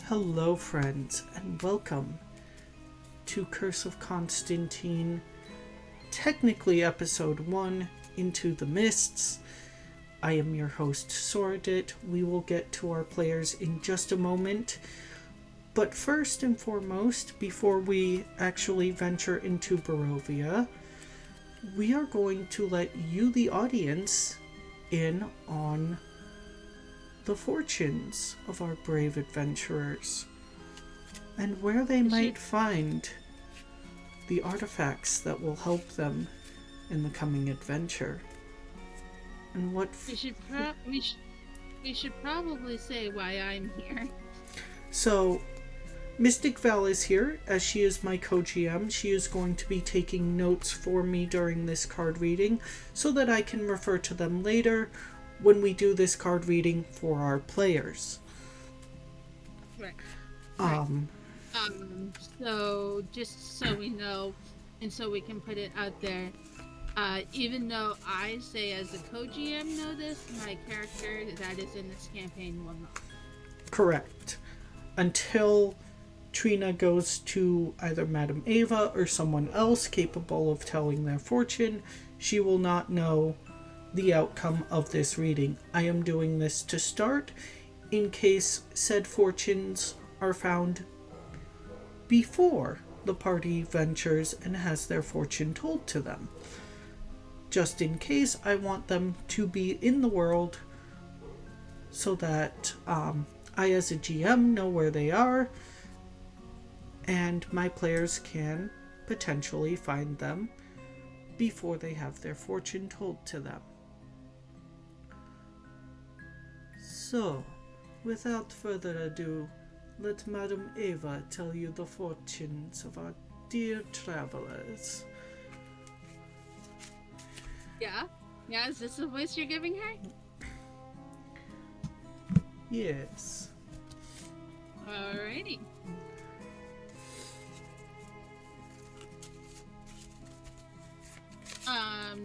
Hello, friends, and welcome to Curse of Constantine, technically episode 1, Into the Mists. I am your host, Sordid. We will get to our players in just a moment. But first and foremost, before we actually venture into Barovia, we are going to let you, the audience, in on the fortunes of our brave adventurers and where they might find the artifacts that will help them in the coming adventure. And what we should probably say why I'm here. So Mystic Val is here, as she is my co-GM. She is going to be taking notes for me during this card reading so that I can refer to them later when we do this card reading for our players. Right. So just so we know, and so we can put it out there, even though I say as a co-GM know this, my character that is in this campaign will not. Correct. Until Trina goes to either Madame Ava or someone else capable of telling their fortune, she will not know the outcome of this reading. I am doing this to start in case said fortunes are found before the party ventures and has their fortune told to them. Just in case, I want them to be in the world so that I as a GM know where they are and my players can potentially find them before they have their fortune told to them. So, without further ado, let Madame Ava tell you the fortunes of our dear travelers. Yeah? Yeah, is this the voice you're giving her? Yes. Alrighty.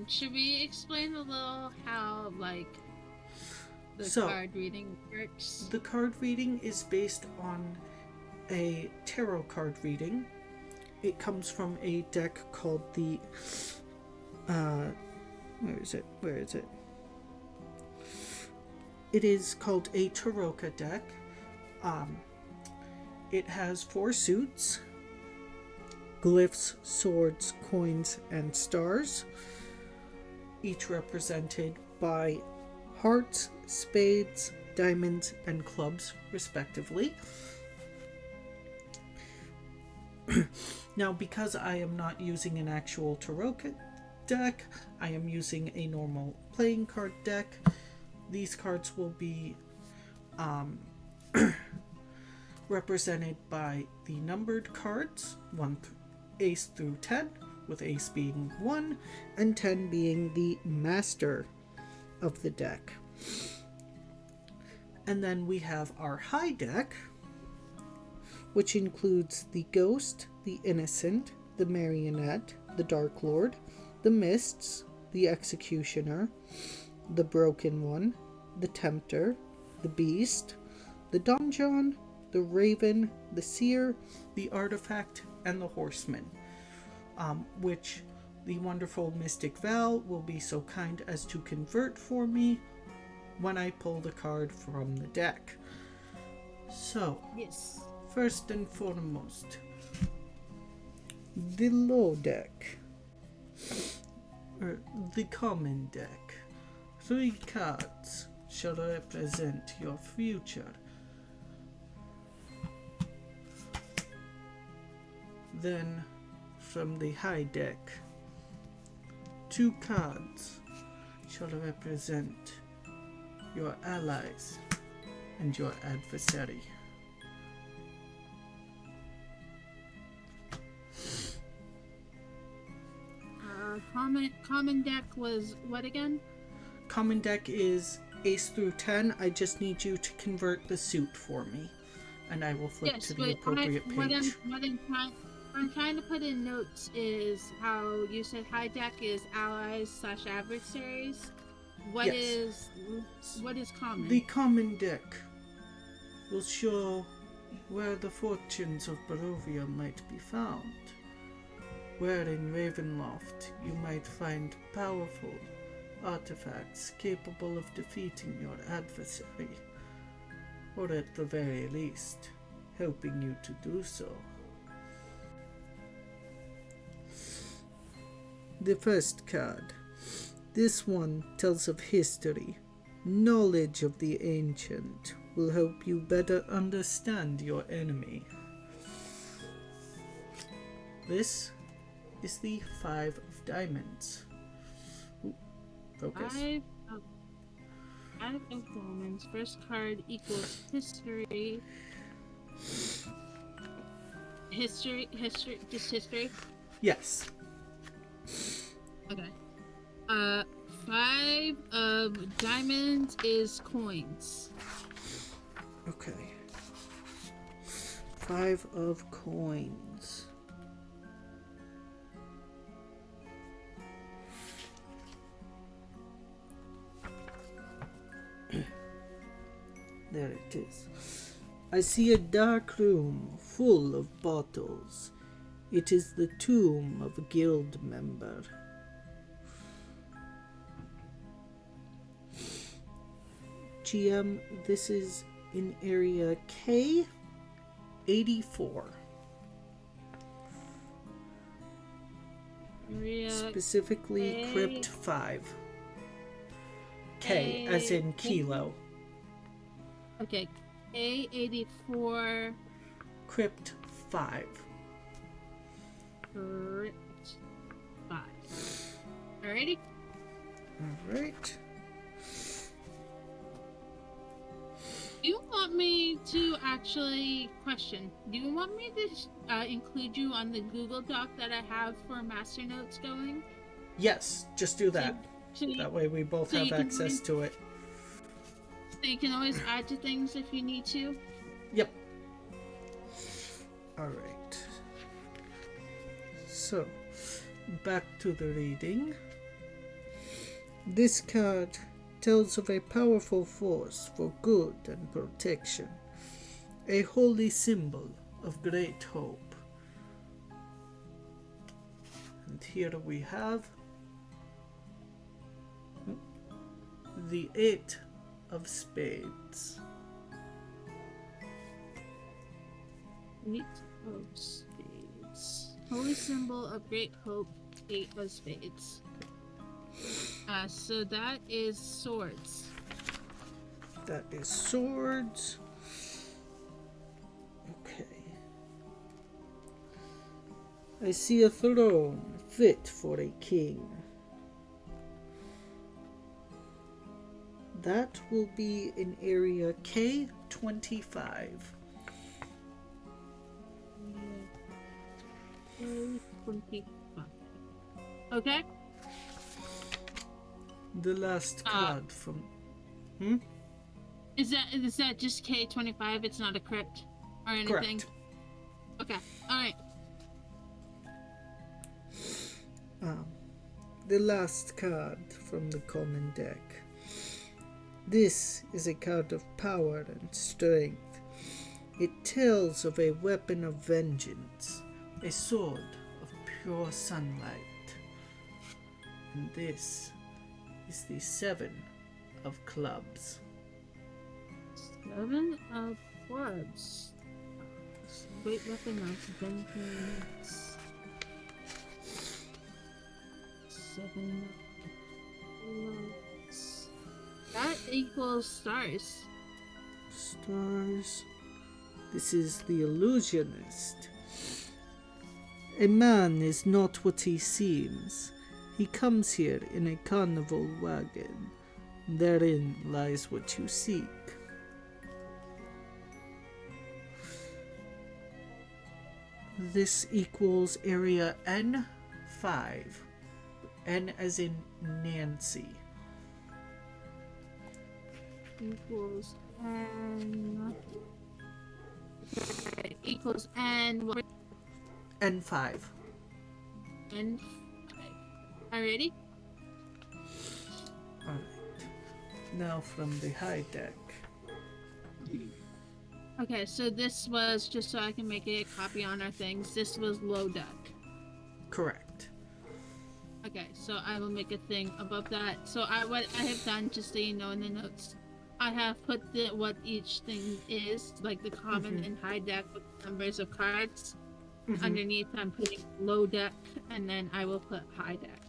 Should we explain a little how, the card reading works? The card reading is based on a tarot card reading. It comes from a deck called the where is it? It is called a Taroka deck. It has 4 suits: glyphs, swords, coins, and stars, each represented by hearts, spades, diamonds, and clubs, respectively. Now, because I am not using an actual Taroka deck, I am using a normal playing card deck. These cards will be represented by the numbered cards, ace through 10, with ace being 1 and 10 being the master of the deck. And then we have our high deck, which includes the ghost, the innocent, the marionette, the dark lord, the mists, the executioner, the broken one, the tempter, the beast, the donjon, the raven, the seer, the artifact, and the horseman, which the wonderful Mystic Val will be so kind as to convert for me when I pull the card from the deck. So, yes. First and foremost, the low deck, or the common deck. 3 cards shall represent your future. Then, from the high deck, 2 cards shall represent your allies and your adversary. Common deck was what again? Common deck is ace through 10. I just need you to convert the suit for me, and I will flip to the appropriate page. What I'm trying to put in notes is how you said high deck is allies / adversaries. What is common? The common deck will show where the fortunes of Barovia might be found. Where in Ravenloft you might find powerful artifacts capable of defeating your adversary, or at the very least, helping you to do so. The first card. This one tells of history. Knowledge of the ancient will help you better understand your enemy. This is the 5 of diamonds. Ooh, focus. Five of diamonds. First card equals history. History, just history? Yes. Okay. 5 of diamonds is coins. Okay. 5 of coins. There it is. I see a dark room full of bottles. It is the tomb of a guild member. GM, this is in area K84. Area Specifically K- Crypt 5. K as in kilo. Okay. A84. Crypt 5. Crypt 5. Alrighty. Alright. Do you want me to actually do you want me to include you on the Google Doc that I have for Master Notes going? Yes, just do that. That way we both have access to it. So you can always add to things if you need to? Yep. Alright. So, back to the reading. This card tells of a powerful force for good and protection, a holy symbol of great hope. And here we have the 8 of spades. 8 of spades. Holy symbol of great hope, 8 of spades. So that is swords. That is swords. Okay. I see a throne fit for a king. That will be in area K25. K25. Okay. The last card from... Is that just K25? It's not a crypt or anything? Correct. Okay. Alright. The last card from the common deck. This is a card of power and strength. It tells of a weapon of vengeance, a sword of pure sunlight. And this is the 7 of clubs. 7 of clubs. Great weapon of vengeance. 7 of clubs. That equals stars. Stars. This is the illusionist. A man is not what he seems. He comes here in a carnival wagon. Therein lies what you seek. This equals area N5. N as in Nancy. Equals N. Equals N. N5. N5. Alrighty? Alright. Now from the high deck. Okay, so this was just so I can make a copy on our things. This was low deck. Correct. Okay, so I will make a thing above that. So what I have done, just so you know in the notes, I have put what each thing is, like the common Mm-hmm. and high deck with numbers of cards. Mm-hmm. Underneath, I'm putting low deck, and then I will put high deck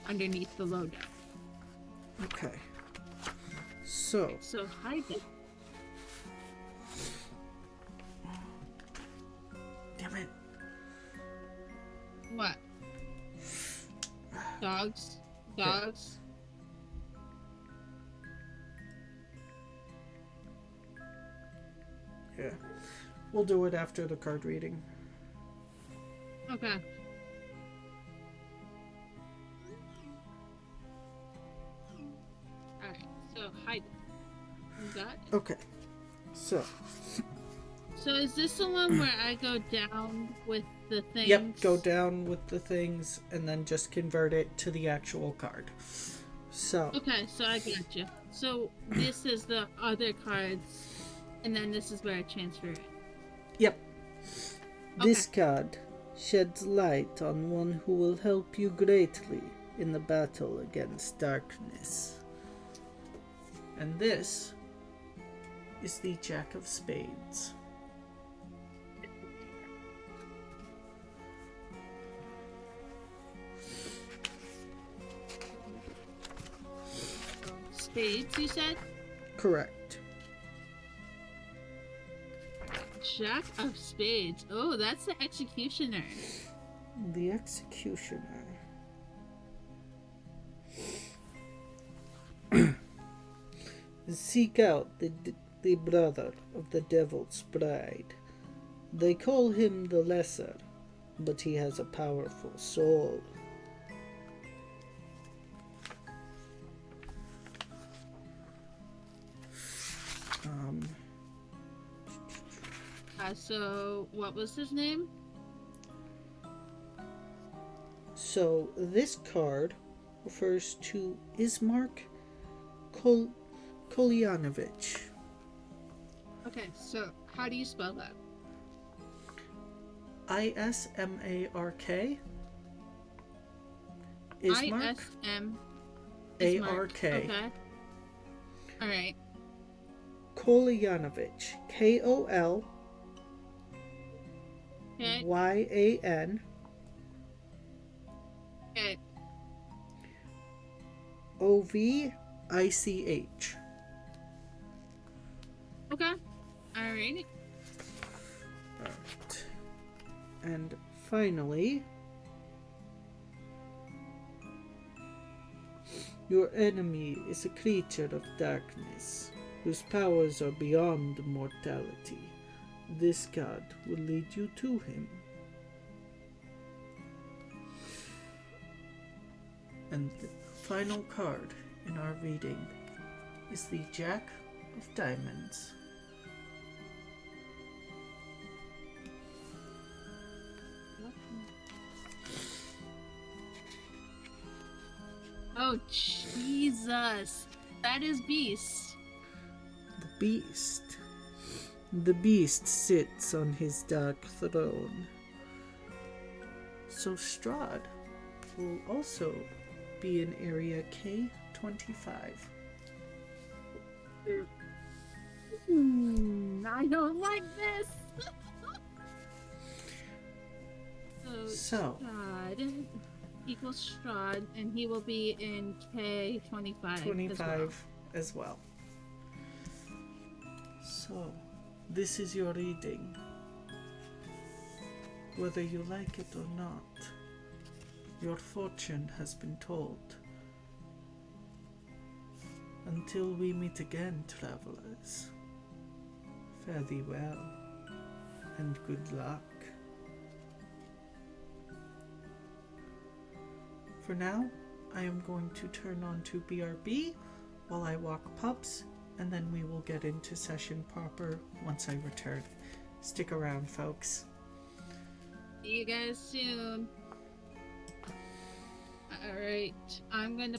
underneath the low deck. Okay. Okay, So, so high deck. damn it. What? Dogs? Yeah. Dogs? Yeah. We'll do it after the card reading. Okay. Alright, so high deck. You got it? Okay. So, So is this the one where I go down with the things? yep, go down with the things and then just convert it to the actual card. So, Okay, so I got you. So this is the other cards, and then this is where I transfer it. yep. This Okay. card sheds light on one who will help you greatly in the battle against darkness. And this is the Jack of Spades. Spades, you said? Correct. Jack of Spades. Oh, that's the executioner. The Executioner. Seek out the brother of the Devil's Bride. They call him the Lesser, but he has a powerful soul. Um, So what was his name? so this card refers to Ismark Kolyanovich. Okay, so how do you spell that? Ismark. Ismark. ISM ARK. Okay. Alright. Kolyanovich. KOLYAN. Okay. Okay. OVICH. Okay. Alright. Right. And finally, your enemy is a creature of darkness, whose powers are beyond mortality. This card will lead you to him. And the final card in our reading is the Jack of Diamonds. Oh, Jesus. That is Beast. The Beast. The Beast sits on his dark throne. So Strahd will also be in area K25. I don't like this. So, Strahd equals Strahd, and he will be in K25 25 as well. So, this is your reading. Whether you like it or not, your fortune has been told. Until we meet again, travelers, fare thee well, and good luck. For now, I am going to turn on to BRB while I walk pups, and then we will get into session proper once I return. Stick around, folks. See you guys soon. Alright, I'm gonna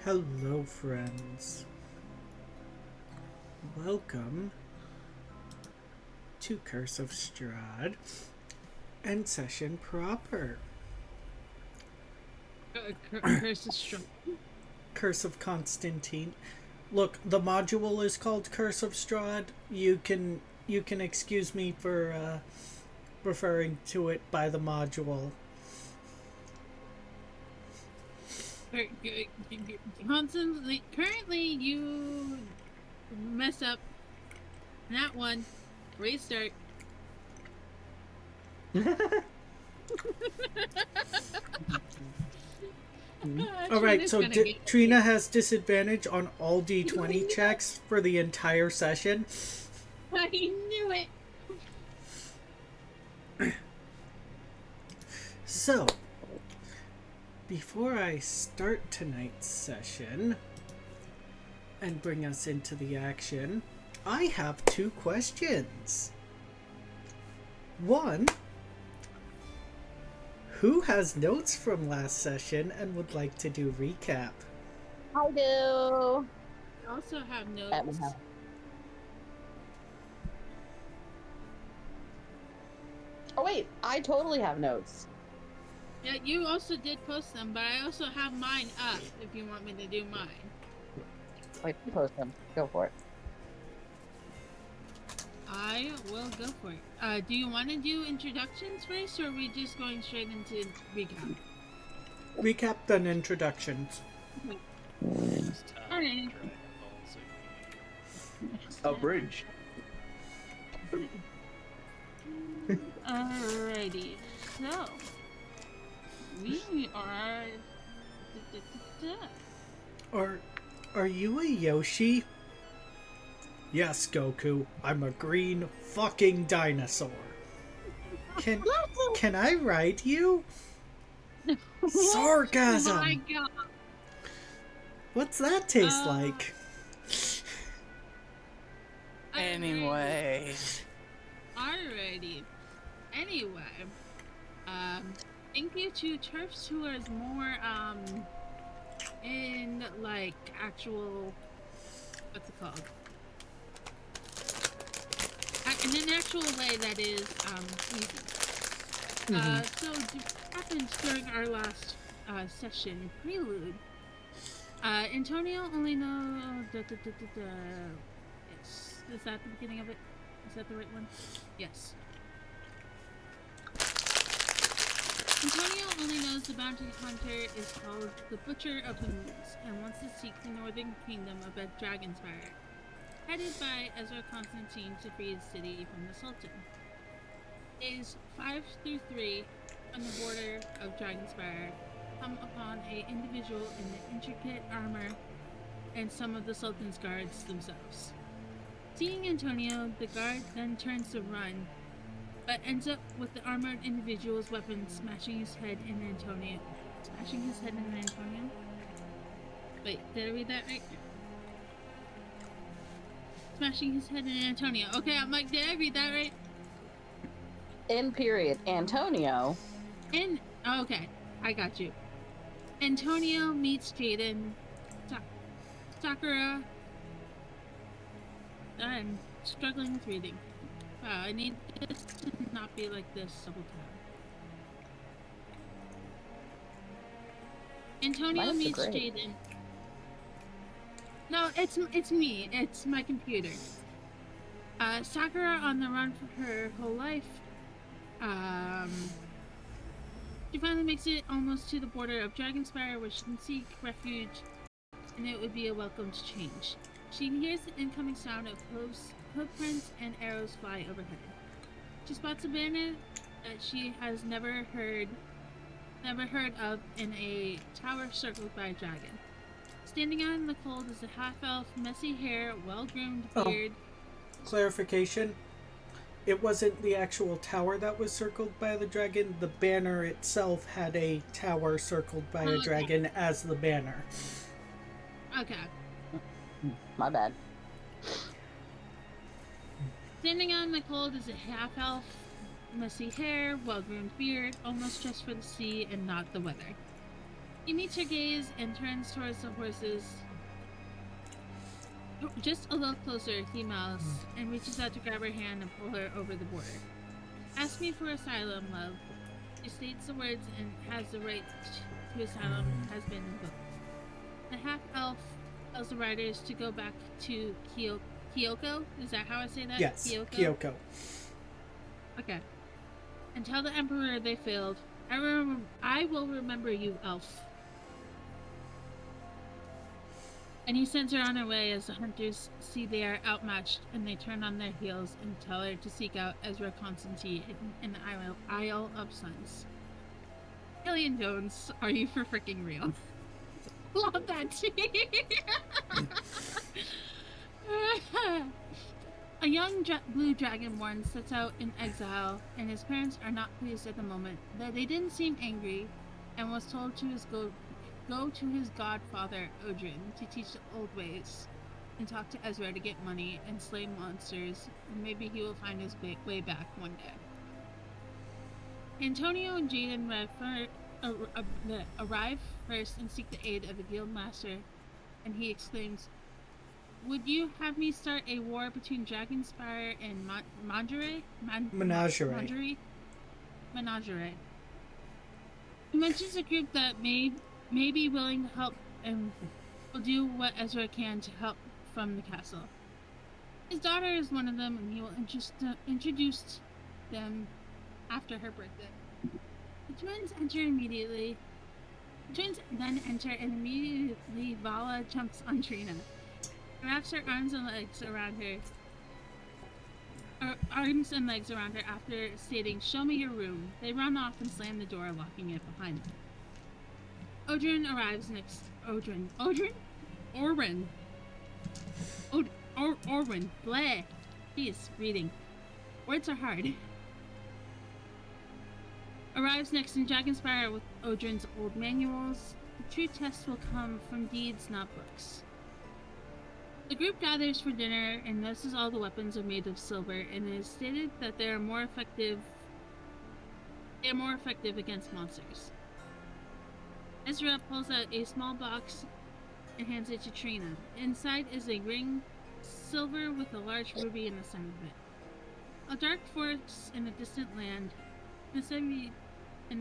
Hello, friends. Welcome to Curse of Strahd and Session Proper. Curse is strong. Curse of Constantine. Look, the module is called Curse of Strahd. You can excuse me for referring to it by the module. Constantly, currently you mess up that one. Restart. Alright, so Trina has disadvantage on all D20 checks for the entire session. I knew it! So, before I start tonight's session and bring us into the action, I have 2 questions. 1, who has notes from last session and would like to do recap? I do. I also have notes. Oh wait, I totally have notes. Yeah, you also did post them, but I also have mine up if you want me to do mine. Wait, post them. Go for it. I will go for it. Do you want to do introductions first, or are we just going straight into recap? Recap, then introductions. Alright. A bridge. Alrighty, so we are. Are you a Yoshi? Yes, Goku. I'm a green fucking dinosaur. Can I ride you? Sarcasm. Oh my god. What's that taste like? Anyway. Alrighty. Anyway. Thank you to Turfs who is more in like actual what's it called? In an actual way that is easy. So it happened during our last session prelude. Antonio only knows yes. Is that the beginning of it? Is that the right one? Yes. Antonio only knows the bounty hunter is called the Butcher of the Moons and wants to seek the northern kingdom of Dragonspire, headed by Ezra Constantine to free his city from the Sultan. Days 5 through 3 on the border of Dragonspire come upon an individual in the intricate armor and some of the Sultan's guards themselves. Seeing Antonio, the guard then turns to run, but ends up with the armored individual's weapon smashing his head in Antonio. Wait, did I read that right? Smashing his head in Antonio. Okay, I'm like, did I read that right? In period. Antonio. Okay, I got you. Antonio meets Jaden, Sakura. I'm struggling with reading. Wow, I need this to not be like this double time. Antonio meets Jaden. No, it's me. It's my computer. Sakura on the run for her whole life. She finally makes it almost to the border of Dragonspire, where she can seek refuge, and it would be a welcomed change. She hears the incoming sound of hoofprints and arrows fly overhead. She spots a banner that she has never heard of in a tower circled by a dragon. Standing out in the cold is a half-elf, messy hair, well-groomed beard. Clarification. It wasn't the actual tower that was circled by the dragon. The banner itself had a tower circled by a dragon as the banner. Okay. My bad. Standing out in the cold is a half-elf, messy hair, well-groomed beard, almost dressed for the sea and not the weather. He meets her gaze and turns towards the horses. Just a little closer, he mouths, and reaches out to grab her hand and pull her over the border. Ask me for asylum, love. She states the words and has the right to asylum has been invoked. The half-elf tells the riders to go back to Kyoko? Is that how I say that? Yes, Kyoko. Okay. And tell the Emperor they failed. I will remember you, elf. And he sends her on her way as the hunters see they are outmatched, and they turn on their heels and tell her to seek out Ezra Constantine in the Isle of Suns. Killian Jones, are you for freaking real? Love that tea. A young blue dragonborn sets out in exile, and his parents are not pleased at the moment. That they didn't seem angry, and was told to go to his godfather Odrin to teach the old ways, and talk to Ezra to get money and slay monsters, and maybe he will find his way back one day. Antonio and Jaden arrive first and seek the aid of the guild master, and he exclaims, "Would you have me start a war between Dragonspire and Menagerie? Menagerie. He mentions a group that may be willing to help and will do what Ezra can to help from the castle. His daughter is one of them, and he will introduce them after her birthday. The twins then enter, and immediately Vala jumps on Trina, wraps her arms and legs around her after stating, "Show me your room." They run off and slam the door, locking it behind them. Odrin arrives next. Orwin. Bleh. Jeez, reading. Words are hard. Arrives next in Dragonspire with Odrin's old manuals. The true test will come from deeds, not books. The group gathers for dinner and notices all the weapons are made of silver, and it is stated that they are more effective against monsters. Ezra pulls out a small box and hands it to Trina. Inside is a ring, silver with a large ruby in the center of it. A dark forest in a distant land, and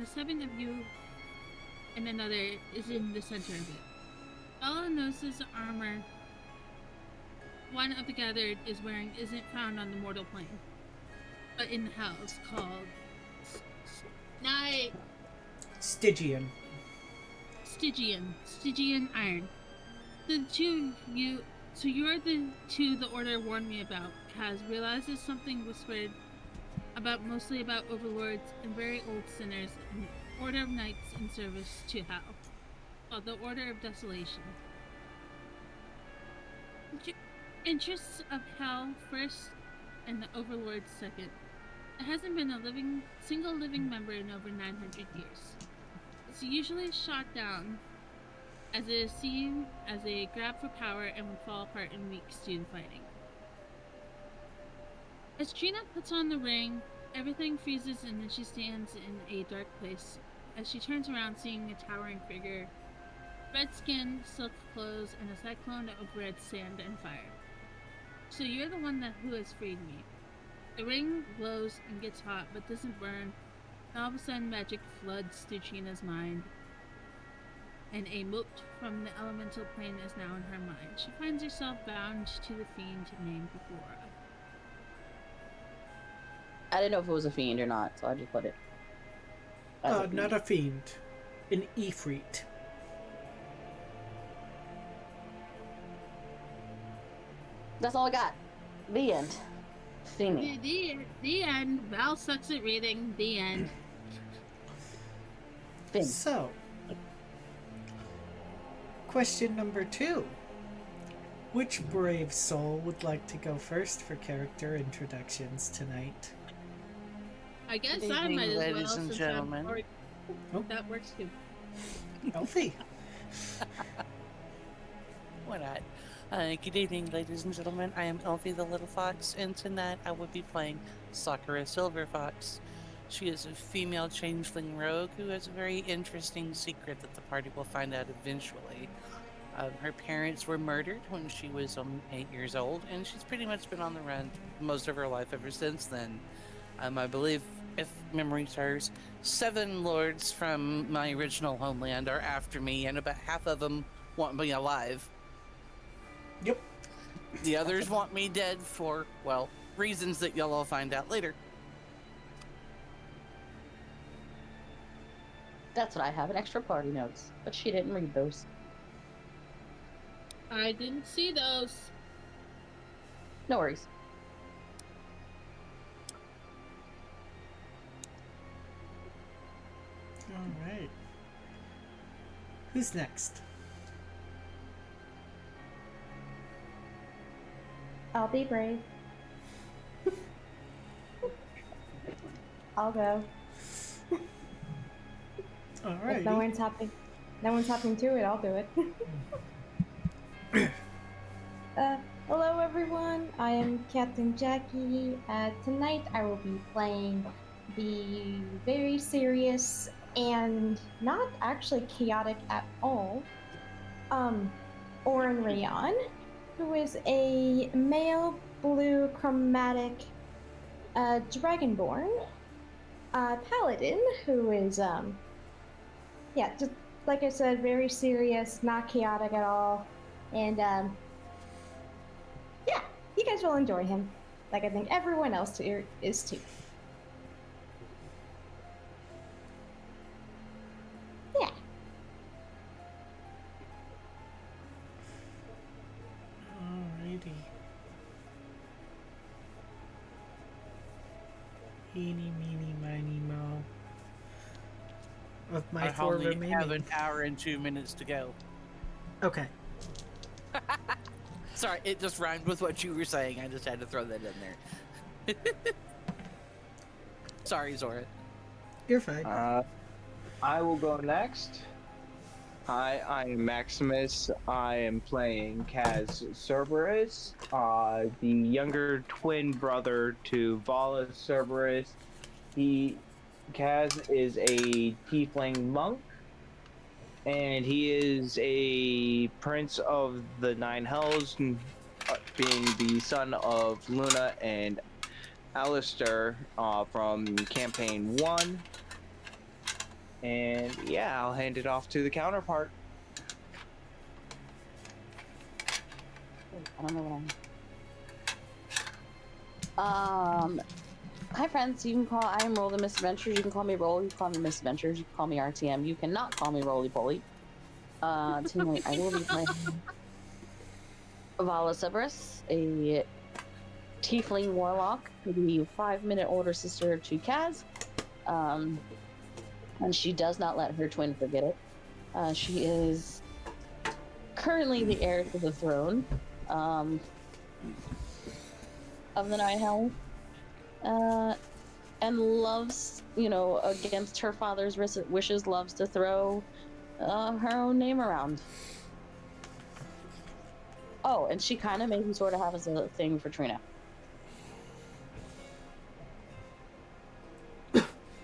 the seven of you and another is in the center of it. Bella notices the armor one of the gathered is wearing isn't found on the mortal plane, but in the house called Stygian iron. So you're the two the order warned me about. Kaz realizes something whispered mostly about overlords and very old sinners, and order of knights in service to Hal, called the Order of Desolation. Interests of Hell first, and the overlords second. There hasn't been a single living member in over 900 years. It's usually shot down, as it is seen as a grab for power and would fall apart in weeks due to fighting. As Trina puts on the ring, everything freezes and then she stands in a dark place. As she turns around, seeing a towering figure, red skin, silk clothes, and a cyclone of red sand and fire. So you're the one who has freed me. The ring glows and gets hot, but doesn't burn. And all of a sudden, magic floods through Trina's mind, and a mote from the elemental plane is now in her mind. She finds herself bound to the fiend named Befora. I didn't know if it was a fiend or not, so I just put it. Not a fiend. An Ifrit. That's all I got. The end. See me. The end. Val sucks at reading. The end. So, question number 2. Which brave soul would like to go first for character introductions tonight? I guess Good I evening, might as well. ladies and gentlemen. Oh. That works too. Elfie. Why not? Good evening, ladies and gentlemen. I am Elfie the Little Fox, and tonight I will be playing Sakura Silver Fox. She is a female changeling rogue who has a very interesting secret that the party will find out eventually. Her parents were murdered when she was 8 years old, and she's pretty much been on the run most of her life ever since then. I believe, if memory serves, 7 lords from my original homeland are after me, and about half of them want me alive. Yep. The others want me dead for, well, reasons that y'all all find out later. That's what I have in extra party notes, but she didn't read those. I didn't see those. No worries. All right. Who's next? I'll be brave. I'll go. All If right. no one's hopping to it, I'll do it. Hello everyone, I am Captain Jackie. Tonight I will be playing the very serious and not actually chaotic at all, Oren Rayon, who is a male blue chromatic dragonborn paladin who is just like I said, very serious, not chaotic at all, and you guys will enjoy him, like I think everyone else here is too. Yeah. Alrighty. Eeny, meeny, miny, mo. Of my I 4 only remaining. have an hour and 2 minutes to go. Okay. Sorry, it just rhymed with what you were saying. I just had to throw that in there. Sorry, Zora. You're fine. I will go next. Hi, I'm Maximus. I am playing Kaz Cerberus, the younger twin brother to Vala Cerberus. Kaz is a tiefling monk, and he is a prince of the Nine Hells, being the son of Luna and Alistair from campaign 1. And yeah, I'll hand it off to the counterpart. I don't know what hi friends, I am Roll the Misadventures. You can call me Roll, you can call me Misadventures, you can call me RTM, you cannot call me Roly Poly. Tonight I will be playing Vala Cerberus, a tiefling warlock, the 5-minute older sister to Kaz. And she does not let her twin forget it. She is currently the heir to the throne of the Nine Hells, and loves, against her father's wishes, loves to throw her own name around. Oh, and she kind of maybe sort of has a thing for Trina.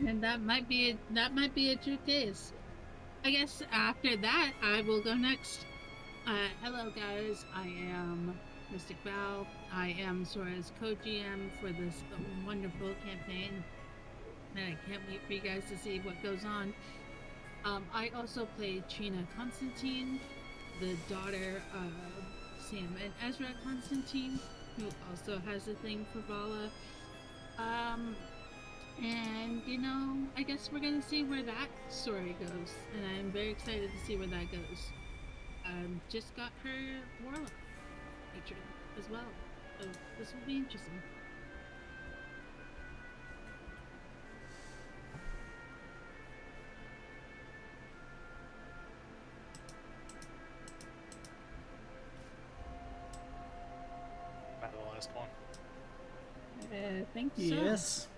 And that might be a true case. I guess after that, I will go next. Hello guys, I am Mystic Val. I am Sora's co-GM for this wonderful campaign, and I can't wait for you guys to see what goes on. I also play Trina Constantine, the daughter of Sam and Ezra Constantine, who also has a thing for Vala. And, I guess we're gonna see where that story goes. And I'm very excited to see where that goes. Just got her warlock featured as well. So this will be interesting. Am I the last one? I think so. Yes.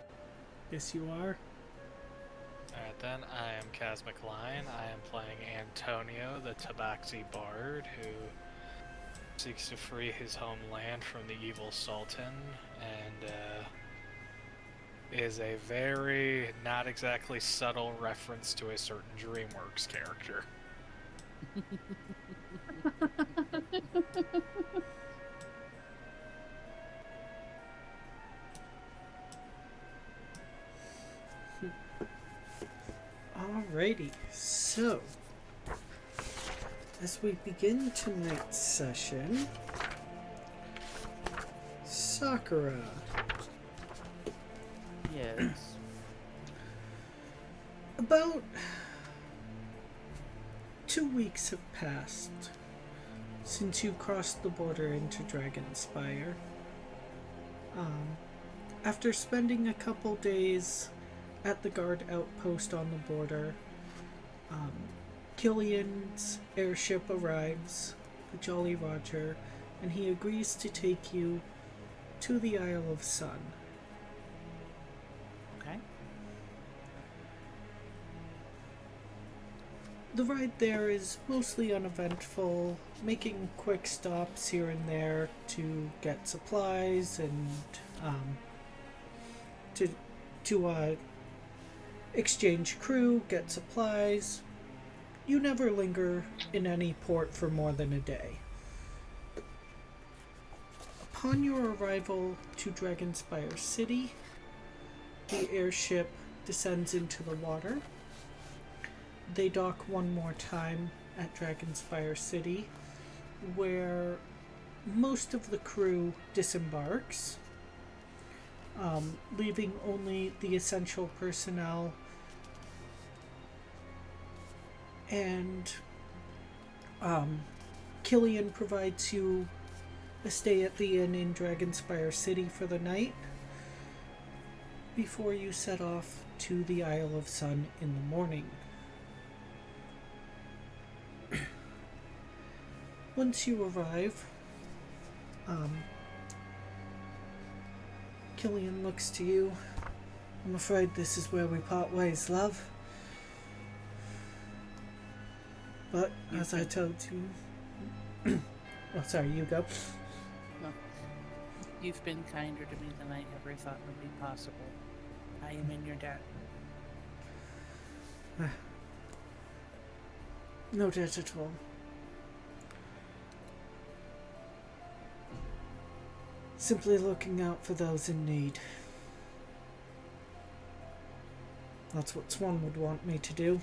Yes, you are. Alright then, I am Kaz McLean. I am playing Antonio, the Tabaxi Bard, who seeks to free his homeland from the evil Sultan, and is a very not exactly subtle reference to a certain DreamWorks character. Alrighty, so as we begin tonight's session, Sakura. Yes. About 2 weeks have passed since you crossed the border into Dragonspire. After spending a couple days at the guard outpost on the border, Killian's airship arrives, the Jolly Roger, and he agrees to take you to the Isle of Sun. Okay. The ride there is mostly uneventful, making quick stops here and there to get supplies and to exchange crew, get supplies. You never linger in any port for more than a day. Upon your arrival to Dragonspire City, the airship descends into the water. They dock one more time at Dragonspire City, where most of the crew disembarks, leaving only the essential personnel, and Killian provides you a stay at the inn in Dragonspire City for the night before you set off to the Isle of Sun in the morning. Once you arrive, Killian looks to you. I'm afraid this is where we part ways, love. But as I told you... oh, sorry, you go. No. You've been kinder to me than I ever thought would be possible. I am in your debt. No debt at all. Simply looking out for those in need. That's what Swan would want me to do.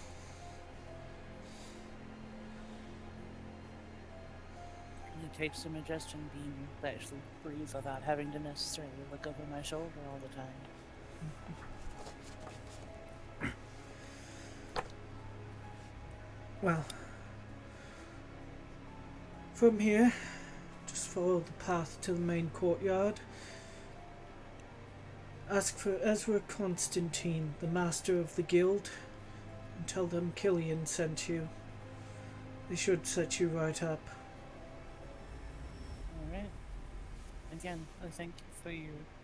It takes some adjusting being to actually breathe without having to necessarily look over my shoulder all the time. Well, from here, just follow the path to the main courtyard. Ask for Ezra Constantine, the master of the guild, and tell them Killian sent you. They should set you right up. Alright. Again, I thank you for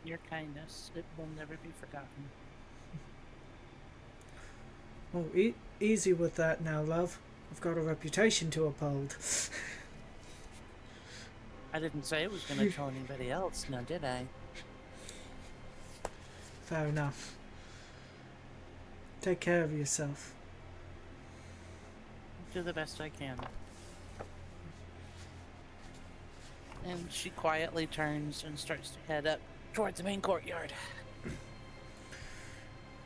your kindness. It will never be forgotten. Oh, easy with that now, love. I've got a reputation to uphold. I didn't say it was going to kill anybody else, now did I? Fair enough. Take care of yourself. Do the best I can. And she quietly turns and starts to head up towards the main courtyard.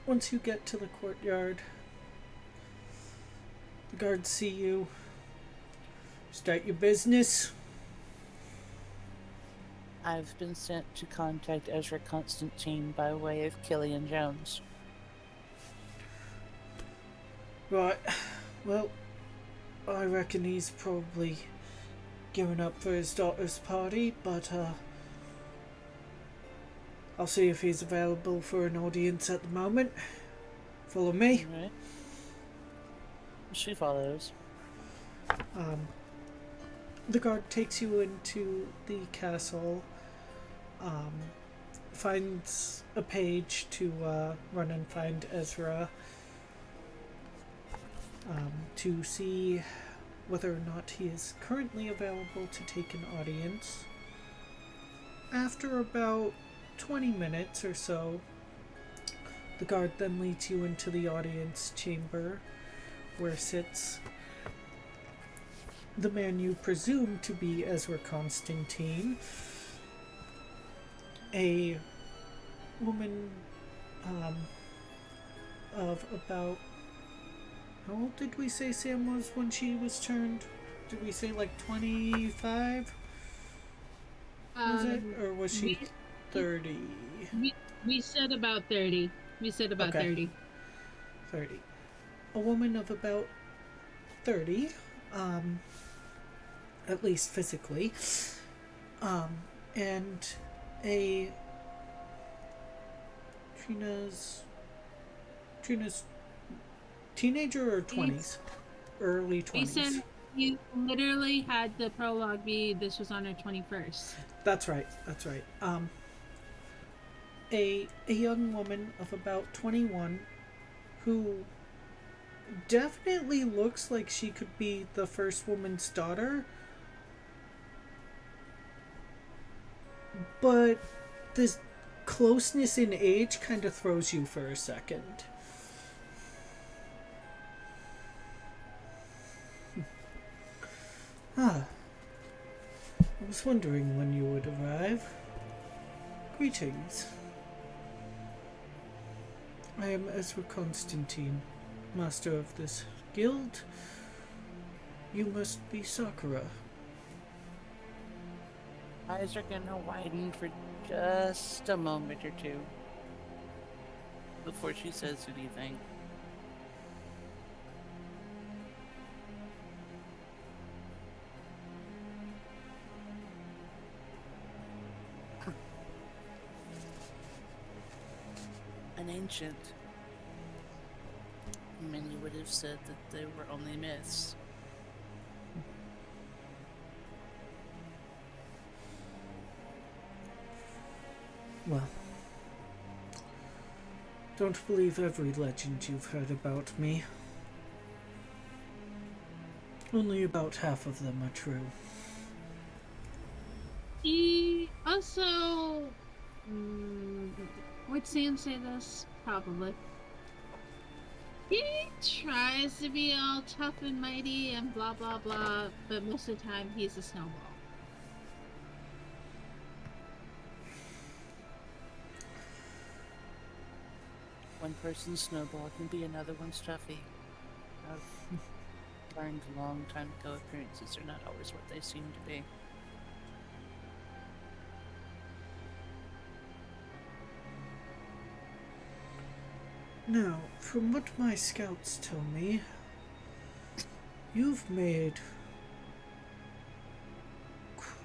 Once you get to the courtyard, the guards see you. Start your business. I've been sent to contact Ezra Constantine by way of Killian Jones. Right. Well, I reckon he's probably given up for his daughter's party, but I'll see if he's available for an audience at the moment. Follow me. Alright. She follows. The guard takes you into the castle, finds a page to run and find Ezra, to see whether or not he is currently available to take an audience. After about 20 minutes or so, The guard then leads you into the audience chamber, where sits the man you presume to be Ezra Constantine, a woman of about... How old did we say Sam was when she was turned? Did we say like 25? Was it? Or was she 30? We said about 30. We said about Okay. 30. 30. A woman of about 30, at least physically, and a Trina's teenager or 20s? Early 20s. We said you literally had the prologue be this was on her 21st. That's right. A young woman of about 21 who definitely looks like she could be the first woman's daughter, but this closeness in age kind of throws you for a second. I was wondering when you would arrive. Greetings. I am Ezra Constantine, master of this guild. You must be Sakura. Eyes are gonna widen for just a moment or two before she says anything. An ancient. Many would have said that they were only myths. Well, don't believe every legend you've heard about me. Only about half of them are true. He also... would Sam say this? Probably. He tries to be all tough and mighty and blah blah blah, but most of the time he's a snowball. One person's snowball can be another one's Tuffy. I've learned a long time ago appearances are not always what they seem to be. Now, from what my scouts tell me, you've made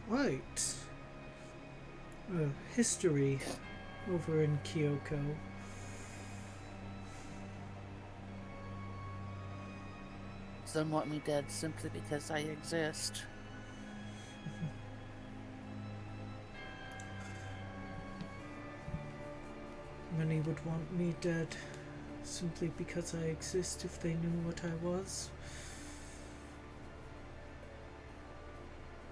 quite a history over in Kyoko. Some want me dead simply because I exist. Many would want me dead simply because I exist if they knew what I was.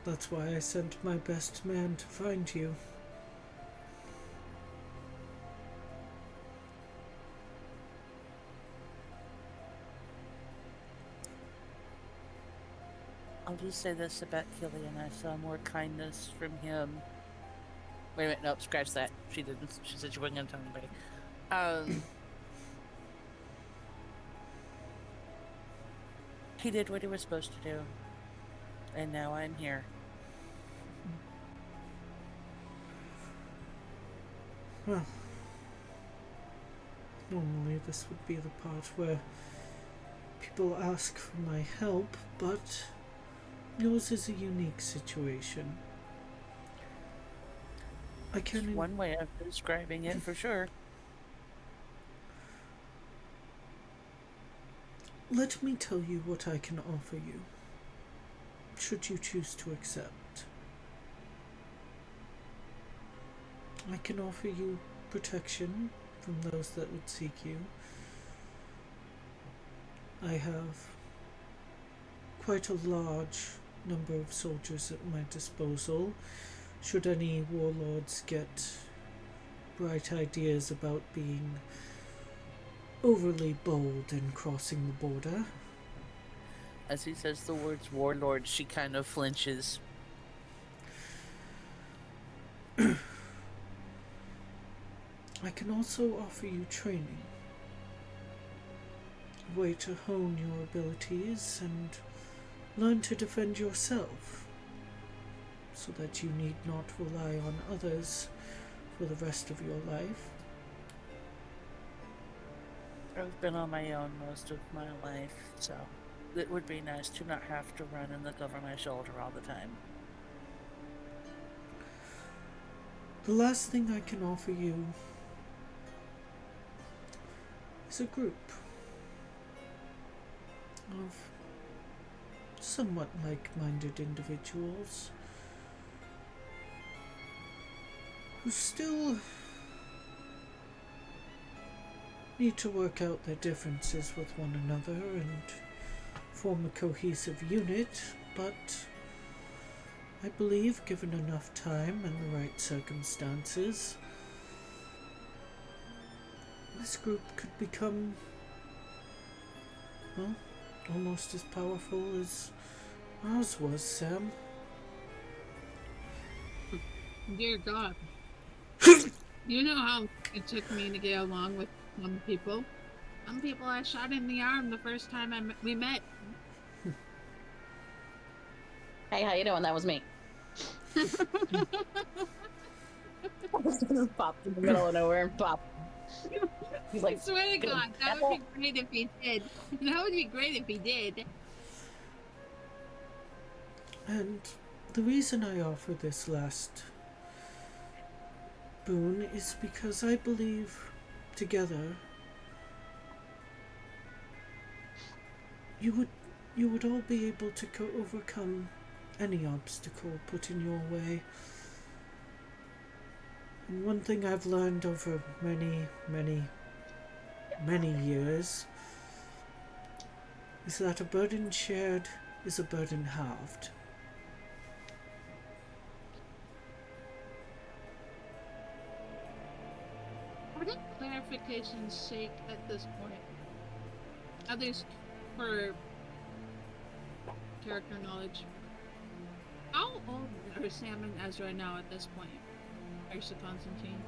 That's why I sent my best man to find you. I'll just say this about Killian. I saw more kindness from him. Wait a minute, nope, scratch that. She didn't. She said she wasn't gonna tell anybody. He did what he was supposed to do. And now I'm here. Well, normally this would be the part where people ask for my help, but yours is a unique situation. I It's can... one way of describing it for sure. Let me tell you what I can offer you, should you choose to accept. I can offer you protection from those that would seek you. I have quite a large number of soldiers at my disposal, should any warlords get bright ideas about being overly bold in crossing the border. As he says the words warlord, she kind of flinches. I can also offer you training. A way to hone your abilities and learn to defend yourself, so that you need not rely on others for the rest of your life. I've been on my own most of my life, so it would be nice to not have to run and look over my shoulder all the time. The last thing I can offer you is a group of somewhat like-minded individuals who still need to work out their differences with one another and form a cohesive unit, but I believe, given enough time and the right circumstances, this group could become, well, almost as powerful as ours was, Sam. Dear God. You know how it took me to get along with some people. Some people I shot in the arm the first time we met. Hey, how you doing? That was me. Just popped in the middle of nowhere and popped. He's like, I swear to God, that would be great if he did. That would be great if he did. And the reason I offer this last boon is because I believe together you would all be able to overcome any obstacle put in your way. And one thing I've learned over many years is that a burden shared is a burden halved. For clarification's sake at this point, at least for character knowledge, how old are Sam and Ezra now at this point? Versus Constantine.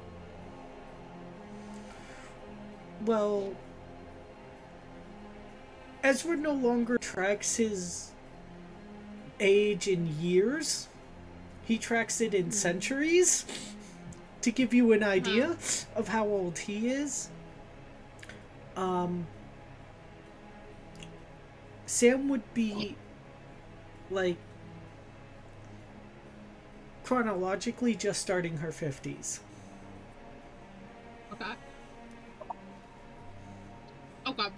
Well, Ezra no longer tracks his age in years. He tracks it in centuries, to give you an idea of how old he is. Sam would be, like, chronologically just starting her 50s. Okay. Okay.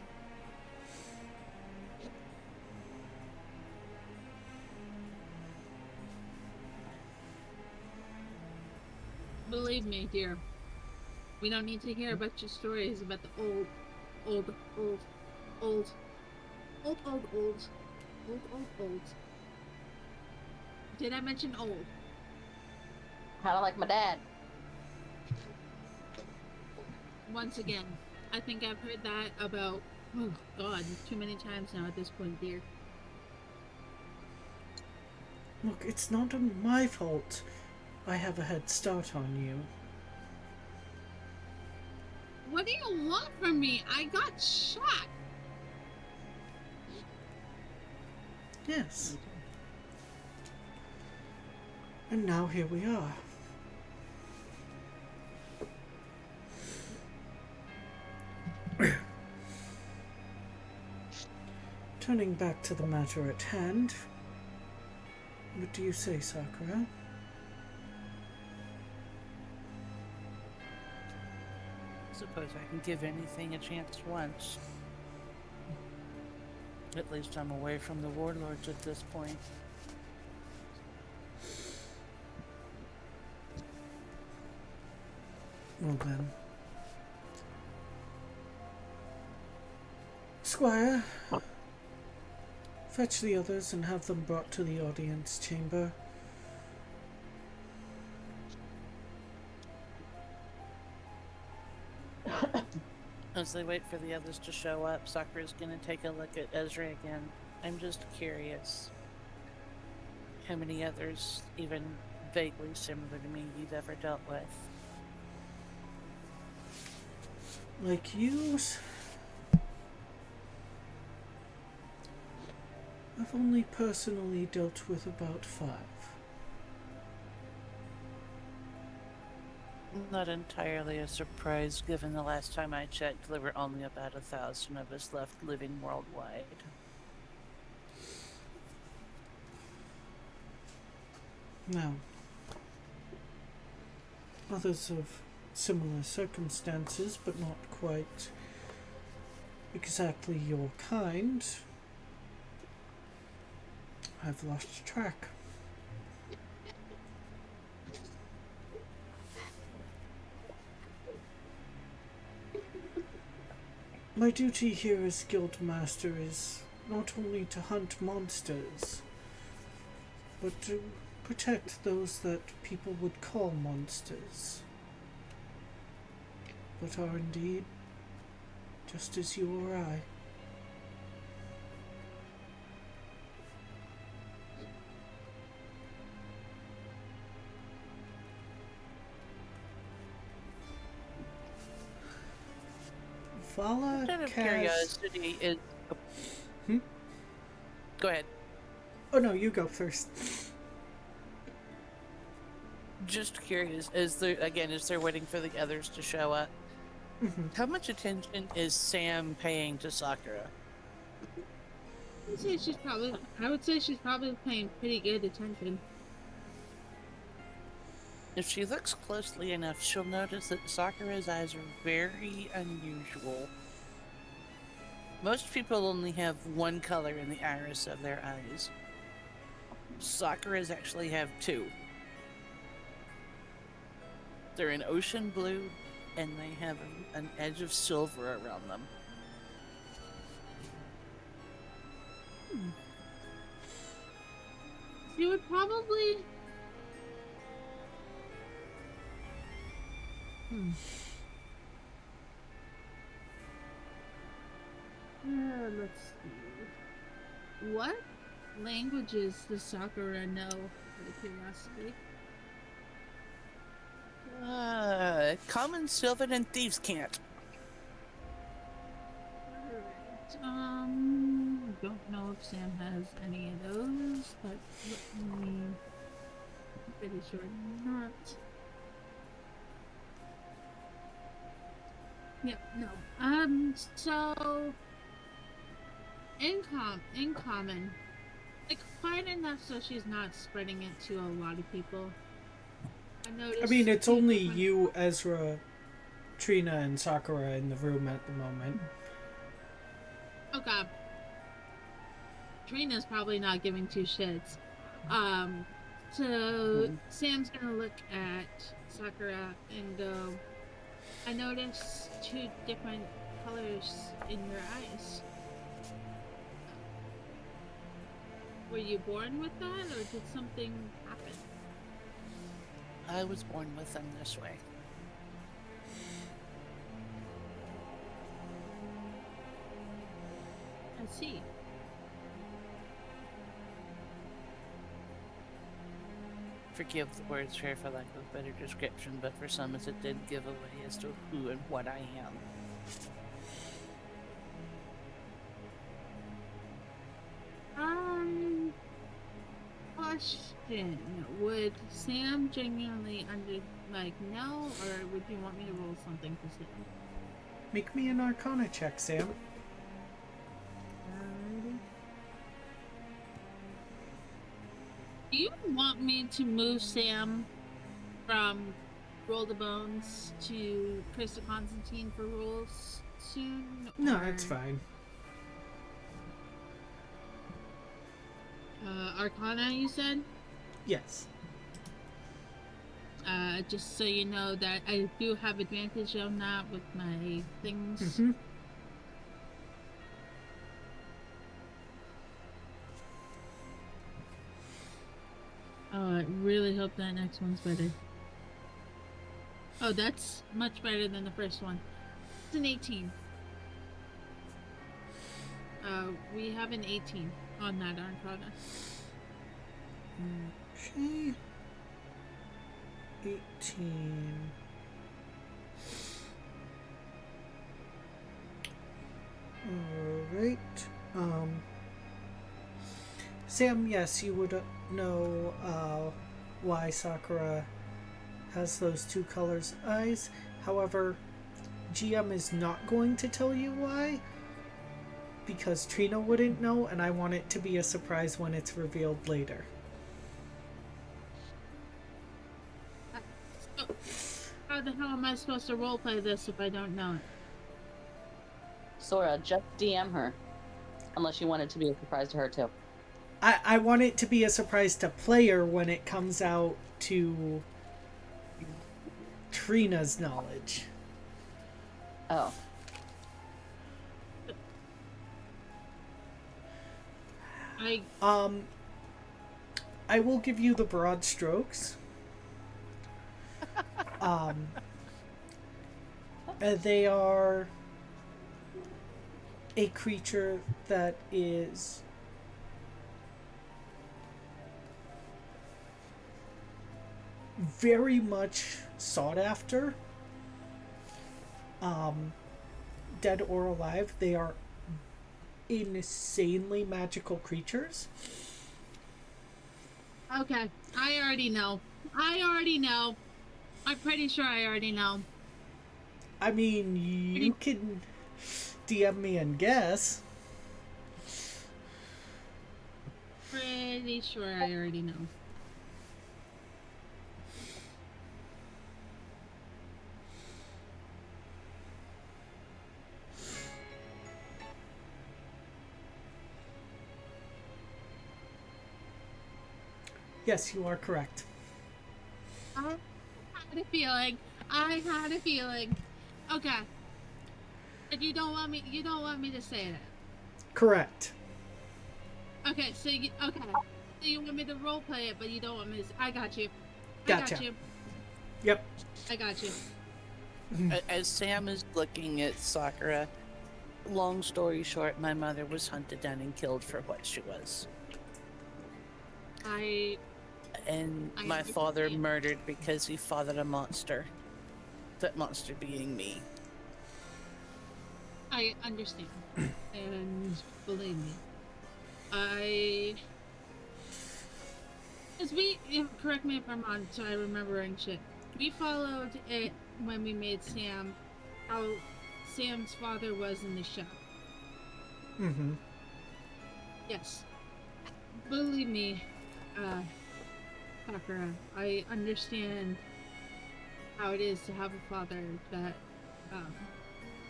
Believe me, dear. We don't need to hear about your stories about the old. Did I mention old? kind of like my dad. Once again, I think I've heard that about, oh God, too many times now at this point, dear. Look, it's not my fault I have a head start on you. What do you want from me? I got shot. Yes. And now here we are. Turning back to the matter at hand, what do you say, Sakura? I suppose I can give anything a chance once. At least I'm away from the warlords at this point. Well then. Squire, fetch the others and have them brought to the audience chamber. As they wait for the others to show up, Sakura's gonna take a look at Ezra again. I'm just curious how many others, even vaguely similar to me, you've ever dealt with. Like you, I've only personally dealt with about 5. Not entirely a surprise, given the last time I checked, there were only about 1,000 of us left living worldwide. Now, others of similar circumstances, but not quite exactly your kind, I've lost track. My duty here as Guildmaster is not only to hunt monsters, but to protect those that people would call monsters, but are indeed just as you or I. Vala Out of Kaz... curiosity, is. Hmm? Go ahead. Oh no, you go first. Just curious, is there waiting for the others to show up? How much attention is Sam paying to Sakura? I would say she's probably paying pretty good attention. If she looks closely enough, she'll notice that Sakura's eyes are very unusual. Most people only have one color in the iris of their eyes. Sakura's actually have 2. They're an ocean blue, and they have an edge of silver around them. She would probably... let's see. What languages does Sakura know, out of curiosity? Common, Sylvan, and Thieves' Cant. Don't know if Sam has any of those, but let me... I'm pretty sure not. Yep, no. So... In common. Like, quite enough so she's not spreading it to a lot of people. I mean, it's only you, Ezra, Trina, and Sakura in the room at the moment. Okay. Trina's probably not giving 2 shits. So Sam's gonna look at Sakura and go, I noticed 2 different colors in your eyes. Were you born with that, or did something happen? I was born with them this way. I see. Forgive the words here for lack of a better description, but for some it did give away as to who and what I am. Question. Would Sam genuinely know, or would you want me to roll something for Sam? Make me an Arcana check, Sam. Alrighty. Do you want me to move Sam from Roll the Bones to Chris Constantine for rules soon? No, or- that's fine. Arcana, you said? Yes. Just so you know that I do have advantage on that with my things. Mm-hmm. Oh, I really hope that next one's better. Oh, that's much better than the first one. It's an 18. We have an 18 on that Arcana. Okay. 18. Alright. Sam, yes, you would know why Sakura has those two colors eyes. However, GM is not going to tell you why, because Trina wouldn't know, and I want it to be a surprise when it's revealed later. How the hell am I supposed to roleplay this if I don't know it? Sora, just DM her. Unless you want it to be a surprise to her, too. I want it to be a surprise to player when it comes out to Trina's knowledge. Oh. I will give you the broad strokes. They are a creature that is very much sought after. Dead or alive, they are insanely magical creatures. Okay, I already know. I'm pretty sure I already know. I mean, you can DM me and guess. Pretty sure I already know. Yes, you are correct. I had a feeling. Okay. But you don't want me to say that. Correct. Okay, so you want me to roleplay it, but you don't want me to. I got you. Gotcha. Yep. I got you. As Sam is looking at Sakura, long story short, my mother was hunted down and killed for what she was. And my father murdered because he fathered a monster. That monster being me. I understand. And believe me, correct me if I'm wrong, so I'm remembering shit. We followed it when we made Sam, how Sam's father was in the show. Mm-hmm. Yes. Believe me, Sakura, I understand how it is to have a father that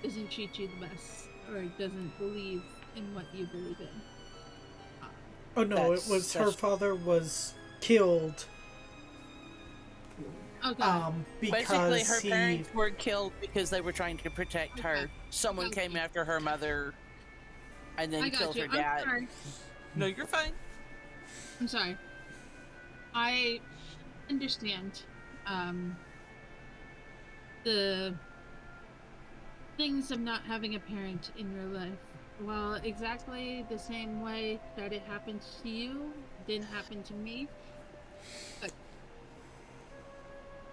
doesn't treat you the best or doesn't believe in what you believe in. Oh no, it was her father was killed. Okay. Because basically her parents were killed because they were trying to protect her. Someone came after her mother and then killed her dad. I'm sorry. No, you're fine. I'm sorry. I understand the things of not having a parent in your life. Well, exactly the same way that it happened to you didn't happen to me. But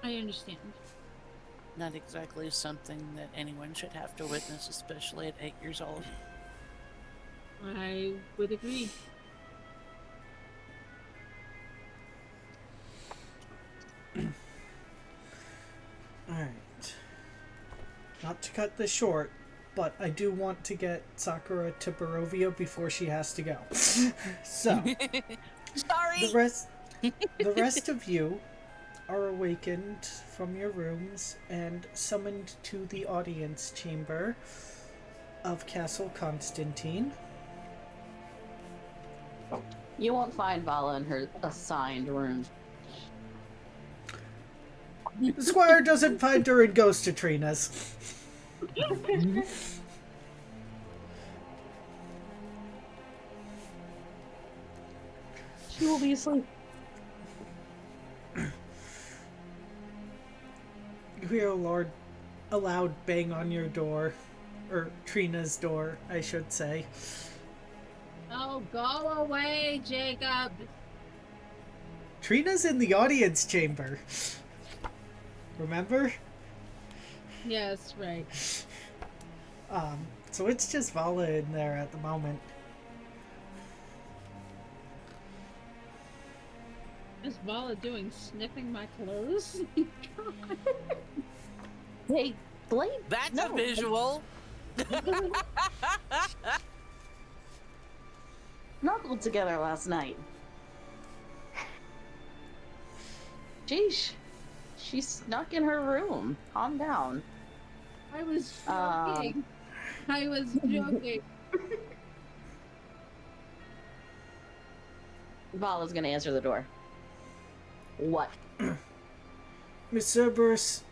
I understand. Not exactly something that anyone should have to witness, especially at 8 years old. I would agree. Alright. Not to cut this short, but I do want to get Sakura to Barovia before she has to go. So, Sorry! the rest of you are awakened from your rooms and summoned to the audience chamber of Castle Constantine. You won't find Vala in her assigned room. The squire doesn't find her and goes to Trina's. She will be asleep. You hear a loud bang on your door, or Trina's door, I should say. Oh, go away, Jacob. Trina's in the audience chamber. Remember? Yes, right. So it's just Vala in there at the moment. Is Vala doing sniffing my clothes? God. Hey, Blade. That's no, a visual. Snuggled together last night. Sheesh. She snuck in her room. Calm down. I was joking. I was joking. Vala's gonna answer the door. What? Miss Cerberus,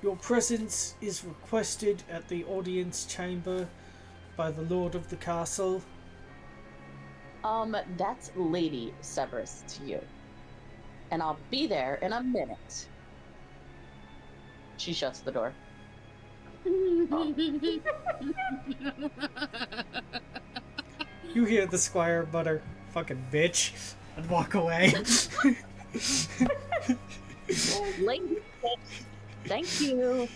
your presence is requested at the audience chamber by the Lord of the Castle. That's Lady Cerberus to you. And I'll be there in a minute. She shuts the door. You hear the squire mutter, "Fucking bitch," and walk away. Lady, thank you.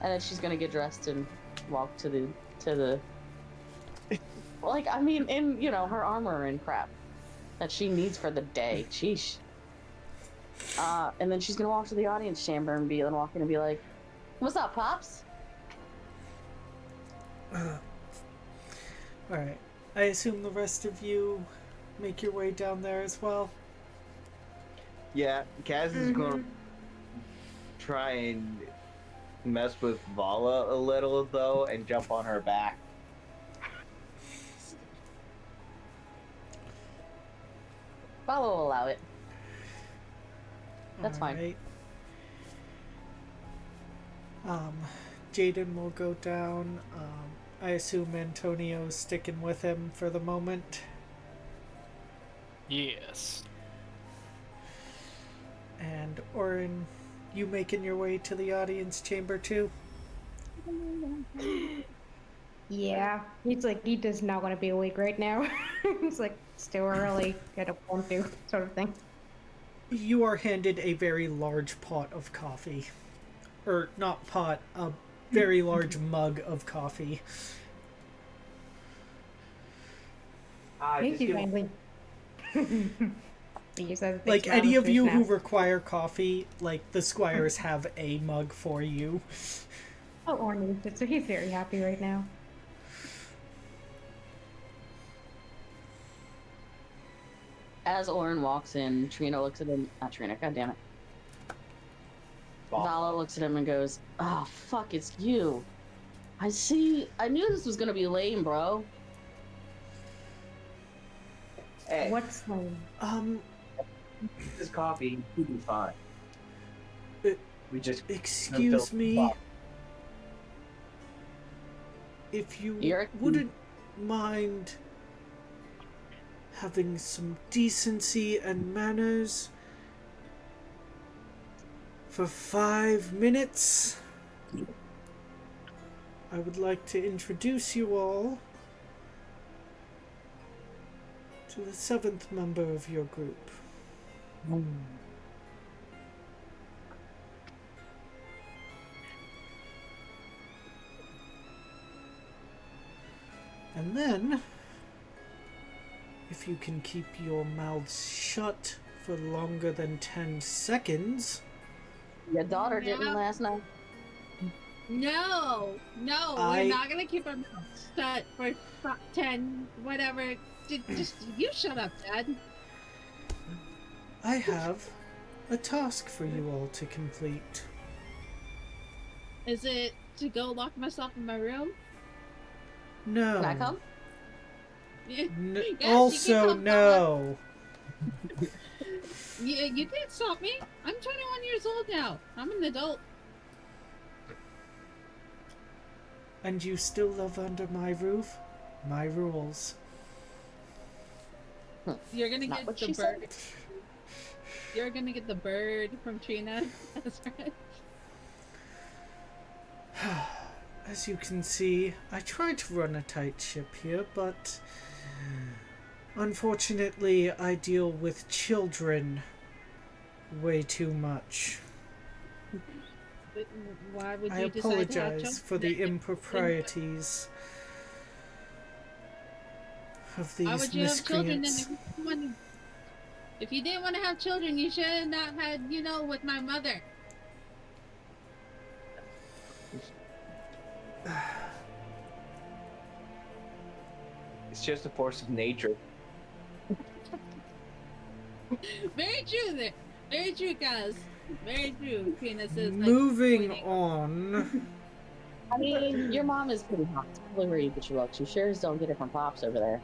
And then she's gonna get dressed and walk to the like, I mean, in, you know, her armor and crap that she needs for the day. Sheesh. And then she's gonna walk to the audience chamber and walk in and be like, "What's up, pops?" Alright. I assume the rest of you make your way down there as well? Yeah, Kaz is going to try and mess with Vala a little, though, and jump on her back. Vala will allow it. That's fine. Jaden will go down. I assume Antonio's sticking with him for the moment. Yes. And Orin, you making your way to the audience chamber too? Yeah, he's like, he does not want to be awake right now. He's like, still early, I don't want to, sort of thing. You are handed a very large pot of coffee. Or, not pot, a very large mug of coffee. Thank you kindly. Like, any of you who require coffee, like, the squires have a mug for you. Oh, Orin needs it, so he's very happy right now. As Orin walks in, Trina looks at him. Not Trina, goddammit. Vala looks at him and goes, "Oh, fuck, it's you. I see. I knew this was gonna be lame, bro." Hey, What's lame? this coffee, you'll be fine. We just Excuse me. If you wouldn't mind having some decency and manners for 5 minutes, I would like to introduce you all to the 7th member of your group. And then, if you can keep your mouths shut for longer than 10 seconds... Your daughter didn't last night. No, we're not gonna keep our mouths shut for 10, whatever. Just you shut up, Dad. I have a task for you all to complete. Is it to go lock myself in my room? No. Can I come? Yes, Also, no. You can't stop me. I'm 21 years old now. I'm an adult. And you still live under my roof? My rules. You're gonna Not get what the she bird. said. You're gonna get the bird from Trina. That's right. As you can see, I try to run a tight ship here, but unfortunately I deal with children way too much. But why would I you decide to have apologize for children? the improprieties of Why these would you have children then? miscreants. If you didn't want to have children, you should have not had, with my mother. It's just a force of nature. Very true there. Very true, guys. Very true. Trina says, Moving on. I mean, your mom is pretty hot. Probably where you get your looks. You sure as don't get it from Pops over there.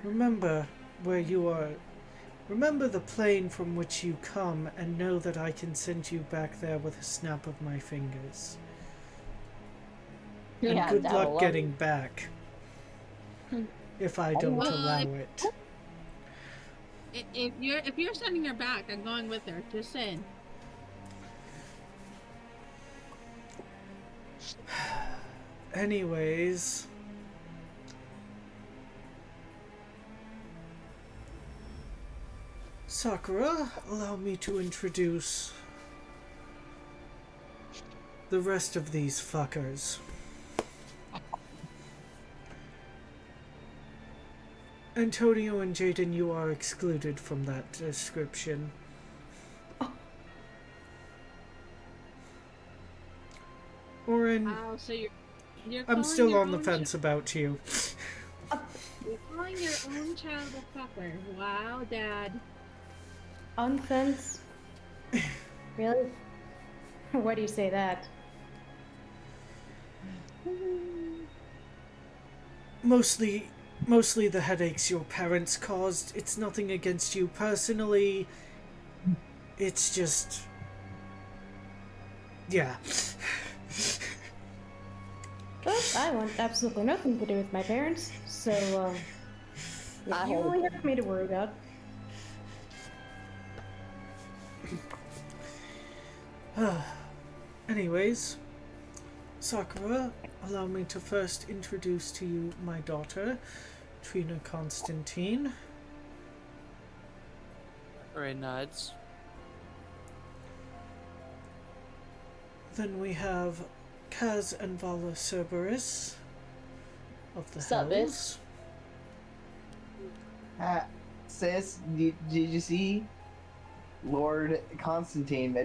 Remember where you are. Remember the plane from which you come, and know that I can send you back there with a snap of my fingers. And Yeah, good that luck will getting back. If I don't Well, allow it. if you're sending her back, I'm going with her. Just saying. Anyways. Sakura, allow me to introduce the rest of these fuckers. Antonio and Jaden, you are excluded from that description. Orin, Oh, so you're I'm calling still your on the own fence about you. You're calling your own child a fucker. Wow, Dad. On fence? Really? Why do you say that? Mostly the headaches your parents caused. It's nothing against you personally. It's just... yeah. Well, I want absolutely nothing to do with my parents, so, yeah, you only have me to worry about. Anyways, Sakura, allow me to first introduce to you my daughter, Trina Constantine. Ray nods. Then we have Kaz and Vala Cerberus of the Sup, Hells. Sis, did you see? Lord Constantine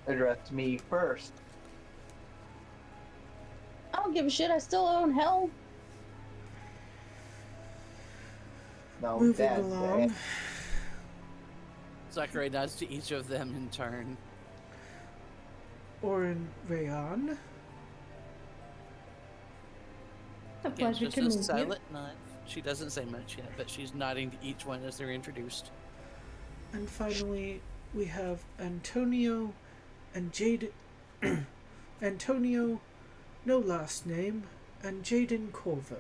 addressed me first. I don't give a shit. I still own hell. No, Moving Dad, along. Sakurai nods to each of them in turn. Orin Rayan. A Again, pleasure just to a meet you. silent nod. She doesn't say much yet, but she's nodding to each one as they're introduced. And finally, we have Antonio and Jaden. Antonio, no last name, and Jaden Corvo.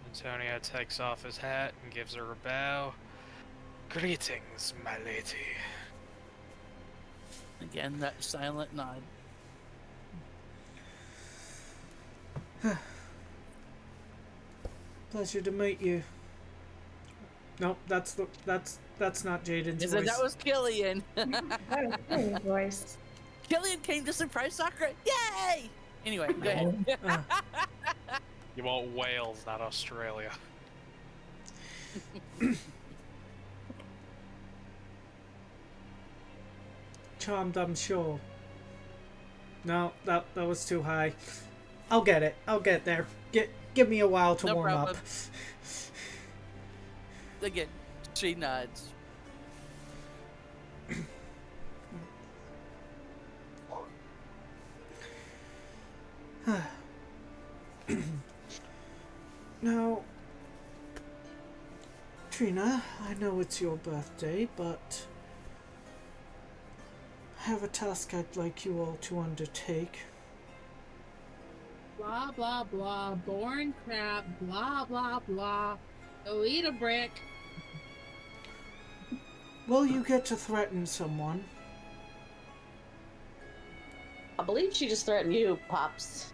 Antonio takes off his hat and gives her a bow. Greetings, my lady. Again, that silent nod. Pleasure to meet you. No, that's not Jaden's Is voice. that was Killian. That was very voice. Killian came to surprise Sakura. Yay! Anyway, go ahead. You want Wales, not Australia. Charmed, I'm sure. No, that was too high. I'll get it. I'll get there. Give me a while to No warm problem. up. Again, she nods. Now, Trina, I know it's your birthday, but I have a task I'd like you all to undertake. Blah, blah, blah. Boring crap. Blah, blah, blah. Go eat a brick. Well, you get to threaten someone. I believe she just threatened you, Pops.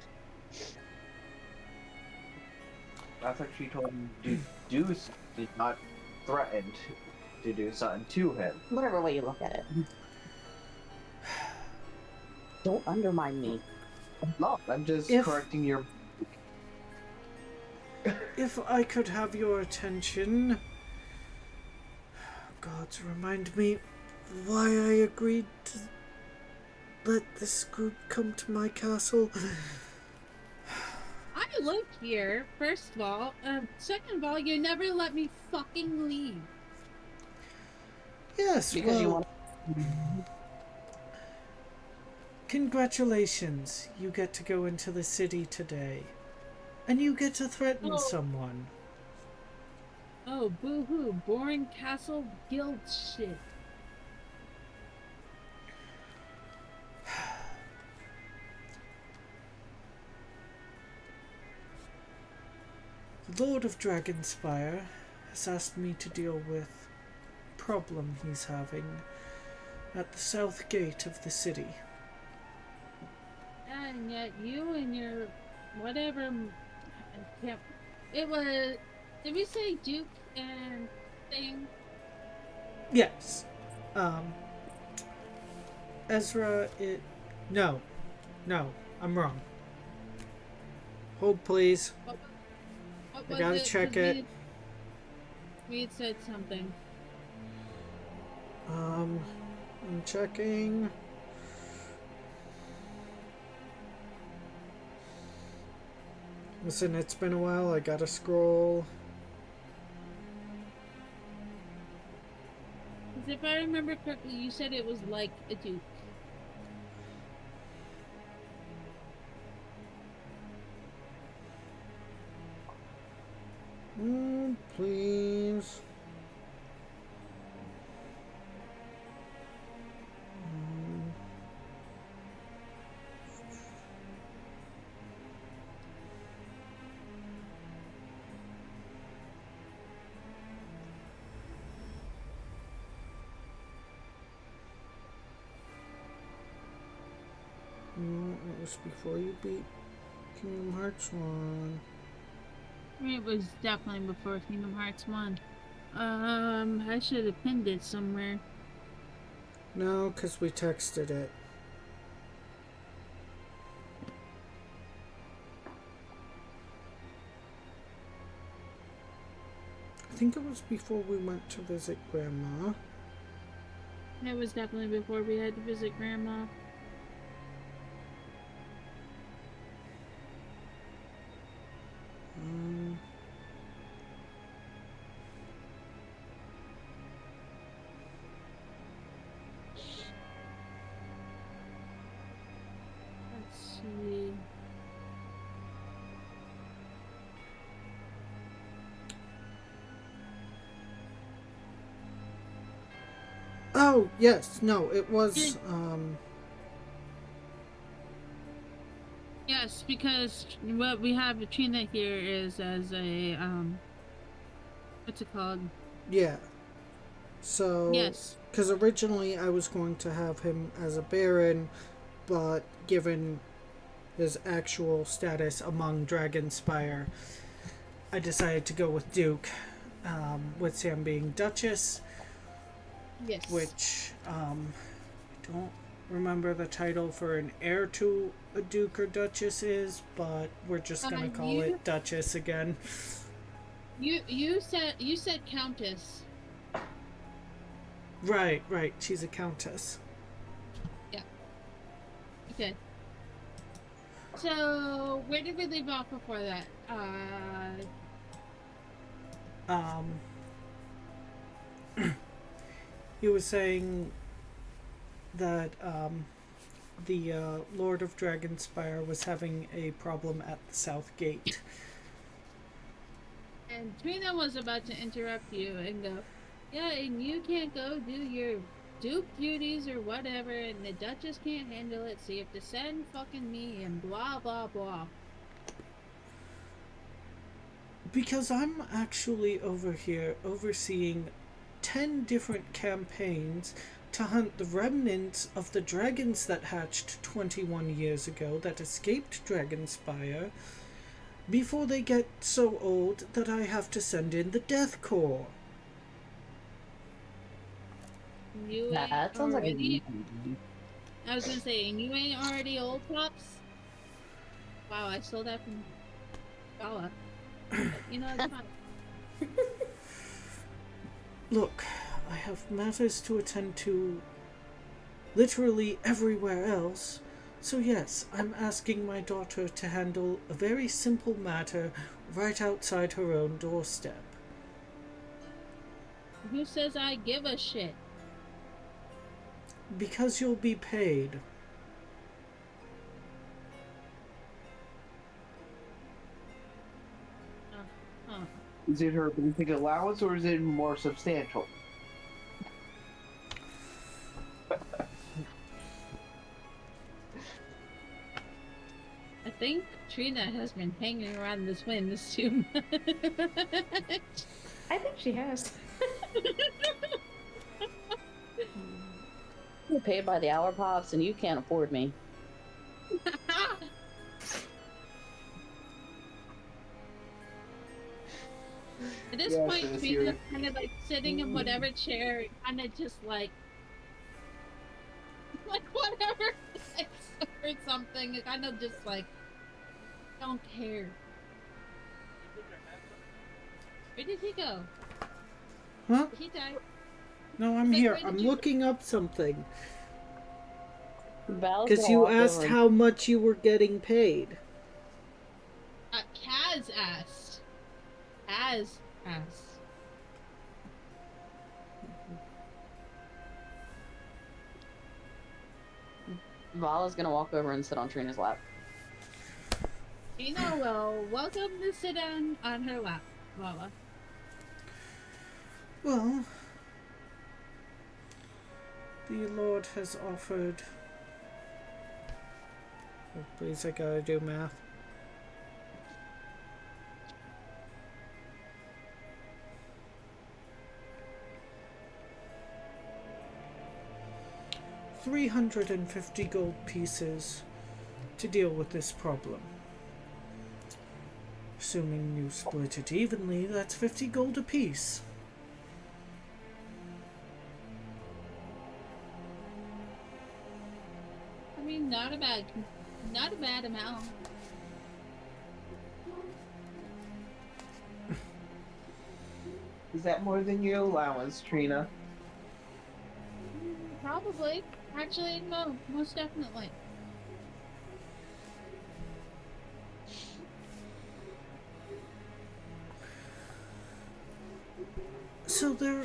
That's what she told him to do, not threatened to do something to him. Whatever way you look at it. Don't undermine me. No, I'm just correcting your. If I could have your attention. Gods, remind me why I agreed to let this group come to my castle. I live here, first of all. Second of all, you never let me fucking leave. Yes, Because you well, congratulations. You get to go into the city today. And you get to threaten someone. Oh, boo-hoo. Boring castle guild shit. The Lord of Dragonspire has asked me to deal with a problem he's having at the south gate of the city. And yet you and your whatever, I can't, it was, did we say Duke and thing? Yes. Ezra, no, I'm wrong. Hold, please. What I was gotta it? check 'Cause it. We had said something. I'm checking. Listen, it's been a while. I gotta scroll. Because if I remember correctly, you said it was like a Duke. Please. It was before you beat Kingdom Hearts 1. It was definitely before Kingdom Hearts 1. I should have pinned it somewhere. No, because we texted it. I think it was before we went to visit Grandma. It was definitely before we had to visit Grandma. Let's see. Oh, yes. No, it was, Yes, because what we have Trina here is as a, what's it called? Yeah. So, yes. Because originally I was going to have him as a Baron, but given his actual status among Dragonspire, I decided to go with Duke, with Sam being Duchess. Yes. Which, I don't remember the title for an heir to a Duke or Duchess is, but we're just gonna call it Duchess again. You said Countess. Right. She's a Countess. Yeah. Okay. So where did we leave off before that? He was saying that the Lord of Dragonspire was having a problem at the South Gate. And Trina was about to interrupt you and go, yeah, and you can't go do your Duke duties or whatever, and the Duchess can't handle it, so you have to send fucking me and blah blah blah. Because I'm actually over here overseeing 10 different campaigns to hunt the remnants of the dragons that hatched 21 years ago that escaped Dragonspire before they get so old that I have to send in the Death Corps. You ain't That sounds like already. I was gonna say, and you ain't already old pops. Wow, I stole that from Bella. But, you know, it's fine. Look, I have matters to attend to literally everywhere else. So yes, I'm asking my daughter to handle a very simple matter right outside her own doorstep. Who says I give a shit? Because you'll be paid. Is it her basic allowance or is it more substantial? I think Trina has been hanging around this wind too much. I think she has. You're paid by the hour, Pops, and you can't afford me. At this Yes, point, it is Trina's serious. kind of like sitting in whatever chair, kind of just like whatever, or something. Kind of just like, don't care. Where did he go? Huh? Did he die? No, I'm Like, here. where did I'm you- looking up something. Val's Because gonna you walk asked over. how much you were getting paid. Kaz asked. Kaz asked. Vala's gonna walk over and sit on Trina's lap. Trina will welcome to sit down on her lap, Lala. Well, the Lord has offered... Oh, please, I gotta do math. $350 gold pieces to deal with this problem. Assuming you split it evenly, that's 50 gold apiece. I mean, not a bad amount. Is that more than your allowance, Trina? Probably. Actually, no, most definitely. So there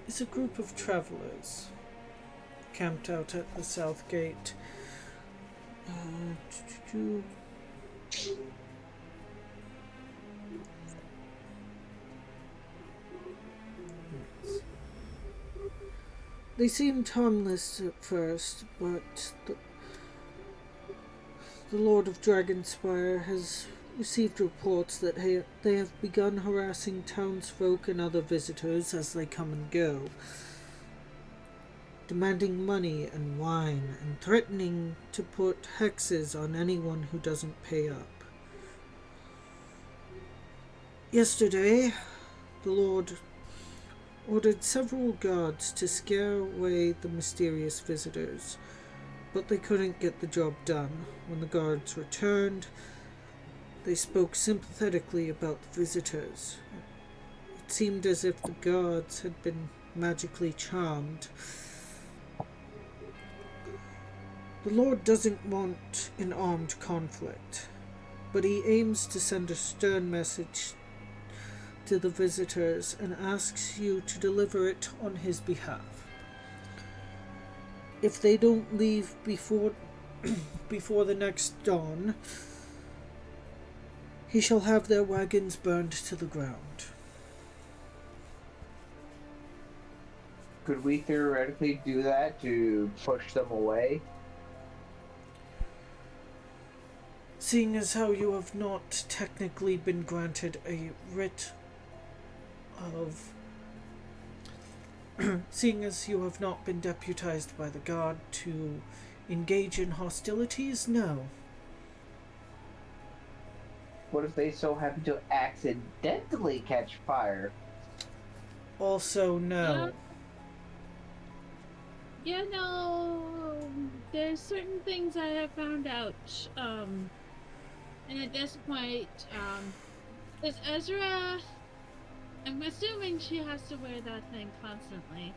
is a group of travelers camped out at the south gate. They seemed harmless at first, but the Lord of Dragonspire has received reports that they have begun harassing townsfolk and other visitors as they come and go, demanding money and wine and threatening to put hexes on anyone who doesn't pay up. Yesterday, the Lord ordered several guards to scare away the mysterious visitors, but they couldn't get the job done. When the guards returned, they spoke sympathetically about the visitors. It seemed as if the guards had been magically charmed. The Lord doesn't want an armed conflict, but he aims to send a stern message to the visitors and asks you to deliver it on his behalf. If they don't leave before the next dawn, he shall have their wagons burned to the ground. Could we theoretically do that to push them away? Seeing as how you have not technically been granted a writ of... Seeing as you have not been deputized by the god to engage in hostilities, no. What if they so happen to accidentally catch fire? Also, no. You know, there's certain things I have found out. And at this point, is Ezra. I'm assuming she has to wear that thing constantly.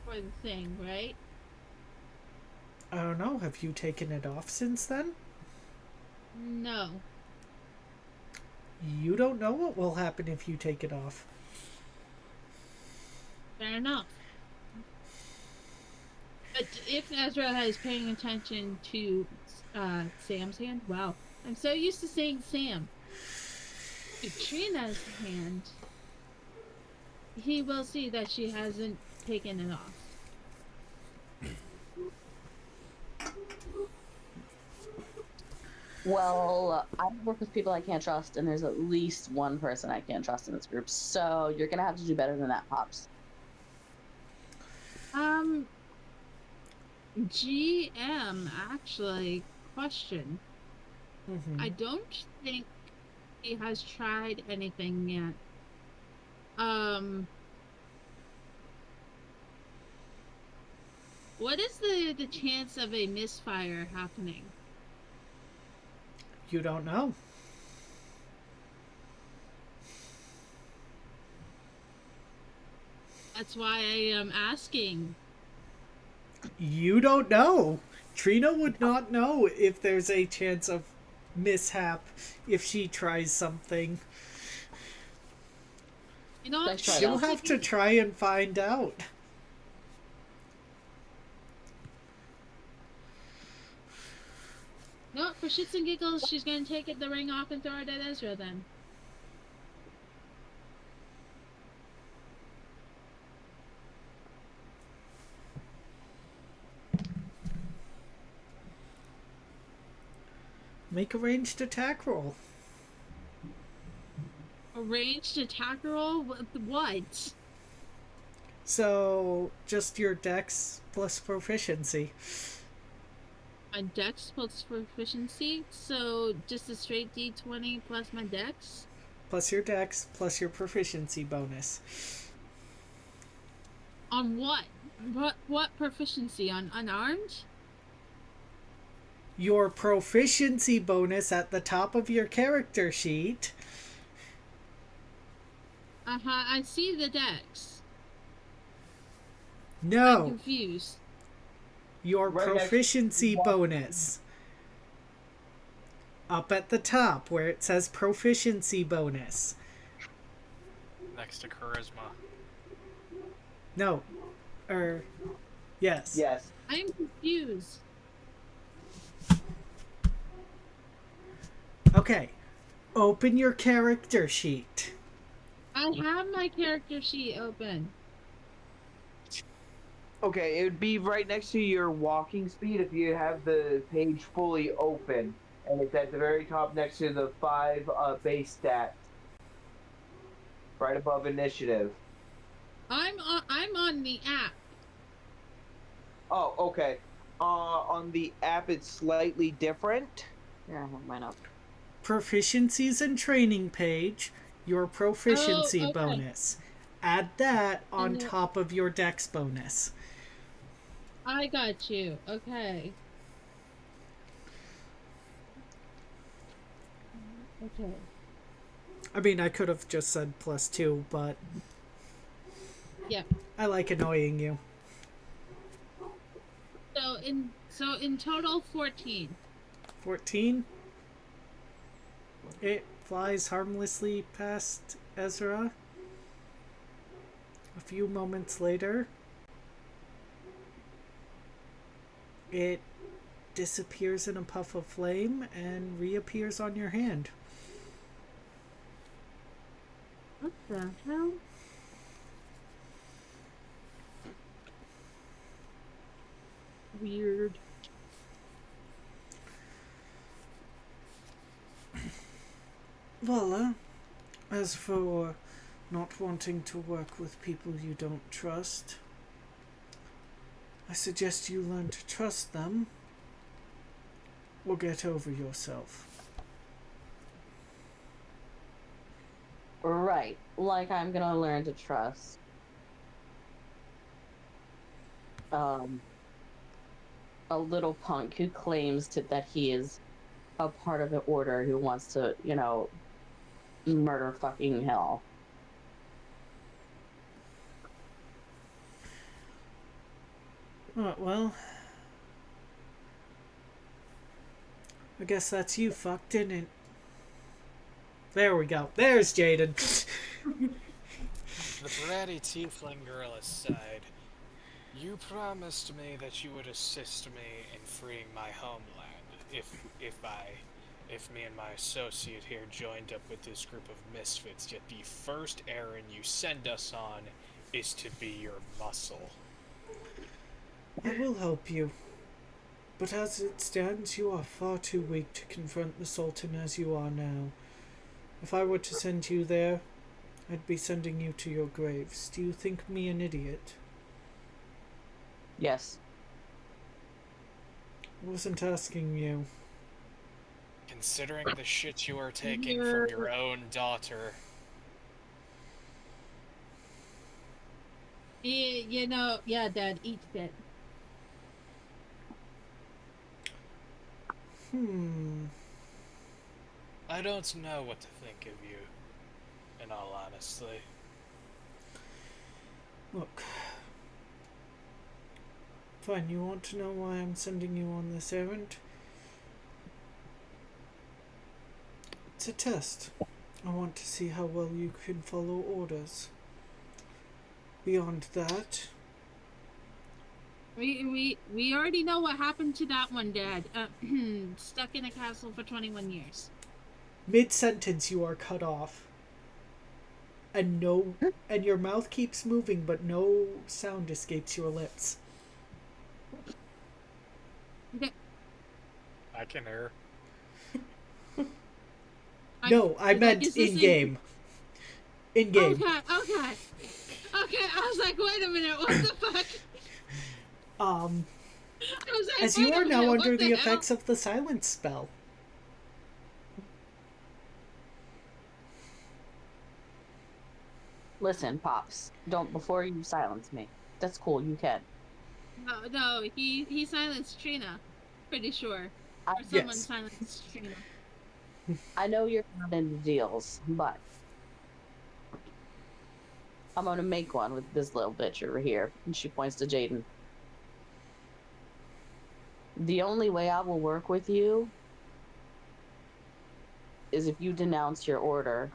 For the thing, right? I don't know, have you taken it off since then? No. You don't know what will happen if you take it off. Fair enough. But if Ezra is paying attention to Sam's hand, wow. I'm so used to saying Sam. To Trina's hand, he will see that she hasn't taken it off. Well, I work with people I can't trust, and there's at least one person I can't trust in this group. So you're gonna have to do better than that, Pops. GM, actually, question. Mm-hmm. I don't think he has tried anything yet. What is the chance of a misfire happening? You don't know. That's why I am asking. You don't know. Trina would not know if there's a chance of mishap if she tries something. You know what? She'll have to try and find out. No, for shits and giggles, she's gonna take the ring off and throw it at Ezra then. Make a ranged attack roll. A ranged attack roll? What? So, just your dex plus proficiency. My dex plus proficiency? So, just a straight d20 plus my dex? Plus your dex plus your proficiency bonus. On what? What proficiency? On unarmed? Your proficiency bonus at the top of your character sheet. Uh-huh, I see the dex. I'm No, confused. your Right next- proficiency bonus. Up at the top where it says proficiency bonus. Next to charisma. No. Yes. Yes. I'm confused. Okay. Open your character sheet. I have my character sheet open. Okay, it would be right next to your walking speed if you have the page fully open. And it's at the very top next to the 5 base stats. Right above initiative. I'm on the app. Oh, okay. On the app it's slightly different. Here, I have mine up. Proficiencies and training page, your proficiency Oh, okay. bonus. Add that on And then- top of your dex bonus. I got you. Okay. Okay. I mean, I could have just said +2, but Yeah. I like annoying you. So in total 14. 14. It flies harmlessly past Ezra. A few moments later, it disappears in a puff of flame and reappears on your hand. What the hell? Weird. Well, as for not wanting to work with people you don't trust, I suggest you learn to trust them or get over yourself. Right. Like I'm gonna learn to trust um a little punk who claims that he is a part of an order who wants to, murder fucking hell. Well, I guess that's you fucked, isn't it? There we go. There's Jaden. The bratty tiefling girl aside, you promised me that you would assist me in freeing my homeland if me and my associate here joined up with this group of misfits, yet the first errand you send us on is to be your muscle. I will help you. But as it stands, you are far too weak to confront the Sultan as you are now. If I were to send you there, I'd be sending you to your graves. Do you think me an idiot? Yes. I wasn't asking you. Considering the shit you are taking from your own daughter. Yeah, Dad, eat shit. I don't know what to think of you, in all honesty. Look. Fine, you want to know why I'm sending you on this errand? It's a test. I want to see how well you can follow orders. Beyond that... We already know what happened to that one, Dad. Stuck in a castle for 21 years. Mid-sentence you are cut off. And your mouth keeps moving, but no sound escapes your lips. I can hear. No, I meant in-game. In-game. Okay. I was like, wait a minute, what the fuck? As you are now under the effects of the silence spell. Listen, Pops, don't before you silence me. That's cool, you can. No, he silenced Trina. Pretty sure. Or someone silenced Trina. I know you're not into deals, but I'm gonna make one with this little bitch over here. And she points to Jaden. The only way I will work with you is if you denounce your order.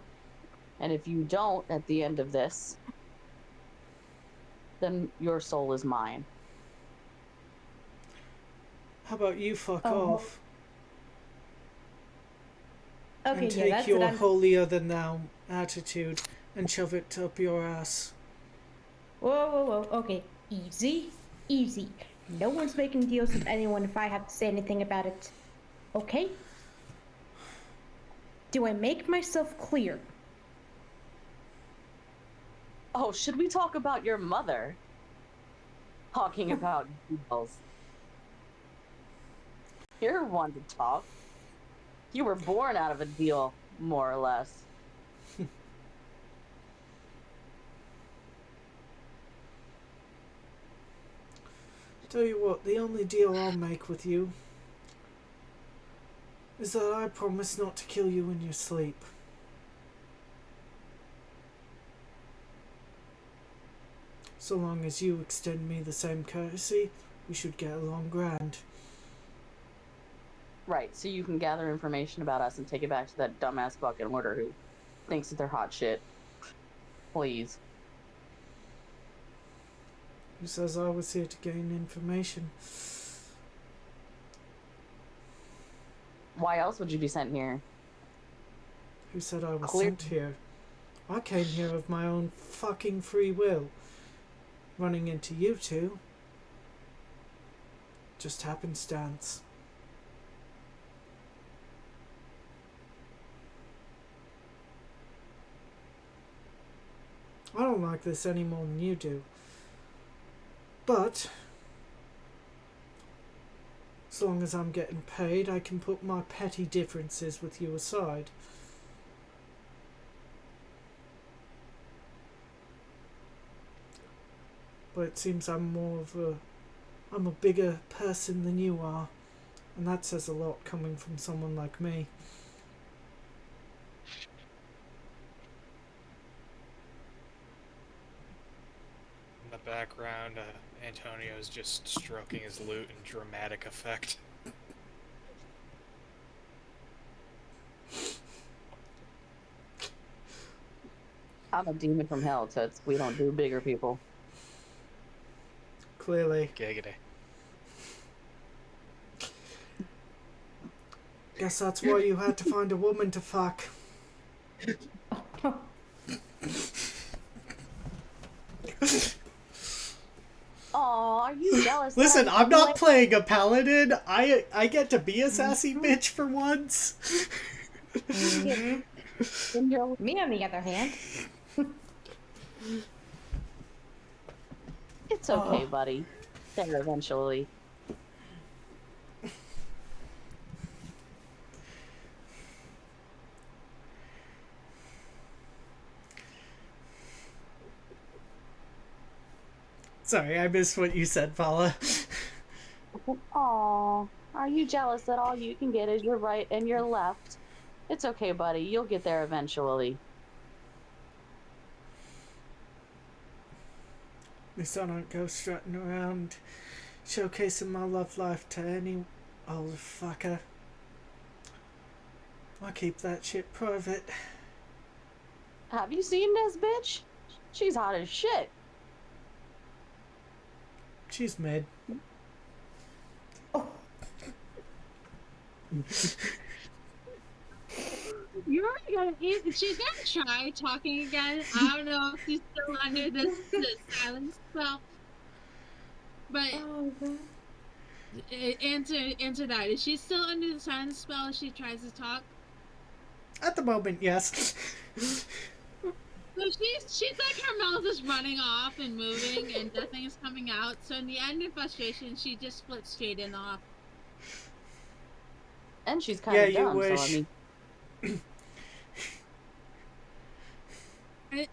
And if you don't at the end of this, then your soul is mine. How about you fuck off? Okay, and take your holier-than-thou attitude and shove it up your ass. Whoa. Okay, easy. No one's making deals with anyone if I have to say anything about it. Okay? Do I make myself clear? Oh, should we talk about your mother? Talking about deals. You're one to talk. You were born out of a deal, more or less. Tell you what, the only deal I'll make with you is that I promise not to kill you in your sleep. So long as you extend me the same courtesy, we should get along grand. Right, so you can gather information about us and take it back to that dumbass fucking order who thinks that they're hot shit. Please. Who says I was here to gain information? Why else would you be sent here? Who said I was sent here? I came here of my own fucking free will. Running into you two. Just happenstance. I don't like this any more than you do. But as long as I'm getting paid, I can put my petty differences with you aside. But it seems I'm a bigger person than you are. And that says a lot coming from someone like me. In the background, Antonio's just stroking his lute in dramatic effect. I'm a demon from hell, Toots. We don't do bigger people. Clearly. Giggity. Guess that's why you had to find a woman to fuck. Oh, are you jealous? Listen, I'm not playing a paladin. I get to be a sassy bitch for once. Me, on the other hand. It's okay, buddy. There eventually. Sorry, I missed what you said, Paula. Aw, are you jealous that all you can get is your right and your left? It's okay, buddy. You'll get there eventually. At least I don't go strutting around showcasing my love life to any old fucker. I'll keep that shit private. Have you seen this bitch? She's hot as shit. She's mid. You're gonna eat. She's gonna try talking again. I don't know if she's still under this silence spell. But answer that. Is she still under the silence spell if she tries to talk? At the moment, yes. So she's like, her mouth is running off and moving and nothing is coming out. So in the end of frustration, she just splits straight in off. And she's kind of dumb, wish. so I mean.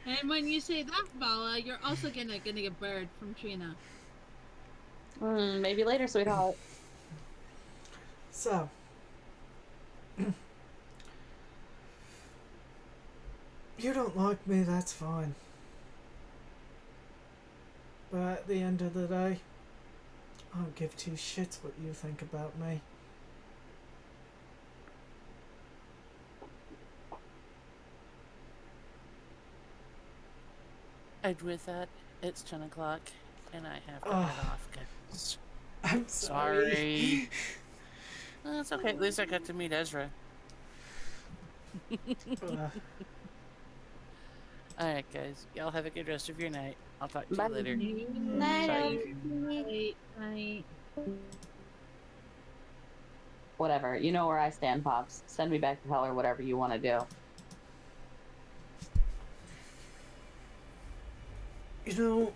And when you say that, Vala, you're also gonna get a bird from Trina. Maybe later, sweetheart. So. You don't like me, that's fine. But at the end of the day, I don't give two shits what you think about me. And with that, it's 10 o'clock, and I have to head off, guys. I'm sorry. That's okay. At least I got to meet Ezra. Alright, guys. Y'all have a good rest of your night. I'll talk to you later. Night. Whatever. You know where I stand, Pops. Send me back to hell or whatever you want to do. You know,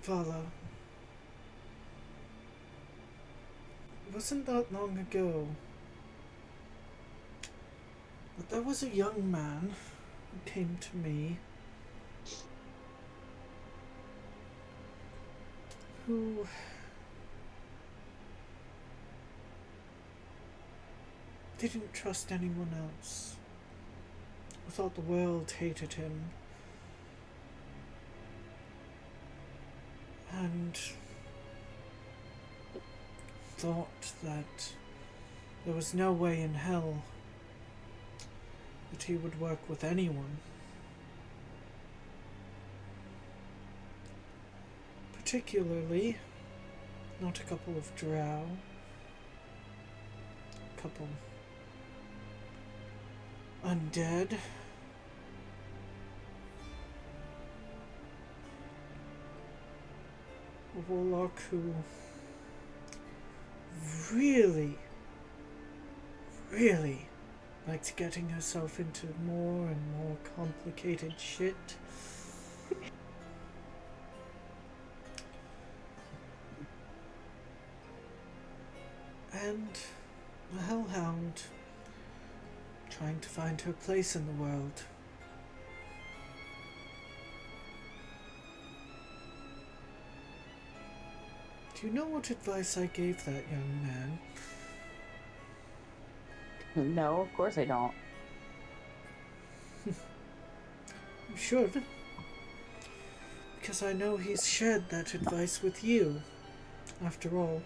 Vala, it wasn't that long ago that there was a young man who came to me who didn't trust anyone else. I thought the world hated him. And thought that there was no way in hell that he would work with anyone. Particularly, not a couple of drow, a couple undead. A warlock who really likes getting herself into more and more complicated shit. And the Hellhound, trying to find her place in the world. Do you know what advice I gave that young man? No, of course I don't. You should. Because I know he's shared that advice with you. After all,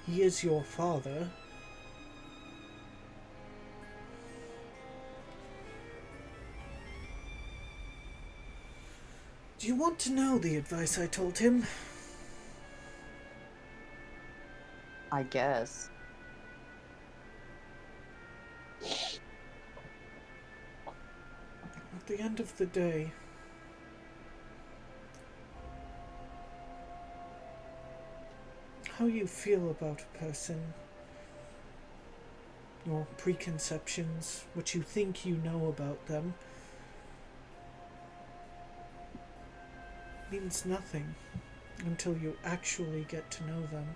he is your father. Do you want to know the advice I told him? I guess. At the end of the day, how you feel about a person, your preconceptions, what you think you know about them, means nothing until you actually get to know them.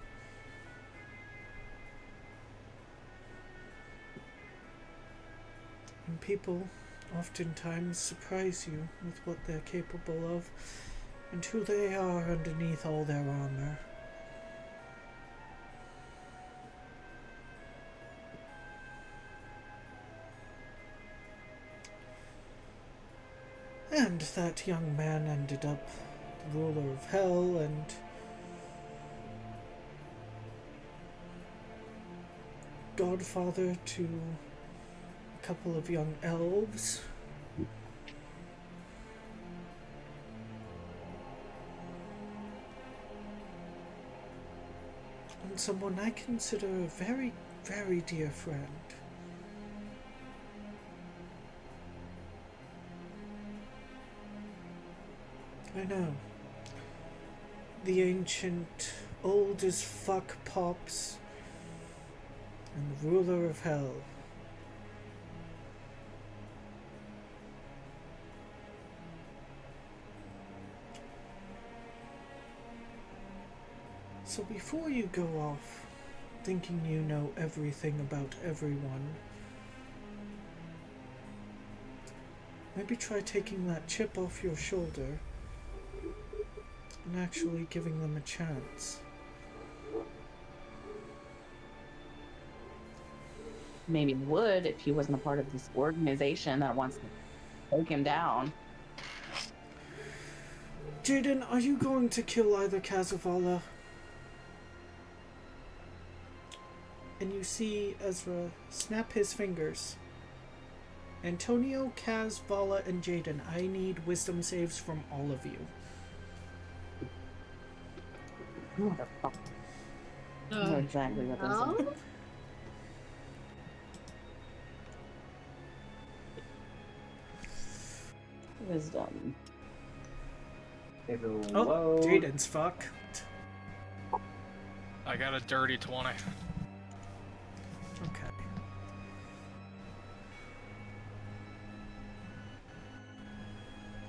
And people oftentimes surprise you with what they're capable of and who they are underneath all their armor. And that young man ended up the ruler of hell and godfather to a couple of young elves. And someone I consider a very, very dear friend. I know. The ancient, old as fuck Pops and the ruler of hell. So before you go off thinking you know everything about everyone, maybe try taking that chip off your shoulder and actually giving them a chance. Maybe would if he wasn't a part of this organization that wants to take him down. Jaden, are you going to kill either Kazavala? And you see Ezra snap his fingers. Antonio, Kaz, Vala, and Jaden, I need wisdom saves from all of you. Motherfucker. I know exactly what this is. Wisdom. Oh, Jaden's fucked. I got a dirty 20. Okay.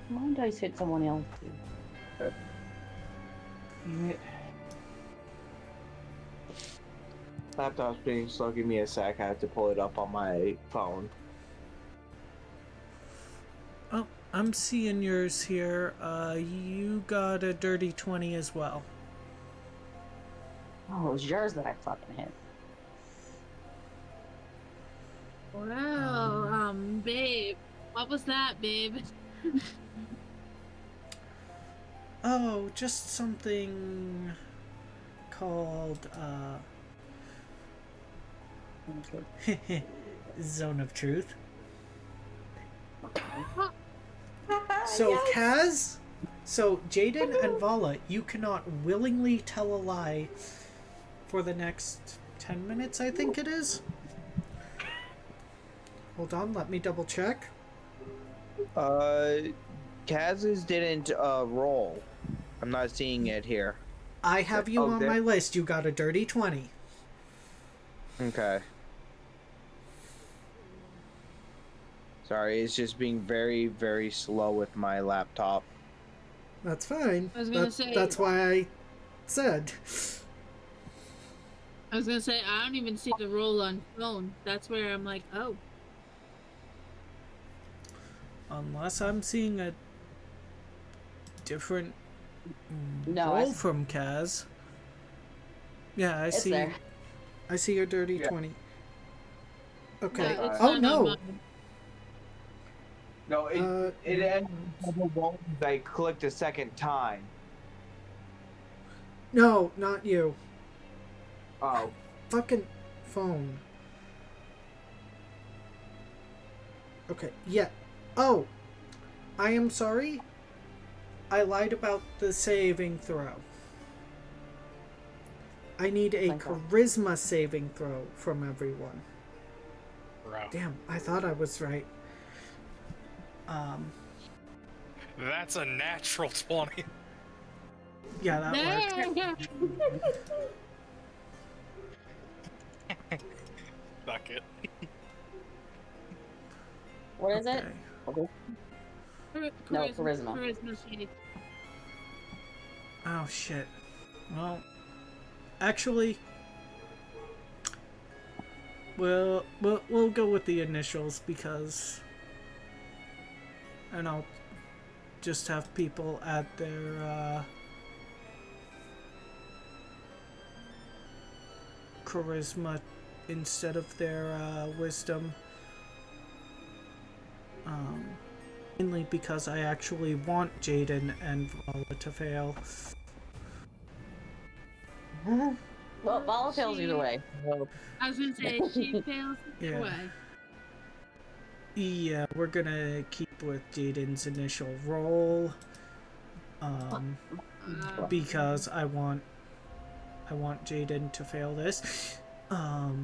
My dice hit someone else too. Laptop's being slow. Give me a sec. I have to pull it up on my phone. Oh, I'm seeing yours here. You got a dirty 20 as well. Oh, it was yours that I fucking hit. Wow, babe. What was that, babe? Oh, just something called, Zone of Truth. So, Yes. Kaz, so Jaden and Vala, you cannot willingly tell a lie for the next 10 minutes, I think it is. Hold on, let me double check. Kaz's didn't roll. I'm not seeing it here. I have you on my list. You got a dirty 20. Okay. Sorry, it's just being very, very slow with my laptop. That's fine. I was gonna say. That's why I said. I was gonna say I don't even see the roll on phone. That's where I'm like, oh. Unless I'm seeing a different No, roll from Kaz. Yeah, I it's see. there. I see your dirty Yeah. 20. Okay. No, it's Oh not on no. mine. No, it ended up I clicked a second time. No, not you. Oh. Fucking phone. Okay. Yeah. Oh. I am sorry. I lied about the saving throw. I need a Thank God. charisma saving throw from everyone. Bro. Damn, I thought I was right. That's a natural 20. Yeah, that worked. Fuck it. What is it? Okay. Okay. No, charisma. Charisma save. Oh shit. Well, actually, we'll go with the initials because, and I'll just have people add their charisma instead of their wisdom. Mainly because I actually want Jaden and Vala to fail. Well, Vala fails either way. I was gonna say she fails either Yeah. way. Yeah, we're gonna keep with Jaden's initial roll. Because I want Jaden to fail this.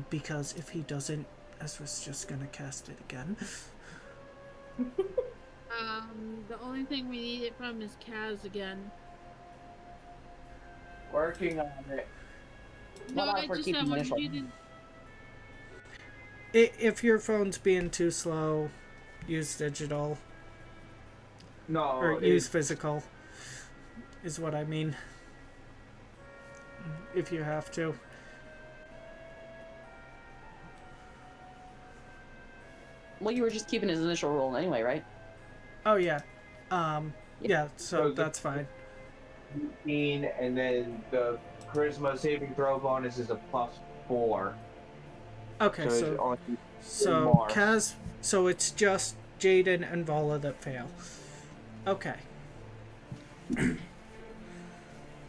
Because if he doesn't, Ezra's just gonna cast it again. The only thing we need it from is Kaz again. Working on it. No, Well, I we're just keeping wanted initial. you to. If your phone's being too slow, use digital. No, Or use physical, is what I mean. If you have to. Well, you were just keeping his initial roll anyway, right? Oh, yeah. Yeah, so that's fine. 18, and then the charisma saving throw bonus is a +4. Okay, it's so only so Kaz, so it's just Jaden and Vala that fail. Okay.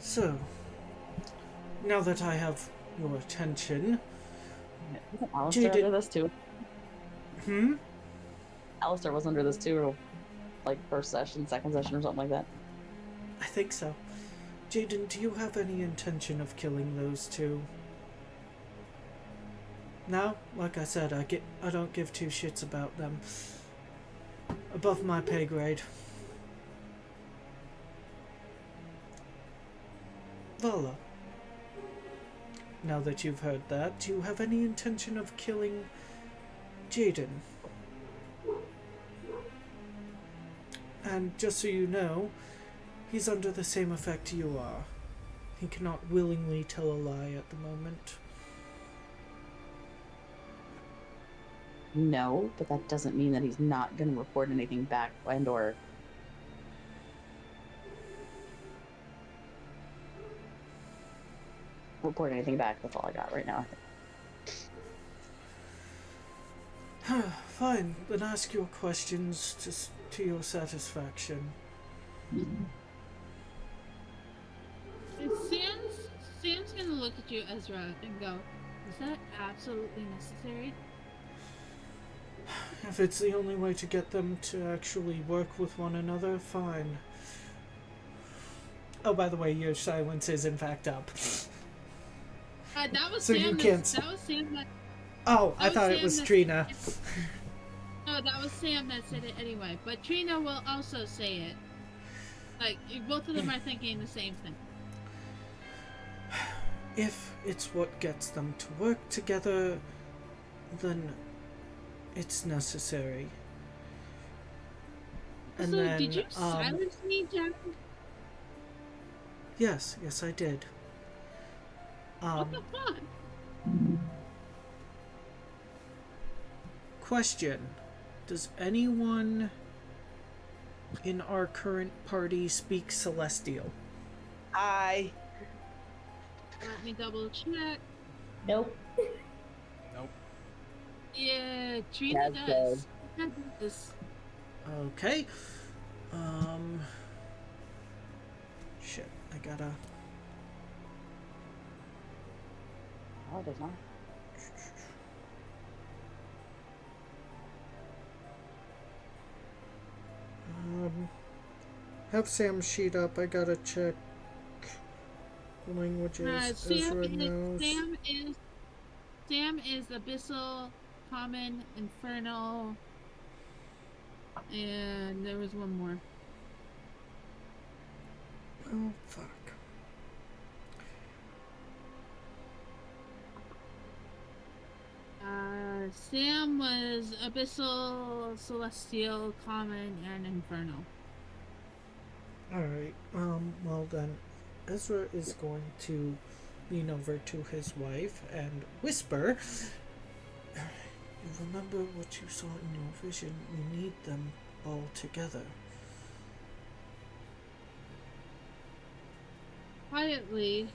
So, now that I have your attention, Alistair Jaden- under this too. Alistair was under this too, like first session, second session, or something like that. I think so. Jaden, do you have any intention of killing those two? No? Like I said, I don't give two shits about them. Above my pay grade. Vala, now that you've heard that, do you have any intention of killing Jaden? And just so you know, he's under the same effect you are. He cannot willingly tell a lie at the moment. No, but that doesn't mean that he's not going to report anything back and/or. Report anything back. That's all I got right now. Fine, then ask your questions to your satisfaction. Sam's gonna look at you, Ezra, and go, "Is that absolutely necessary?" If it's the only way to get them to actually work with one another, fine. Oh, by the way, your silence is in fact up. That was So Sam. you can't. That was Sam. Oh, I was thought it Sam was that- Trina. No, that was Sam that said it anyway. But Trina will also say it. Like both of them are thinking the same thing. If it's what gets them to work together, then it's necessary. And So, did then, you silence me, Jack? yes, I did. What the fuck? Question. Does anyone in our current party speak Celestial? I. Let me double check. Nope. Nope. Yeah, Trina Yes, does. Trina does. Okay. Um. Shit, I gotta. Oh, it does not. Have Sam sheet up. I gotta check languages. Ezra knows. Sam is Abyssal, Common, Infernal, and there was one more. Oh, fuck. Sam was Abyssal, Celestial, Common, and Infernal. Alright, well then, Ezra is going to lean over to his wife and whisper, "You remember what you saw in your vision? We need them all together." Quietly,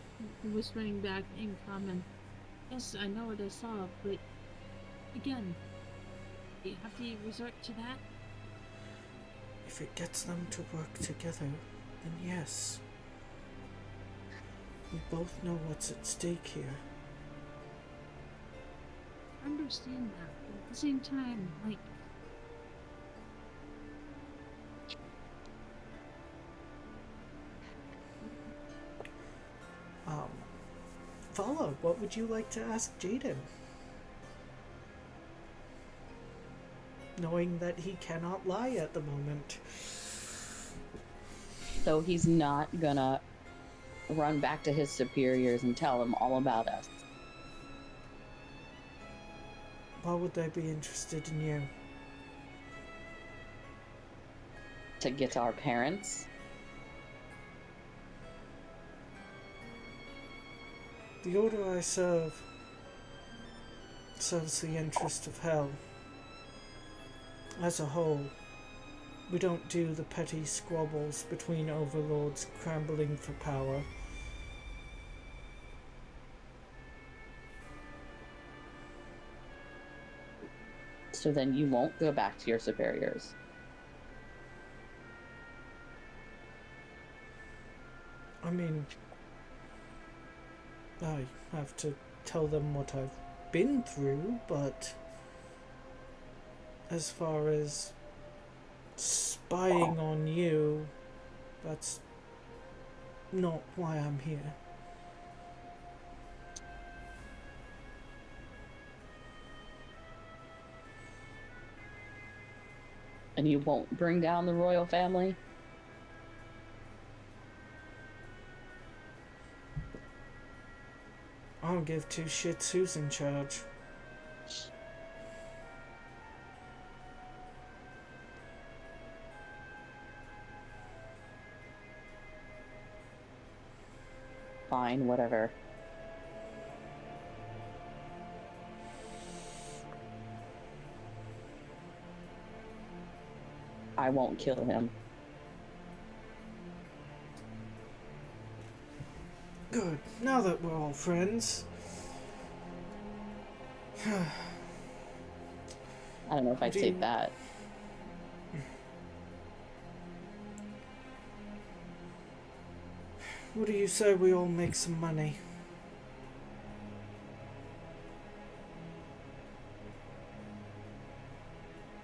whispering back in Common, "Yes, I know what I saw, but again, you have to resort to that." If it gets them to work together, then yes. We both know what's at stake here. I understand that, but at the same time, like, Follow, what would you like to ask Jaden? Knowing that he cannot lie at the moment. So he's not gonna run back to his superiors and tell them all about us. Why would they be interested in you? To get to our parents. The order I serve serves the interest of hell. As a whole, we don't do the petty squabbles between overlords scrambling for power. So then you won't go back to your superiors. I mean, I have to tell them what I've been through, but as far as spying on you, that's not why I'm here. And you won't bring down the royal family? I don't give two shits who's in charge. Fine, whatever. I won't kill him. Good. Now that we're all friends. I don't know if I'd say that. What do you say we all make some money?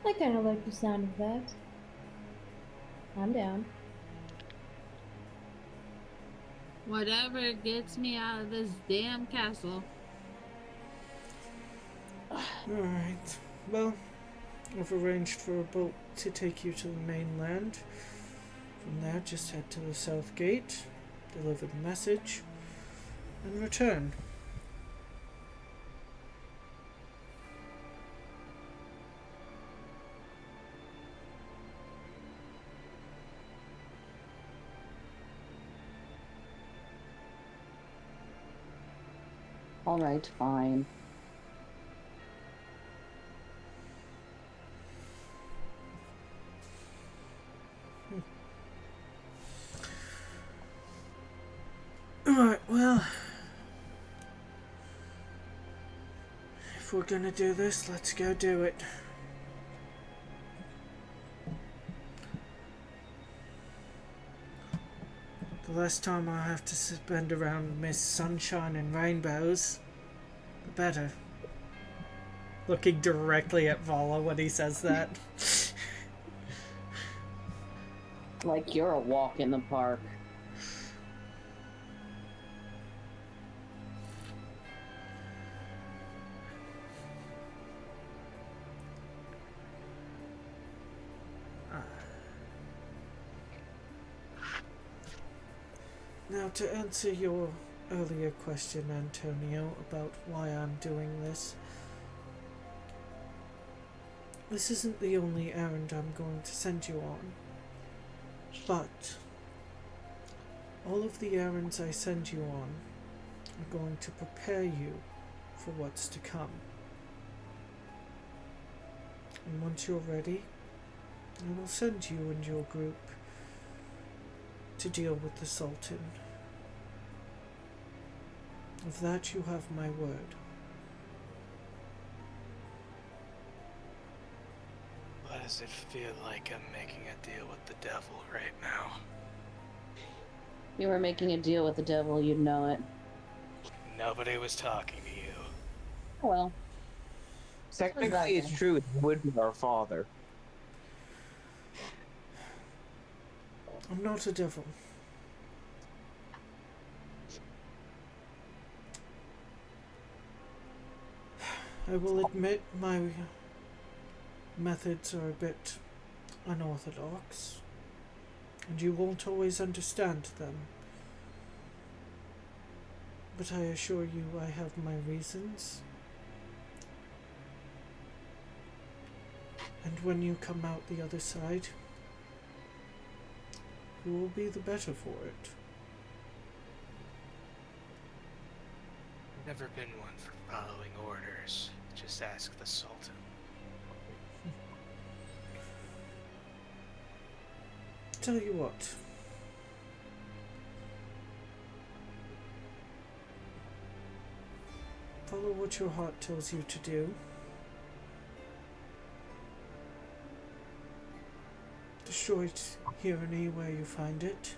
I kind of like the sound of that. I'm down. whatever gets me out of this damn castle. Alright. Well, I've arranged for a boat to take you to the mainland. From there, just head to the south gate, deliver the message, and return. All right, fine. Alright, well, if we're gonna do this, let's go do it. The less time I have to spend around Miss Sunshine and Rainbows, the better. Looking directly at Vala when he says that. Like you're a walk in the park. Now, to answer your earlier question, Antonio, about why I'm doing this. This isn't the only errand I'm going to send you on. But all of the errands I send you on are going to prepare you for what's to come. And once you're ready, I will send you and your group to deal with the Sultan. Of that you have my word. Why does it feel like I'm making a deal with the devil right now? If you were making a deal with the devil, you'd know it. Nobody was talking to you. Well, Technically, it's true. It would be our father. I'm not a devil. I will admit my methods are a bit unorthodox, and you won't always understand them. But I assure you I have my reasons. And when you come out the other side, you will be the better for it. Never been one for following orders. Just ask the Sultan. Tell you what. Follow what your heart tells you to do. Destroy tyranny where you find it.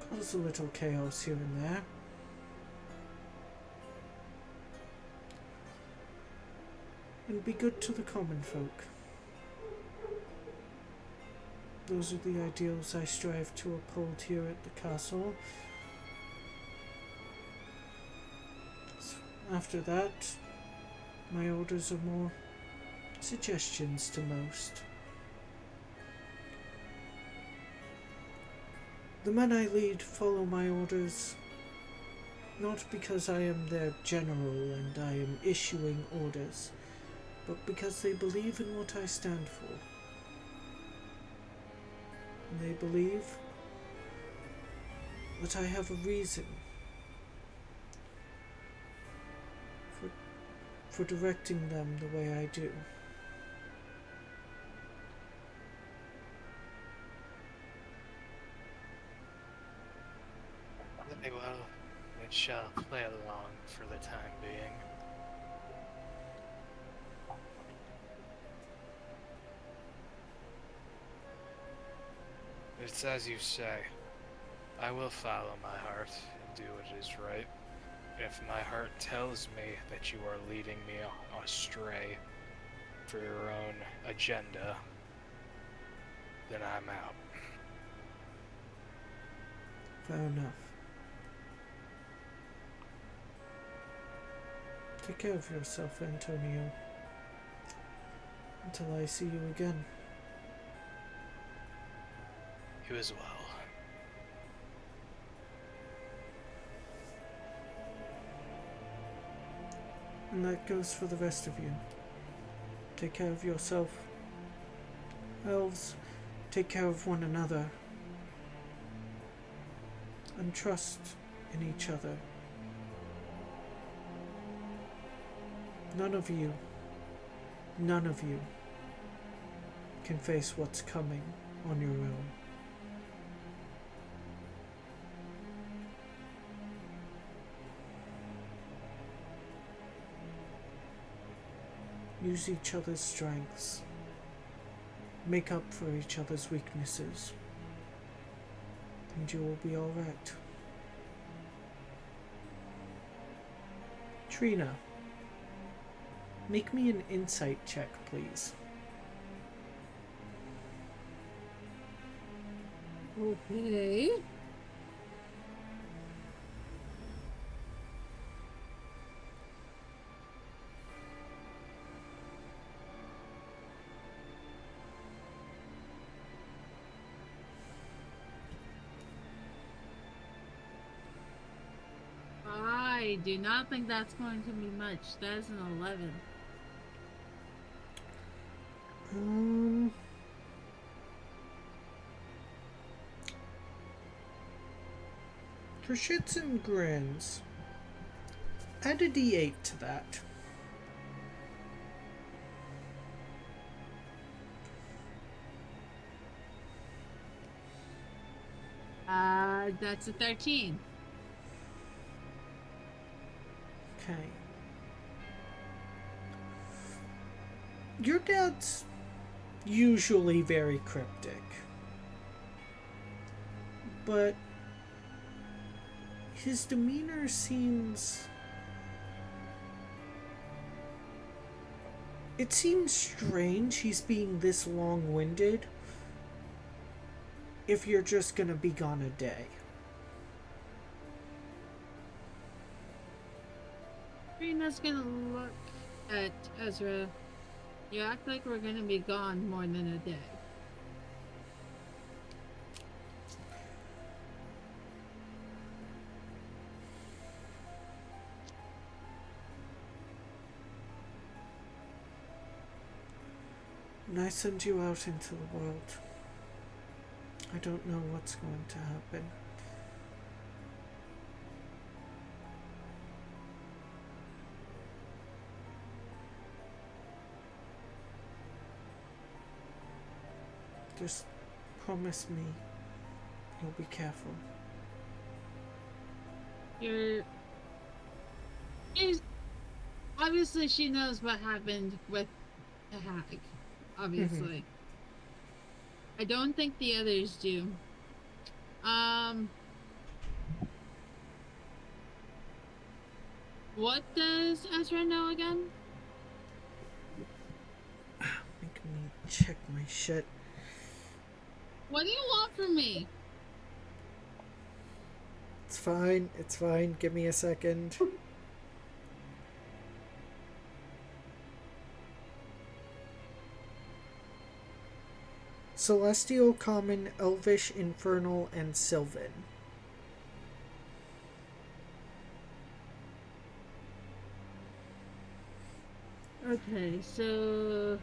Cause a little chaos here and there. And be good to the common folk. Those are the ideals I strive to uphold here at the castle. After that, my orders are more suggestions to most. The men I lead follow my orders not because I am their general and I am issuing orders, but because they believe in what I stand for. And they believe that I have a reason for directing them the way I do. Very well, it shall play along for the time being. It's as you say. I will follow my heart and do what is right. If my heart tells me that you are leading me astray for your own agenda, then I'm out. Fair enough. Take care of yourself, Antonio. Until I see you again. You as well. And that goes for the rest of you. Take care of yourself. Elves, take care of one another. And trust in each other. None of you can face what's coming on your own. Use each other's strengths. Make up for each other's weaknesses. And you will be alright. Trina, make me an insight check, please. Okay. I do not think that's going to be much. That is an 11. For shits and grins, add a d8 to that. That's a 13. Okay. Your dad's usually very cryptic, but his demeanor seems... It seems strange he's being this long-winded if you're just gonna be gone a day. Trina's gonna look at Ezra. You act like we're gonna be gone more than a day. When I send you out into the world, I don't know what's going to happen. Just promise me you'll be careful. Obviously she knows what happened with the hag. Obviously. I don't think the others do. What does Ezra know again? Make me check my shit. What do you want from me? It's fine, give me a second. Celestial, Common, Elvish, Infernal, and Sylvan. Okay, so...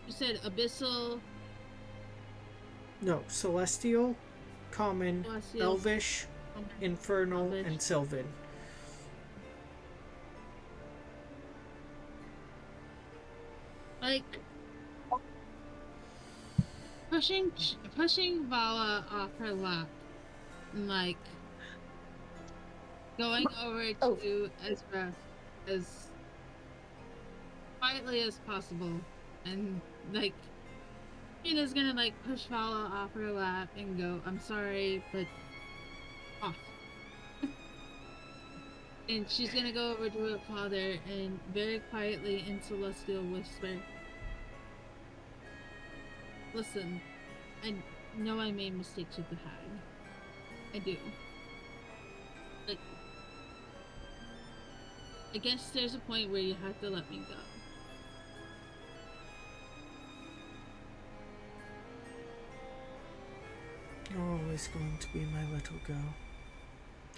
You said Abyssal... No, Celestial, Common, Celestial, Elvish, Infernal, Elvish. and Sylvan. Like... Pushing Vala off her lap. And like... Going over to Ezra as quietly as possible. And like... Trina's gonna like push Vala off her lap and go, I'm sorry, but off. And she's gonna go over to her father and very quietly in celestial whisper, listen, I know I made mistakes with the hag. I do. But I guess there's a point where you have to let me go. You're always going to be my little girl.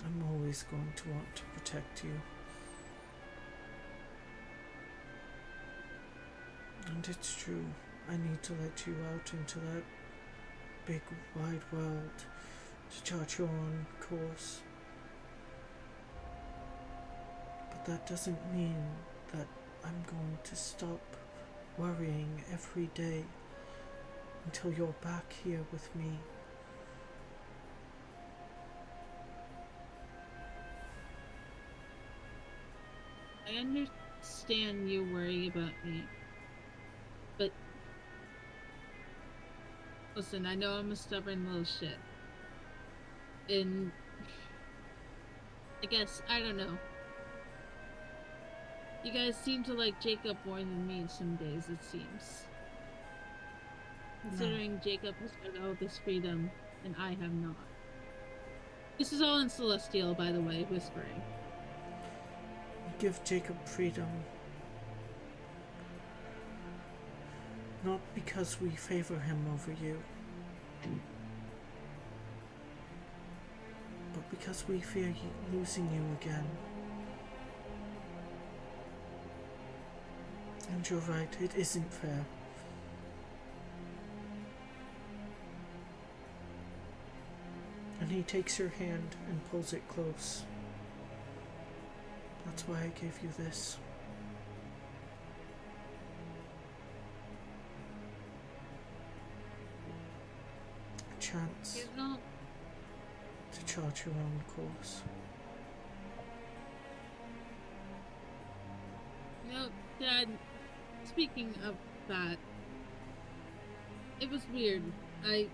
I'm always going to want to protect you. And it's true, I need to let you out into that big wide world to chart your own course. But that doesn't mean that I'm going to stop worrying every day until you're back here with me. I understand you worry about me, but listen, I know I'm a stubborn little shit. And I guess, I don't know. You guys seem to like Jacob more than me some days, it seems. Considering Jacob has got all this freedom, and I have not. This is all in Celestial, by the way, whispering. Give Jacob freedom. Not because we favor him over you, but because we fear losing you again. And you're right, it isn't fair. And he takes your hand and pulls it close. That's why I gave you this. A chance You know, to chart your own course. Dad, speaking of that, it was weird. I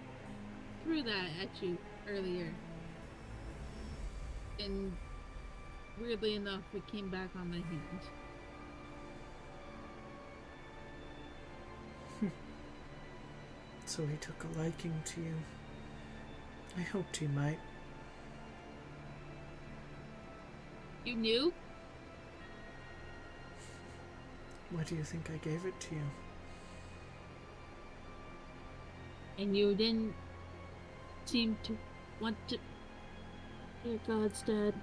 threw that at you earlier. And weirdly enough, it came back on my hand. So he took a liking to you. I hoped he might. You knew? Why do you think I gave it to you? And you didn't seem to want to... Dear God's Dad.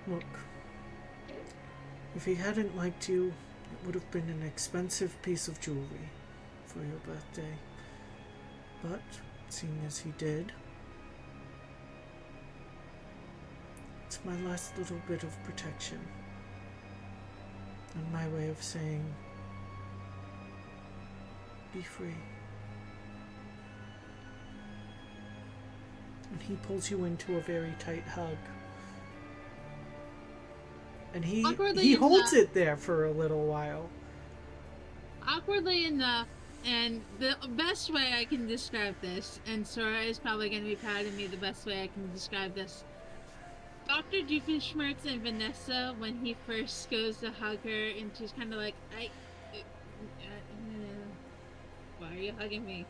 Look, if he hadn't liked you, it would have been an expensive piece of jewelry for your birthday. But, seeing as he did, it's my last little bit of protection. And my way of saying, be free. And he pulls you into a very tight hug. And he holds it there for a little while. Awkwardly enough, and the best way I can describe this, and Sora is probably going to be proud of me the best way I can describe this. Dr. Doofenshmirtz and Vanessa, when he first goes to hug her, and she's kind of like, why are you hugging me?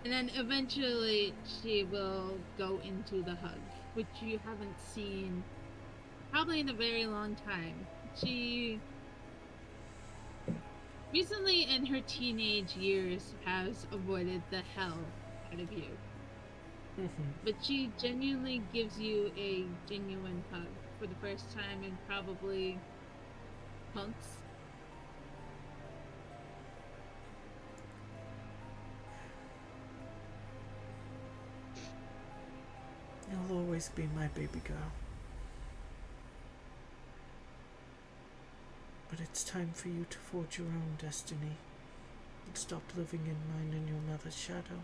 And then eventually she will go into the hug, which you haven't seen probably in a very long time. She recently in her teenage years has avoided the hell out of you. But she genuinely gives you a genuine hug for the first time in probably months. You'll always be my baby girl. But it's time for you to forge your own destiny and stop living in mine and your mother's shadow.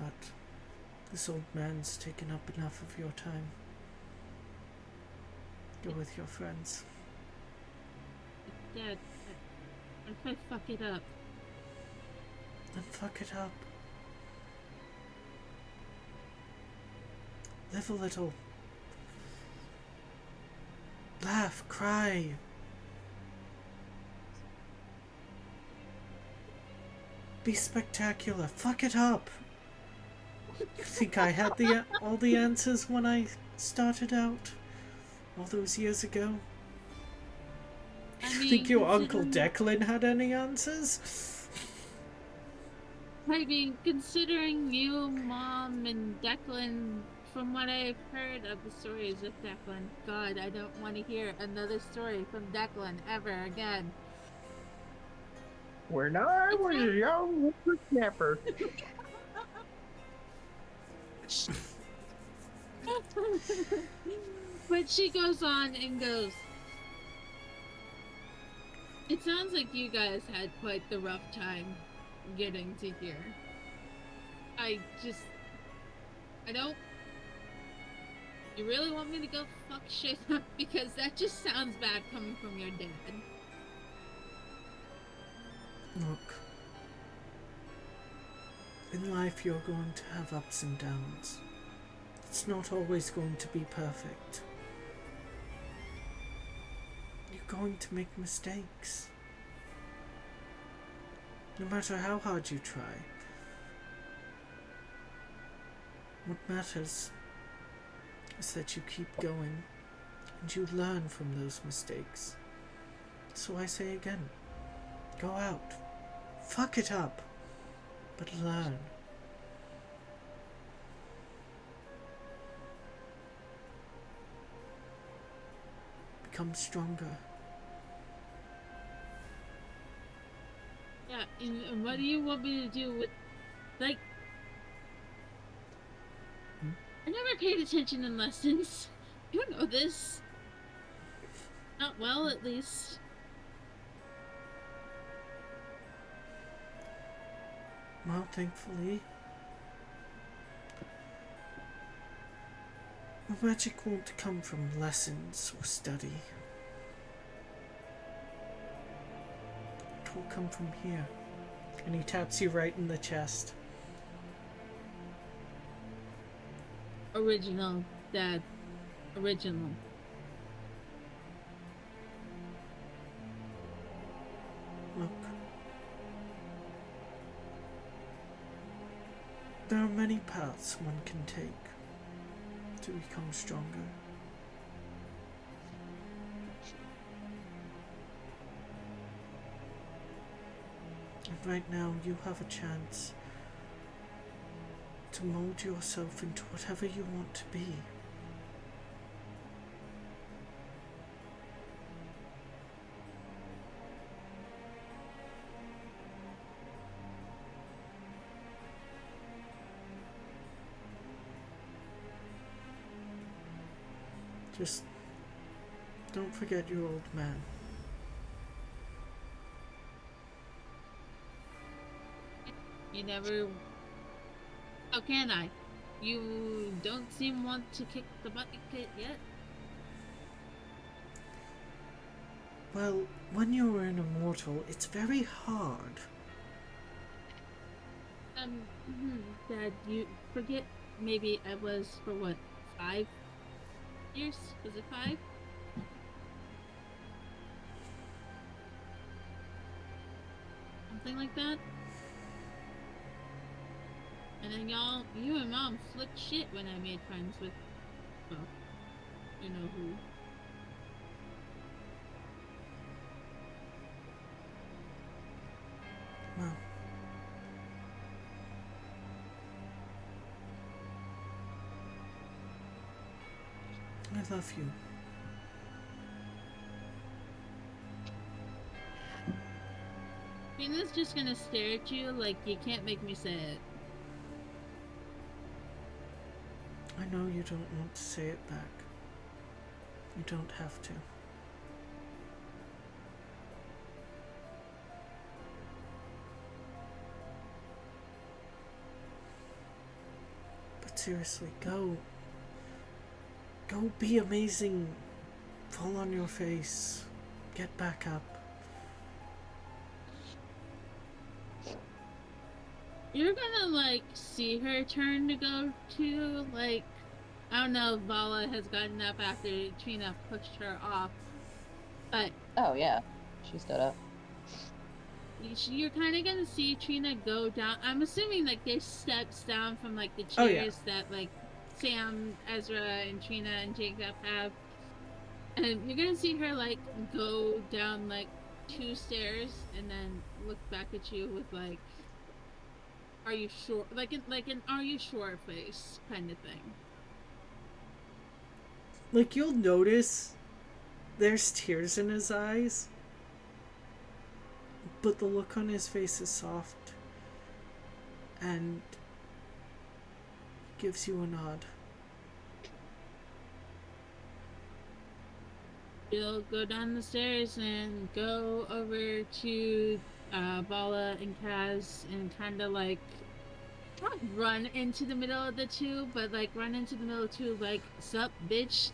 But this old man's taken up enough of your time. Go with your friends. Dad, what if I fuck it up? Then fuck it up. Live a little. Laugh, cry. Be spectacular. Fuck it up. You think I had all the answers when I started out? All those years ago? You think your Uncle Declan had any answers? I mean, considering you, Mom, and Declan from what I've heard of the stories of Declan, God, I don't want to hear another story from Declan ever again. When I was a young whippersnapper. But she goes on and goes, it sounds like you guys had quite the rough time getting to here. I don't. You really want me to go fuck shit up? Because that just sounds bad coming from your dad. Look, in life you're going to have ups and downs. It's not always going to be perfect. You're going to make mistakes. No matter how hard you try. What matters is that you keep going and you learn from those mistakes. So I say again, go out, fuck it up, but learn. Become stronger. Yeah, and what do you want me to do with, like, I never paid attention in lessons. You know this. Not well, at least. Well, thankfully, magic won't come from lessons or study. It will come from here. And he taps you right in the chest. Original, Dad. Original. Look. There are many paths one can take to become stronger. And right now you have a chance to mold yourself into whatever you want to be. Just don't forget your old man. You never... How can I? You don't seem want to kick the bucket yet? Well, when you're an immortal, it's very hard. Dad, you forget maybe I was for what, 5 years? Was it 5? Something like that? And then you and Mom flipped shit when I made friends with, well, you know who. Well, I love you. Trina's just gonna stare at you like you can't make me say it. I know you don't want to say it back. You don't have to. But seriously, go. Go be amazing. Fall on your face. Get back up. You're gonna, like, see her turn to go to, like, I don't know if Vala has gotten up after Trina pushed her off, but... Oh, yeah. She stood up. You're kind of gonna see Trina go down. I'm assuming, like, there's steps down from, like, the Oh, yeah. chairs that, like, Sam, Ezra, and Trina and Jacob have. And you're gonna see her, like, go down, like, 2 stairs and then look back at you with, like, are you sure? Like an are you sure face kind of thing. Like, you'll notice there's tears in his eyes, but the look on his face is soft and gives you a nod. We'll go down the stairs and go over to Bala and Kaz and kind of like not run into the middle of the two, but like run into the middle of two, like, sup, bitch.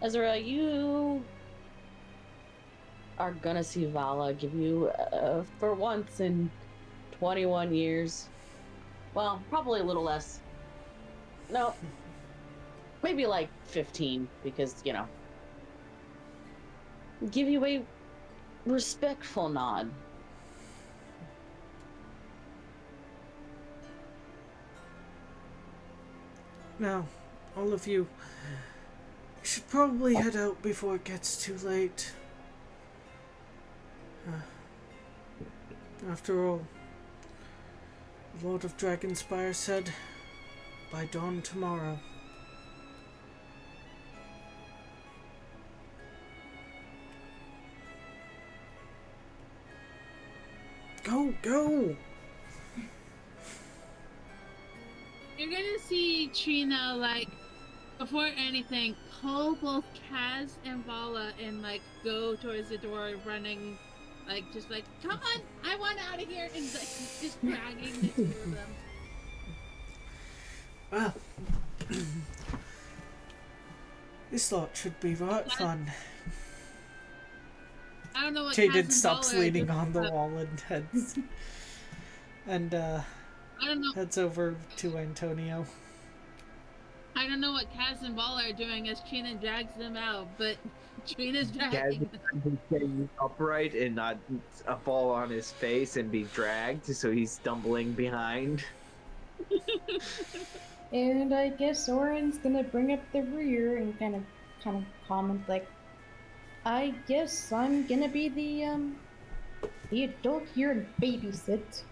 Ezra, you are gonna see Vala give you, for once in 21 years. Well, probably a little less. No, maybe like 15, because, you know. Give you a respectful nod. Now, all of you should probably head out before it gets too late. After all, the Lord of Dragonspire said, by dawn tomorrow. Go, go! You're gonna see Trina, like, before anything, pull both Kaz and Vala and, like, go towards the door, running, like, just like, come on, I want out of here, and, like, just dragging the two of them. Well, this lot should be right fun. I don't know what Jaden Kaz and stops Vala are leaning doing, on the but wall and heads and I don't know. heads over to Antonio. I don't know what Kaz and Vala are doing as Trina drags them out, but Trina's dragging them. He's getting upright and not fall on his face and be dragged, so he's stumbling behind. And I guess Oren's gonna bring up the rear and kind of comment like, I guess I'm gonna be the adult here and babysit.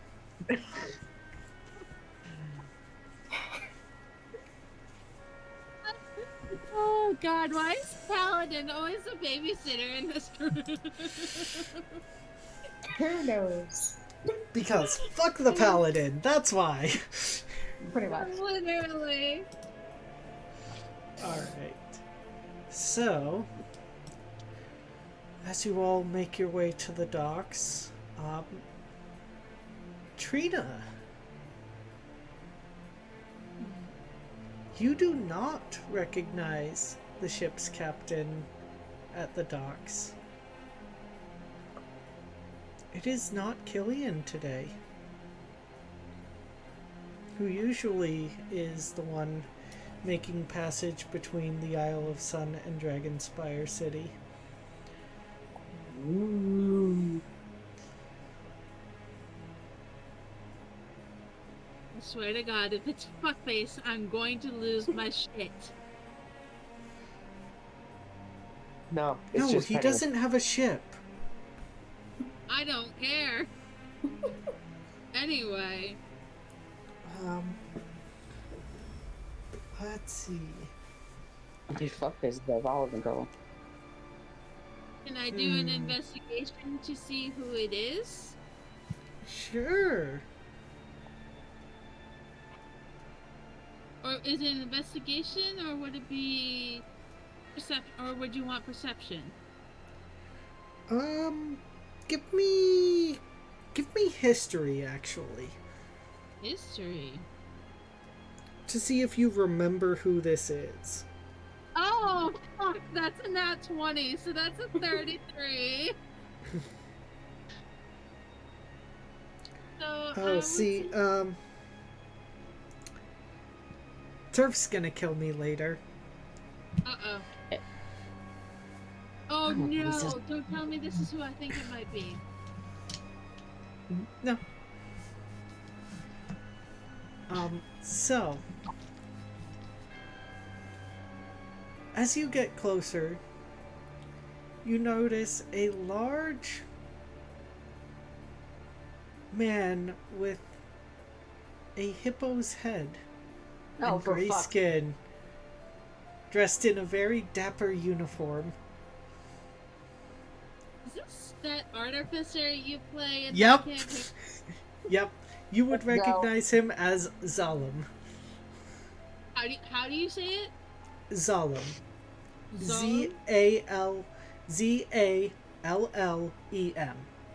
Oh god, why is Paladin always a babysitter in this group? Who knows? Because fuck the paladin, that's why. Pretty much. Literally. Alright. So, as you all make your way to the docks, Trina, you do not recognize the ship's captain at the docks. It is not Killian today, who usually is the one making passage between the Isle of Sun and Dragonspire City. Ooh. I swear to god, if it's fuckface, I'm going to lose my shit. No, it's No, just he Penny. doesn't have a ship. I don't care. Anyway. Let's see. You fuck this, the Vala girl. Can I do an investigation to see who it is? Sure. Or is it an investigation, or would it be perception, or would you want perception? Give me history, actually, History. to see if you remember who this is. Oh, fuck, that's a nat 20, so that's a 33. So, Oh, see, Turf's gonna kill me later. Uh-oh. Oh no, don't tell me this is who I think it might be. No. So, as you get closer, you notice a large man with a hippo's head Oh, and for gray fuck. skin, dressed in a very dapper uniform. Is this that artificer you play in Yep. that campaign? Yep. You would No. recognize him as Zalem. How do you say it? Zalem. Zalem? Zallem.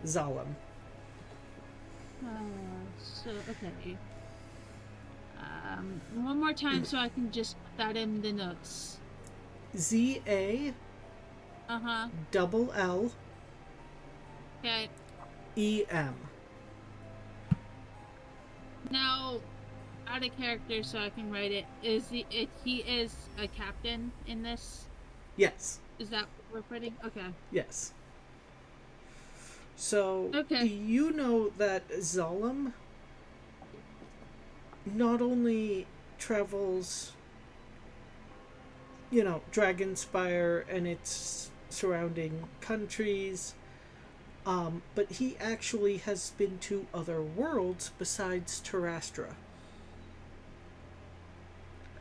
Zalem. So, okay. One more time so I can just put that in the notes. ZALLEM. Uh-huh. Okay. Now, out of character so I can write it, he is a captain in this? Yes. Is that what we're putting? Okay. Yes. So, Okay. you know that Zalem not only travels, Dragonspire and its surrounding countries, but he actually has been to other worlds besides Terrastra,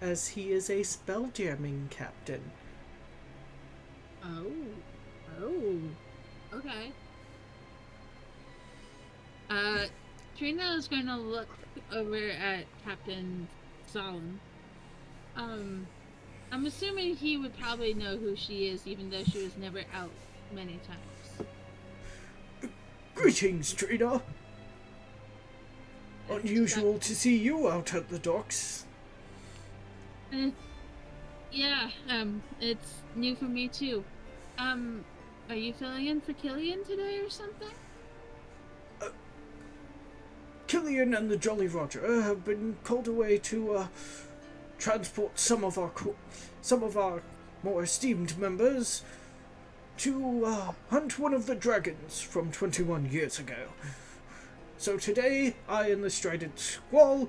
as he is a spelljamming captain. Oh. Okay. Trina is going to look over at Captain Solemn. I'm assuming he would probably know who she is, even though she was never out many times. Greetings, Trina. Unusual to see you out at the docks. Yeah, it's new for me too. Are you filling in for Killian today or something? Killian and the Jolly Roger have been called away to transport some of our more esteemed members to hunt one of the dragons from 21 years ago. So today, I and the Strident Squall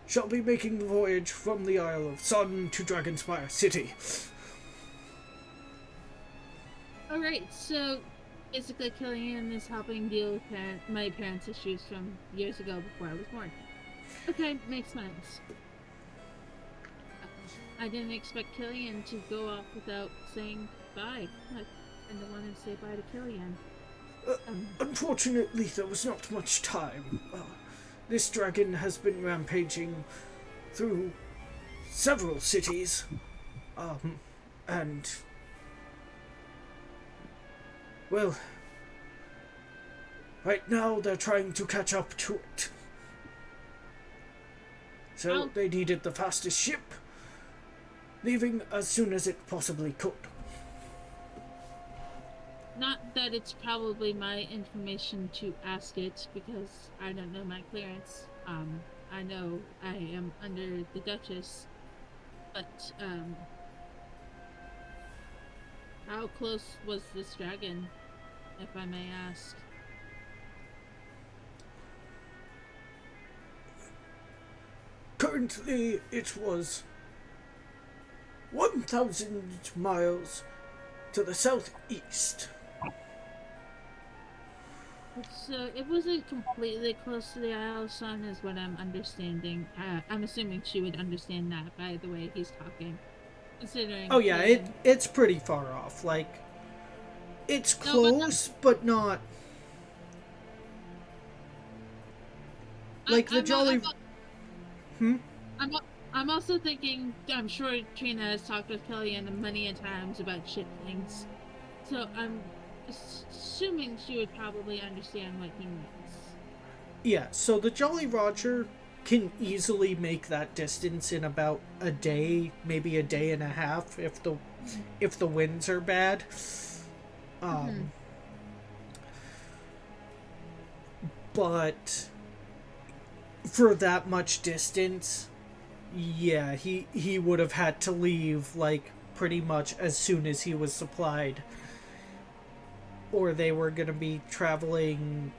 shall be making the voyage from the Isle of Sun to Dragonspire City. Alright, so basically Killian is helping deal with my parents' issues from years ago before I was born. Okay, makes sense. I didn't expect Killian to go off without saying bye. I kinda wanted to say bye to Killian. Unfortunately, there was not much time. This dragon has been rampaging through several cities, and well, right now they're trying to catch up to it. So they needed the fastest ship, leaving as soon as it possibly could. Not that it's probably my information to ask it, because I don't know my clearance. I know I am under the Duchess, but, how close was this dragon, if I may ask? Currently, it was 1,000 miles to the southeast. So it wasn't completely close to the Isle of Sun, is what I'm understanding. I'm assuming she would understand that by the way he's talking. Considering. Oh yeah, it's pretty far off. Like, it's close, but not. Like the Jolly. I'm also thinking. I'm sure Trina has talked with Killian many a times about ship things, so I'm assuming she would probably understand what he means. Yeah, so the Jolly Roger can easily make that distance in about a day, maybe a day and a half if the winds are bad. But for that much distance, yeah, he would have had to leave like pretty much as soon as he was supplied, or they were going to be traveling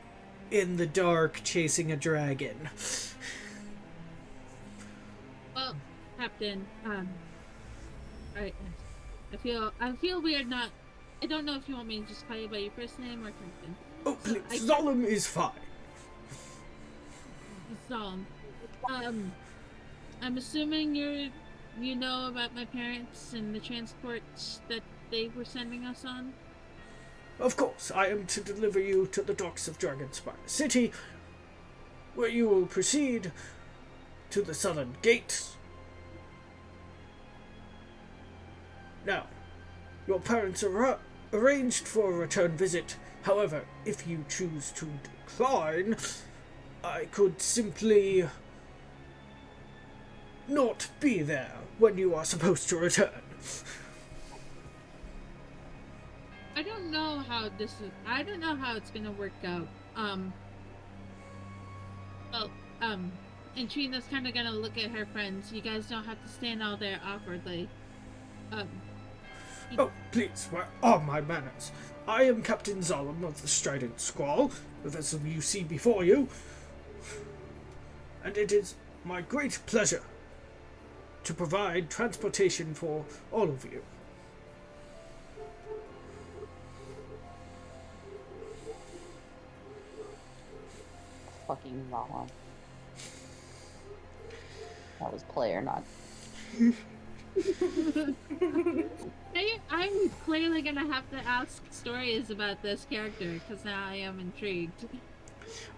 in the dark chasing a dragon. Well, Captain, I feel weird not. I don't know if you want me to just call you by your first name or Captain. Oh, please, Zalem is fine. Psalm. I'm assuming you know about my parents and the transports that they were sending us on? Of course, I am to deliver you to the docks of Dragonspire City, where you will proceed to the southern gates. Now, your parents are arranged for a return visit. However, if you choose to decline, I could simply not be there when you are supposed to return. I don't know how I don't know how it's gonna work out. Well, and Trina's kind of gonna look at her friends. You guys don't have to stand all there awkwardly. Oh, please, where are my manners? I am Captain Zalem of the Strident Squall, the vessel you see before you, and it is my great pleasure to provide transportation for all of you. Fucking wrong. That was player, not. I'm clearly gonna have to ask stories about this character because now I am intrigued.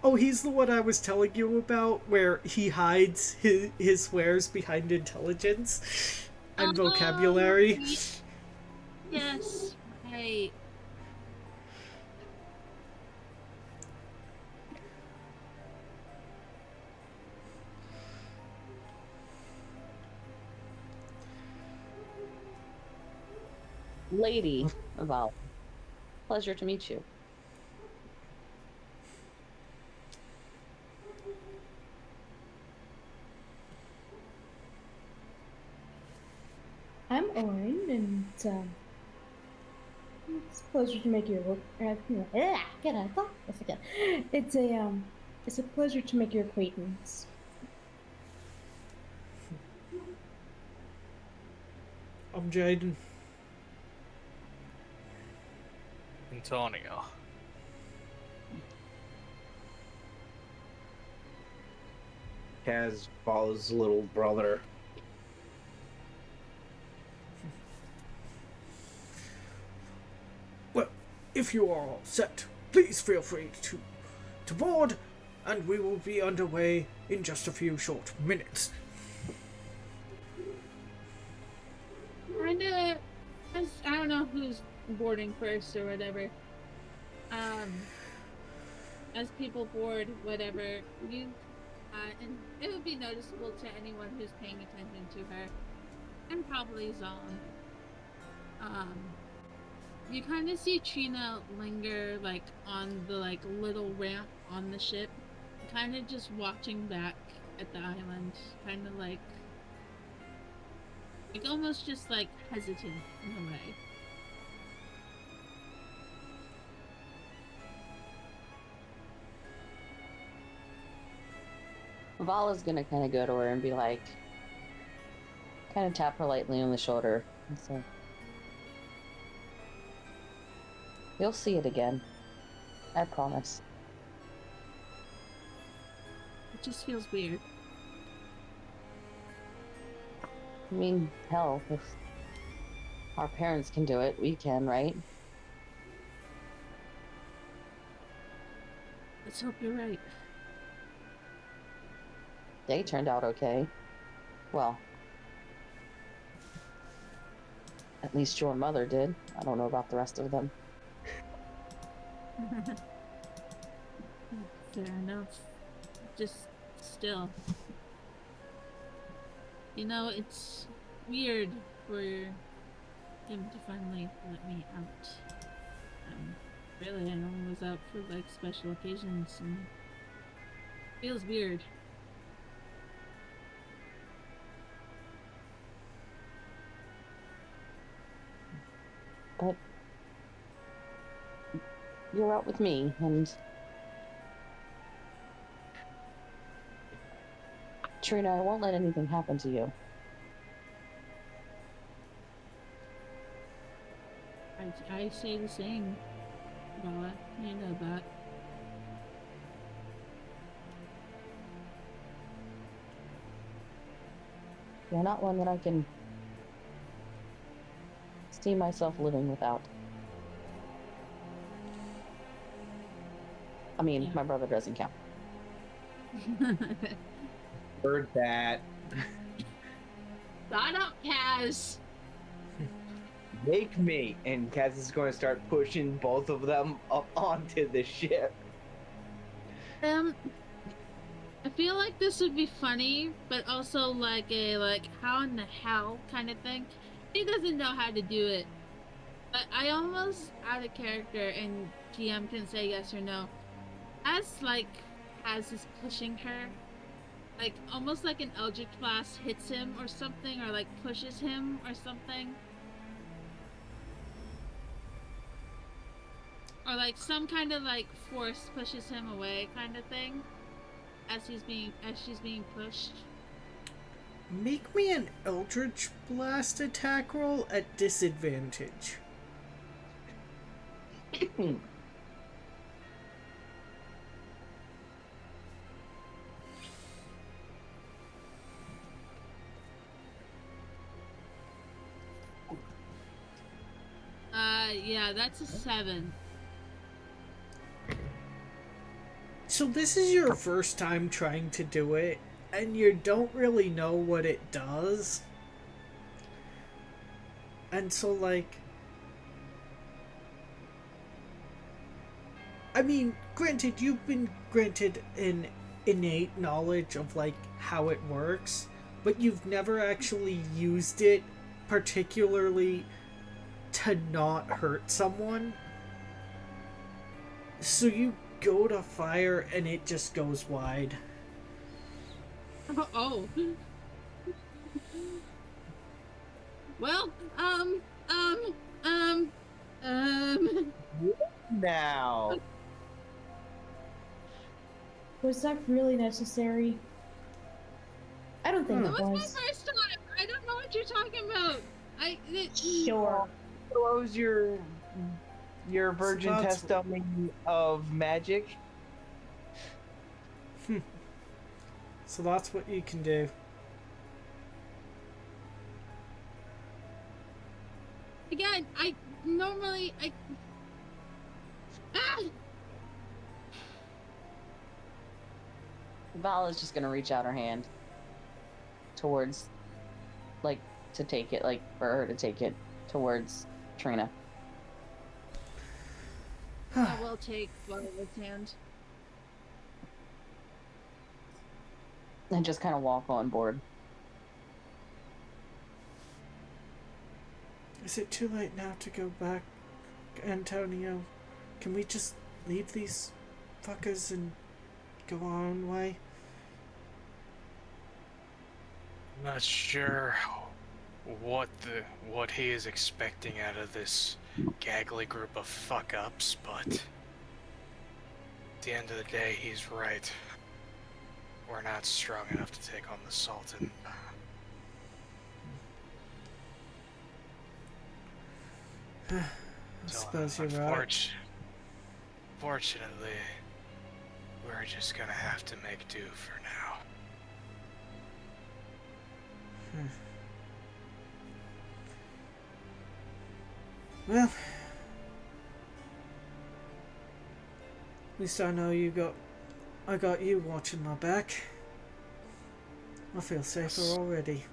Oh, he's the one I was telling you about, where he hides his swears behind intelligence and vocabulary. Yes, right. Lady Val, pleasure to meet you. I'm Orin, and it's a pleasure to make your get out of this again. It's a pleasure to make your acquaintance. I'm Jaden. Antonio. Casball's little brother. Well, if you are all set, please feel free to board, and we will be underway in just a few short minutes. Kinda, I don't know who's boarding first or whatever. As people board, whatever, and it would be noticeable to anyone who's paying attention to her, and probably Zon. You kind of see Trina linger, like, on the, like, little ramp on the ship, kind of just watching back at the island, kind of like almost just, like, hesitant in a way. Vala's gonna kind of go to her and be like, kind of tap her lightly on the shoulder and say, "You'll see it again. I promise." It just feels weird. I mean, hell, if our parents can do it, we can, right? Let's hope you're right. They turned out okay. Well, at least your mother did. I don't know about the rest of them. Fair enough. Just still. You know, it's weird for him to finally let me out. Really, I only was out for, like, special occasions, and feels weird. But you're out with me, and Trina, I won't let anything happen to you. I say the same, Bella. You know that. You're not one that I can see myself living without. I mean, Yeah. my brother doesn't count. Heard that. Shut up, Kaz. Make me. And Kaz is going to start pushing both of them up onto the ship. I feel like this would be funny, but also like a how in the hell kind of thing. He doesn't know how to do it. But I almost out of character and GM can say yes or no. As is pushing her, like almost like an Eldritch Blast hits him or something, or like pushes him or something. Or like some kind of like force pushes him away kind of thing. As she's being pushed. Make me an Eldritch Blast attack roll at disadvantage. Yeah, that's a 7. So this is your first time trying to do it, and you don't really know what it does. And so, like... I mean, granted, you've been granted an innate knowledge of, like, how it works, but you've never actually used it particularly to not hurt someone. So you go to fire and it just goes wide. Oh. Well, Now. Was that really necessary? I don't think That it was was. my first time. I don't know what you're talking about. Sure. What was your virgin So that's- testimony of magic? So that's what you can do. Again, Val is just gonna reach out her hand towards, like, to take it, like, for her to take it towards Trina. I will take Violet's hand. And just kind of walk on board. Is it too late now to go back, Antonio? Can we just leave these fuckers and go our own way? Not sure what he is expecting out of this gaggly group of fuck-ups, but at the end of the day, he's right. We're not strong enough to take on the Sultan. I suppose you're right. Fortunately, we're just gonna have to make do for now. Well, at least I know I got you watching my back. I feel safer already.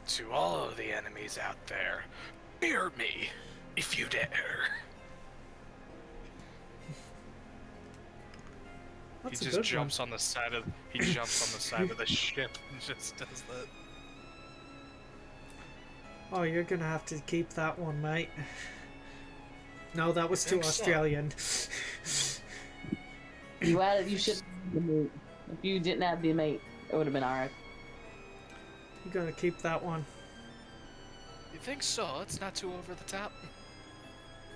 To all of the enemies out there, fear me if you dare. That's He a just good jumps on the side of the ship and just does that. one. Oh, you're gonna have to keep that one, mate. No, that was too Think so. Australian. You should. If you didn't have the mate, it would have been alright. You gotta keep that one. You think so? It's not too over the top.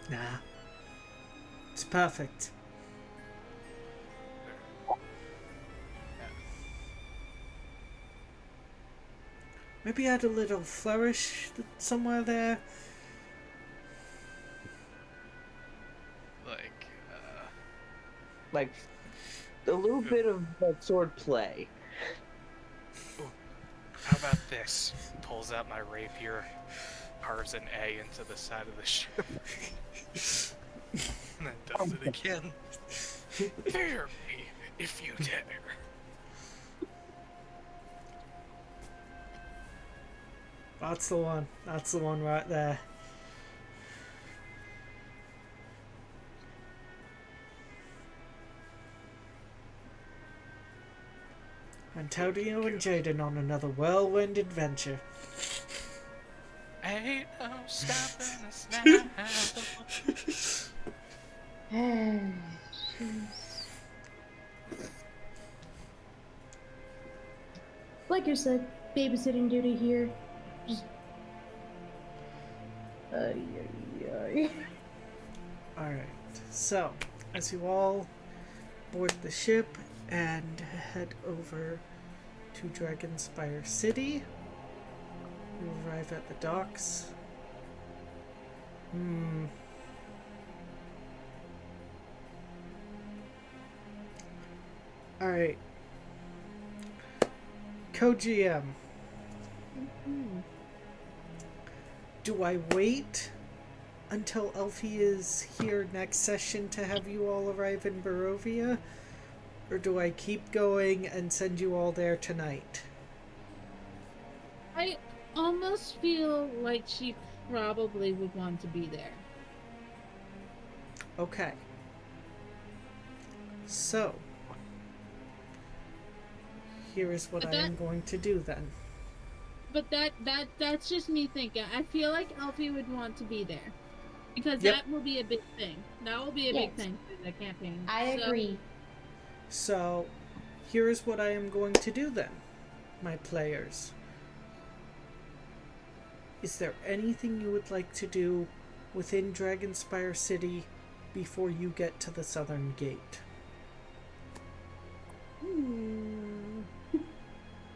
Nah. It's perfect. Maybe add a little flourish somewhere there. like a little bit of sword play. How about this? Pulls out my rapier, carves an A into the side of the ship, and then does it again. Fear me, if you dare. That's the one. That's the one right there. Antonio and Jaden on another whirlwind adventure. Ain't no stopping us now. Jeez. Like you said, babysitting duty here. Just. Alright, so as you all board the ship and head over to Dragonspire City, you arrive at the docks. Alright. Co-GM. Do I wait until Elfie is here next session to have you all arrive in Barovia? Or do I keep going and send you all there tonight? I almost feel like she probably would want to be there. Okay. So, here is what I am going to do then. But that's just me thinking. I feel like Elfie would want to be there. Because Yep. that will be a big thing. That will be a big thing for the campaign. I agree. So, here is what I am going to do then, my players. Is there anything you would like to do within Dragonspire City before you get to the southern gate?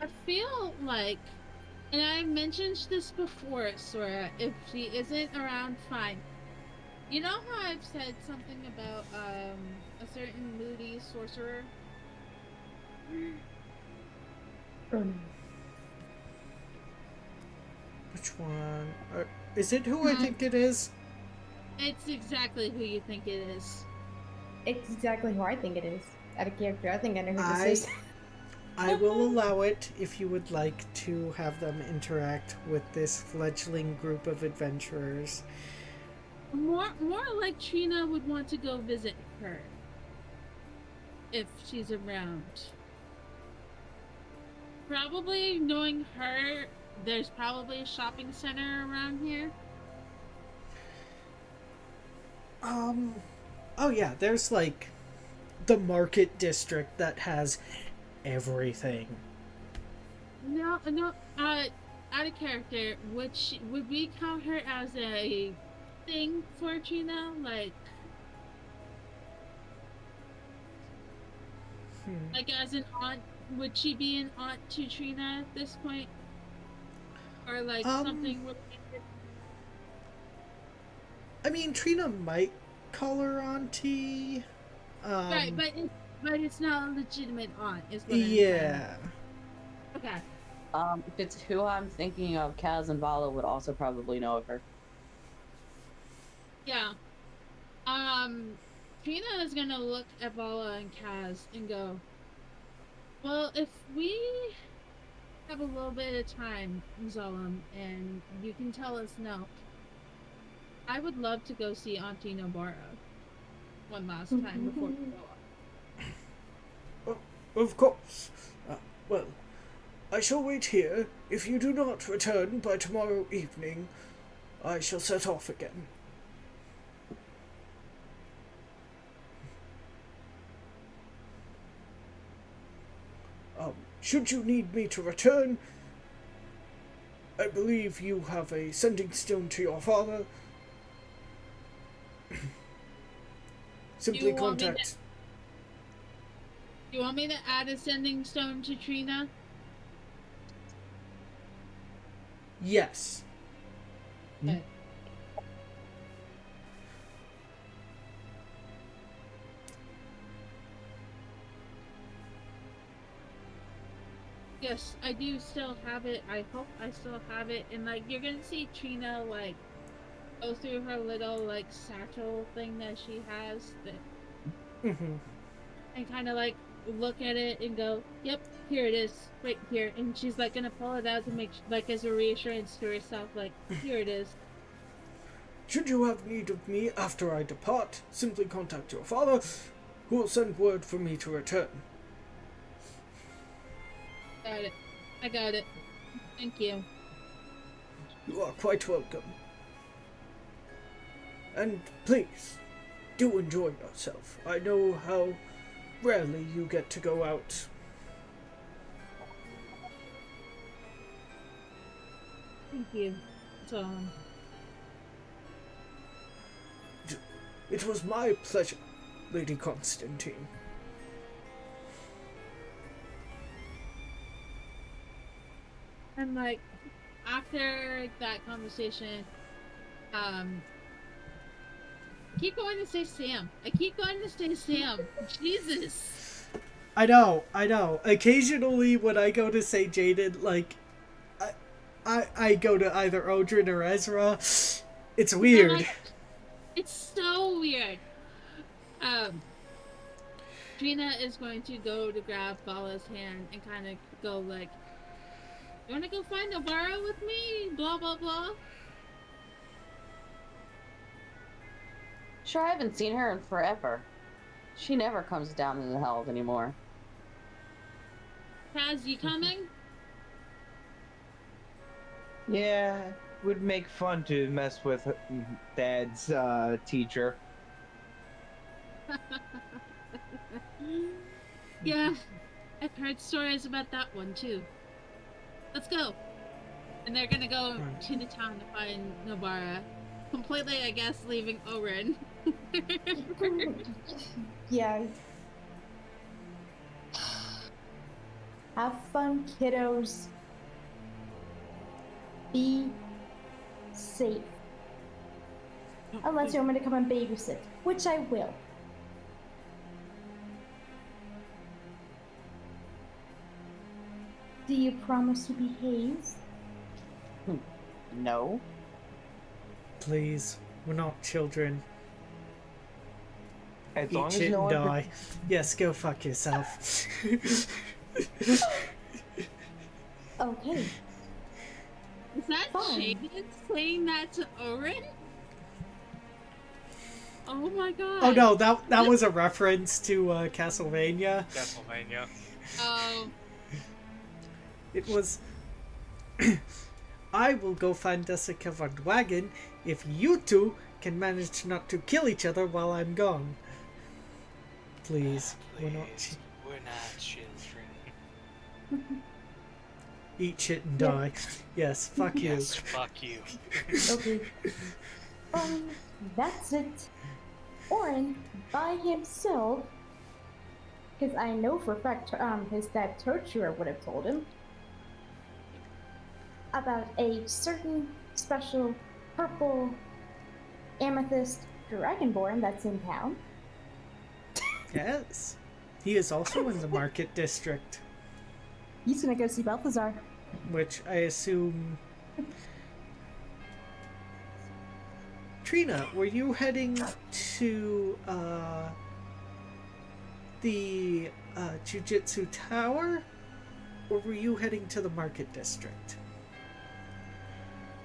I feel like, and I mentioned this before, Sora, if she isn't around, fine. You know how I've said something about a certain moody sorcerer? Which one? Is it who I think it is? It's exactly who you think it is. It's exactly who I think it is. Out of character, I think I know who this is. I will allow it if you would like to have them interact with this fledgling group of adventurers. More like Trina would want to go visit her. If she's around. Probably knowing her, there's probably a shopping center around here. Oh yeah, there's like the market district that has everything. No, out of character, would we count her as a thing for Trina? Like as an aunt, would she be an aunt to Trina at this point? Or like something related? I mean, Trina might call her auntie. Right, but it's not a legitimate aunt, is what I'm yeah. saying. Okay. If it's who I'm thinking of, Kaz and Vala would also probably know of her. Yeah. Trina is gonna look at Vala and Kaz and go, well, if we have a little bit of time, Zolom, and you can tell us no, I would love to go see Auntie Nobara one last time before we go up. Of course. Well, I shall wait here. If you do not return by tomorrow evening, I shall set off again. Should you need me to return, I believe you have a sending stone to your father. Simply contact. Do you want me to add a sending stone to Trina? Yes. Okay. yes, I do still have it. I hope I still have it. And like you're gonna see Trina like go through her little like satchel thing that she has that Mm-hmm. and kind of like look at it and go, "Yep, here it is, right here." And she's like gonna pull it out to make like as a reassurance to herself, like, "Here it is." Should you have need of me after I depart, simply contact your father, who will send word for me to return. Got it. I got it. Thank you. You are quite welcome. And please, do enjoy yourself. I know how rarely you get to go out. Thank you. So, It was my pleasure, Lady Constantine. and like after that conversation, I keep going to say Sam. I keep going to say Sam. Jesus. I know. Occasionally when I go to say Jaden, like, I go to either Odrin or Ezra. It's weird. Like, it's so weird. Trina is going to go to grab Vala's hand and kind of go like, "You want to go find Nobara with me?" Blah blah blah. Sure, I haven't seen her in forever. She never comes down in the hells anymore. Kaz, you coming? Yeah, would make fun to mess with Dad's teacher. Yeah, I've heard stories about that one too. Let's go. And they're gonna go to the town to find Nobara. Completely, I guess, leaving Oren. Yeah. Have fun, kiddos. Be safe. Unless you want me to come and babysit, which I will. Do you promise to behave? No. Please, we're not children. As Eat long as shit no and one die. Yes, go fuck yourself. Okay. Is that Fine. Shaden saying that to Oren? Oh my god. Oh no, that was a reference to Castlevania. Castlevania. Oh. It was... I will go find us a covered wagon if you two can manage not to kill each other while I'm gone. Please, we're not... We're not children. Eat shit and Yeah. die. Yes, fuck you. Yes, fuck you. Okay. That's it. Oren, by himself, because I know for a fact his dad torturer would have told him about a certain special purple amethyst dragonborn that's in town. Yes. He is also in the market district, He's gonna go see Balthazar. which I assume... Trina, were you heading to the Jujitsu Tower? Or were you heading to the market district?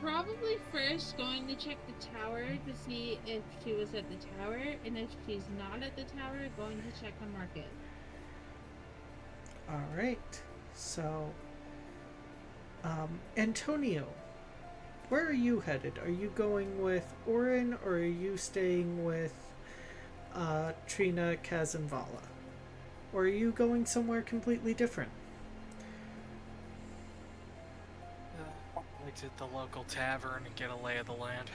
Probably first going to check the tower to see if she was at the tower, and if she's not at the tower, going to check the market. Alright. So, Antonio, where are you headed? Are you going with Orin, or are you staying with Trina, Kaz, and Vala? Or are you going somewhere completely different? Like to the local tavern and get a lay of the land.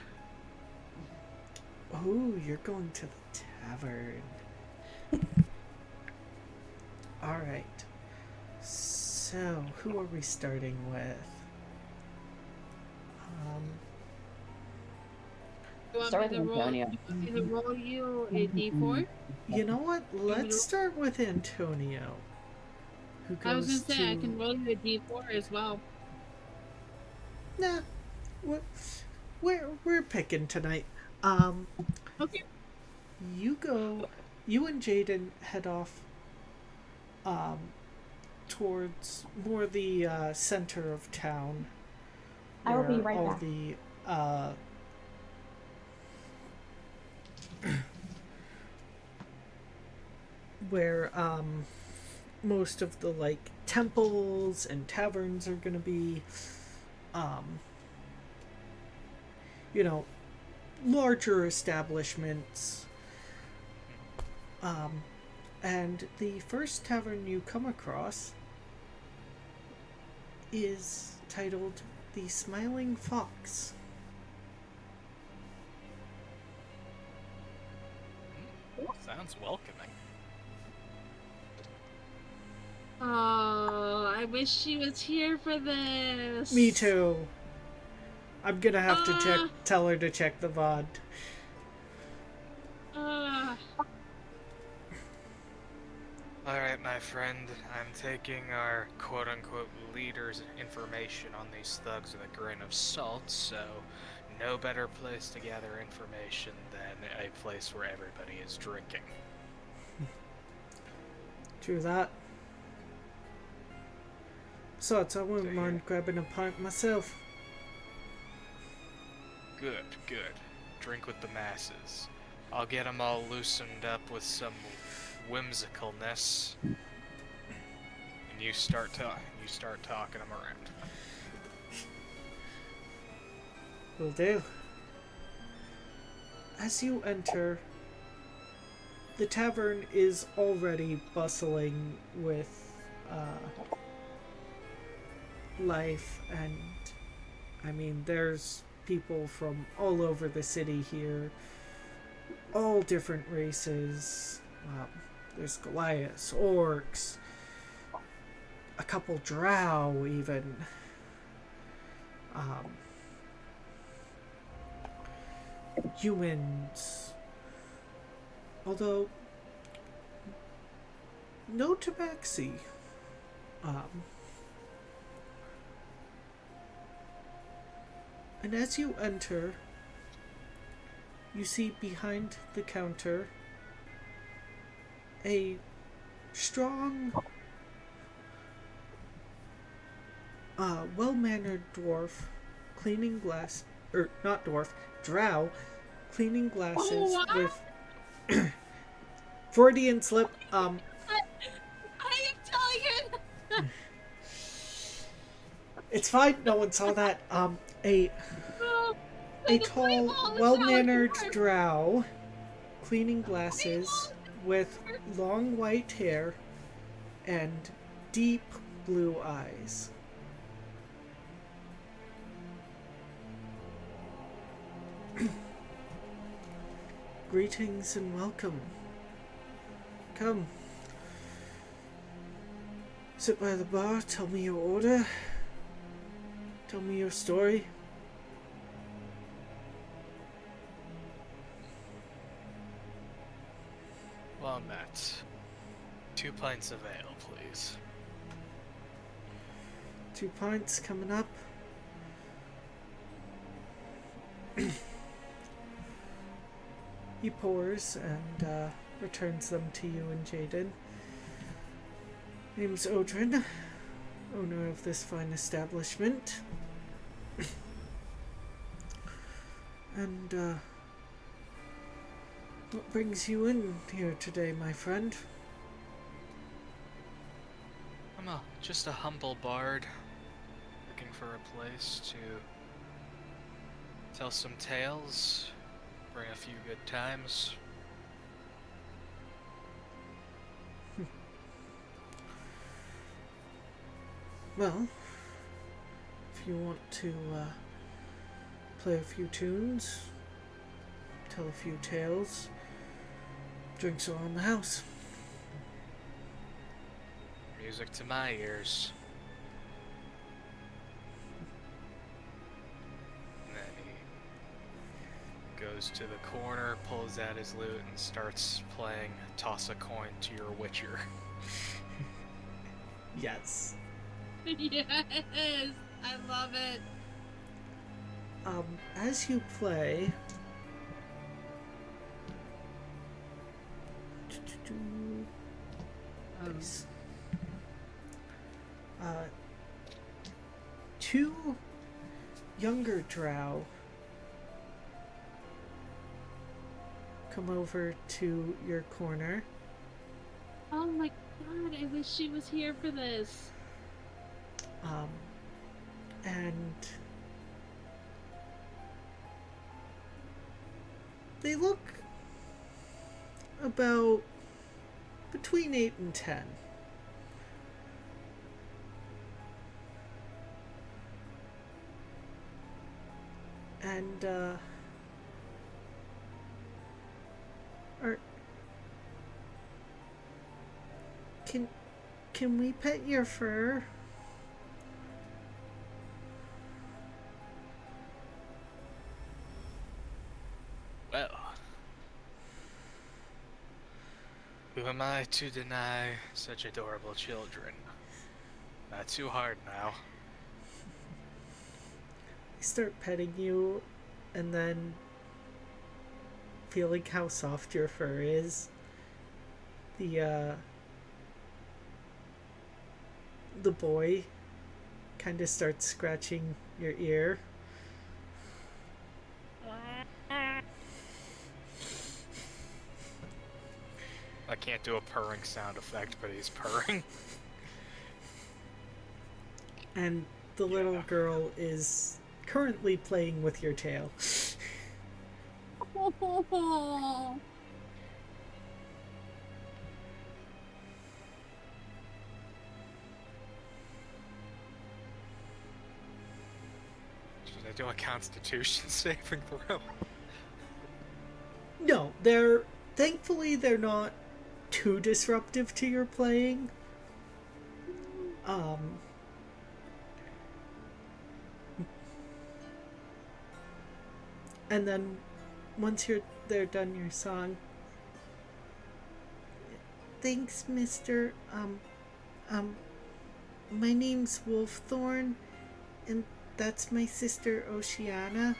Oh, you're going to the tavern. Alright. So, who are we starting with? You want Start me with to roll? Antonio. You want me to roll you a d4? You know what? Let's start with Antonio, who I was goes gonna say I to... can roll you a d4 as well. Nah, we're, we're picking tonight. Okay. You and Jaden head off um, towards more the center of town. I will be where right all back. the where most of the like temples and taverns are gonna be, um, you know, larger establishments. And the first tavern you come across is titled The Smiling Fox. Sounds welcoming. Oh, I wish she was here for this. Me too. I'm gonna have to Ah. tell her to check the VOD. Alright, my friend, I'm taking our quote-unquote leader's information on these thugs with a grain of salt, so no better place to gather information than a place where everybody is drinking. True that. Besides, I wouldn't mind grabbing a pint myself. Good, good. Drink with the masses. I'll get 'em all loosened up with some whimsicalness, and you start talking them around. Will do. As you enter, the tavern is already bustling with life, and I mean, there's people from all over the city here, all different races. There's Goliaths, orcs, a couple drow even. Humans. Although, no tabaxi. And as you enter, you see behind the counter a strong, well-mannered dwarf cleaning glass, or not dwarf, drow, cleaning glasses with Freudian slip. I am telling you. It's fine. No one saw that. A tall, well-mannered drow cleaning glasses with long white hair and deep blue eyes. Greetings and welcome. Come. Sit by the bar, tell me your order. Tell me your story. Well met. 2 pints of ale, please. 2 pints coming up. He pours and returns them to you and Jaden. Name's Odrin, owner of this fine establishment. And what brings you in here today, my friend? I'm just a humble bard, looking for a place to tell some tales, bring a few good times. Well, if you want to play a few tunes, tell a few tales, drinks around the house. Music to my ears. And then he goes to the corner, pulls out his lute, and starts playing Toss a Coin to Your Witcher. Yes. Yes, I love it. As you play, nice. Two younger drow come over to your corner. Oh my god, I wish she was here for this. And they look about between 8 and 10. And are can we pet your fur? Well, who am I to deny such adorable children? Not too hard now. I start petting you, and then feeling how soft your fur is. The boy kind of starts scratching your ear. I can't do a purring sound effect, but he's purring. And the little girl is currently playing with your tail. Should I do a Constitution saving throw? No, thankfully they're not too disruptive to your playing. And then once they're done your song. Thanks, Mr. My name's Wolfthorn, and that's my sister Oceana.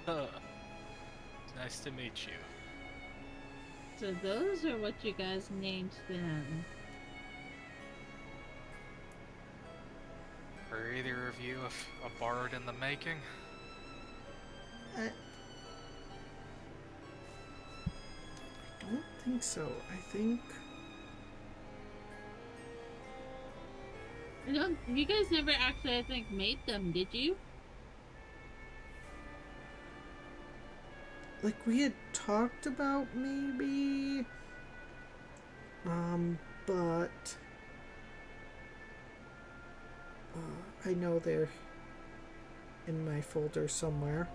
Nice to meet you. So those are what you guys named them. Are either of you a bard in the making? I don't think so. I think You guys never actually, I think, made them, did you? like we had talked about maybe, but I know they're in my folder somewhere.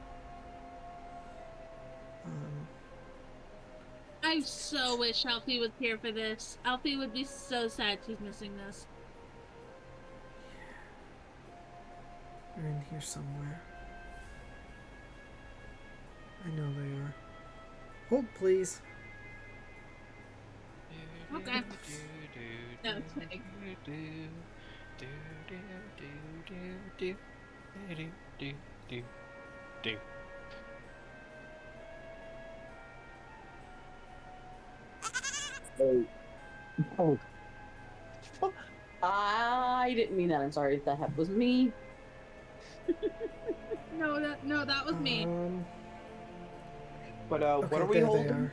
I so wish Alfie was here for this. Alfie would be so sad she's missing this. They're in here somewhere. I know they are. Hold, please. Okay. That's funny. Oh. I didn't mean that. I'm sorry if that was me. No, that was me. But Okay, what are we there holding?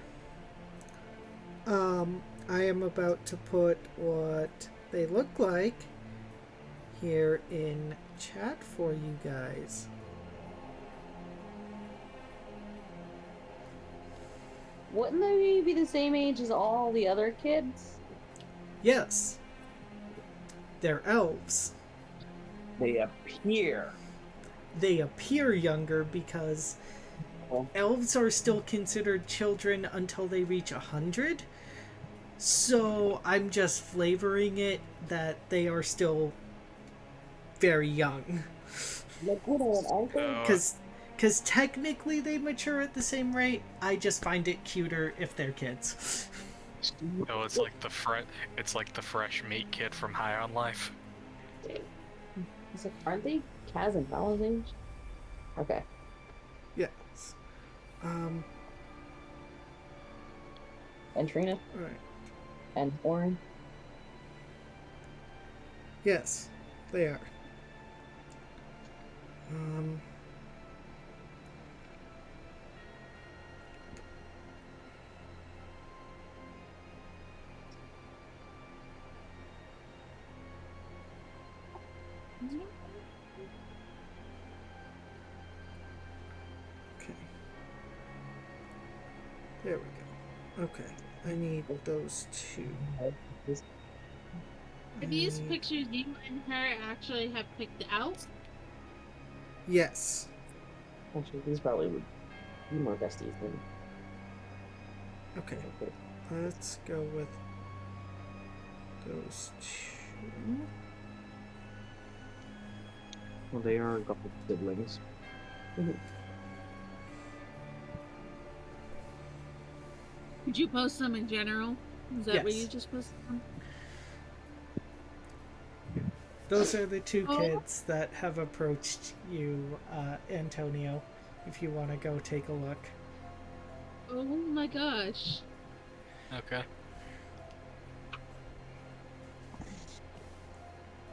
they are. I am about to put what they look like here in chat for you guys. Wouldn't they be the same age as all the other kids? Yes. They're elves. They appear. They appear younger because elves are still considered children until they reach 100. So I'm just flavoring it that they are still very young. Like, hold on, aren't they? Because technically they mature at the same rate. I just find it cuter if they're kids. Oh, it's like the fresh meat kit from High on Life. Is it, aren't they Kaz and Bella's age? Okay. Yes. And Trina Right. and Orin. Yes, they are. Okay. There we go. Okay. I need those two. Are these pictures you and her actually have picked out? Yes. Actually, these probably would be more besties than. Okay. Let's go with those two. Well, they are a couple siblings. Did you post them in general? Is that where you Yes. just posted them? Those are the two Oh. kids that have approached you, Antonio, if you want to go take a look. Oh my gosh. Okay.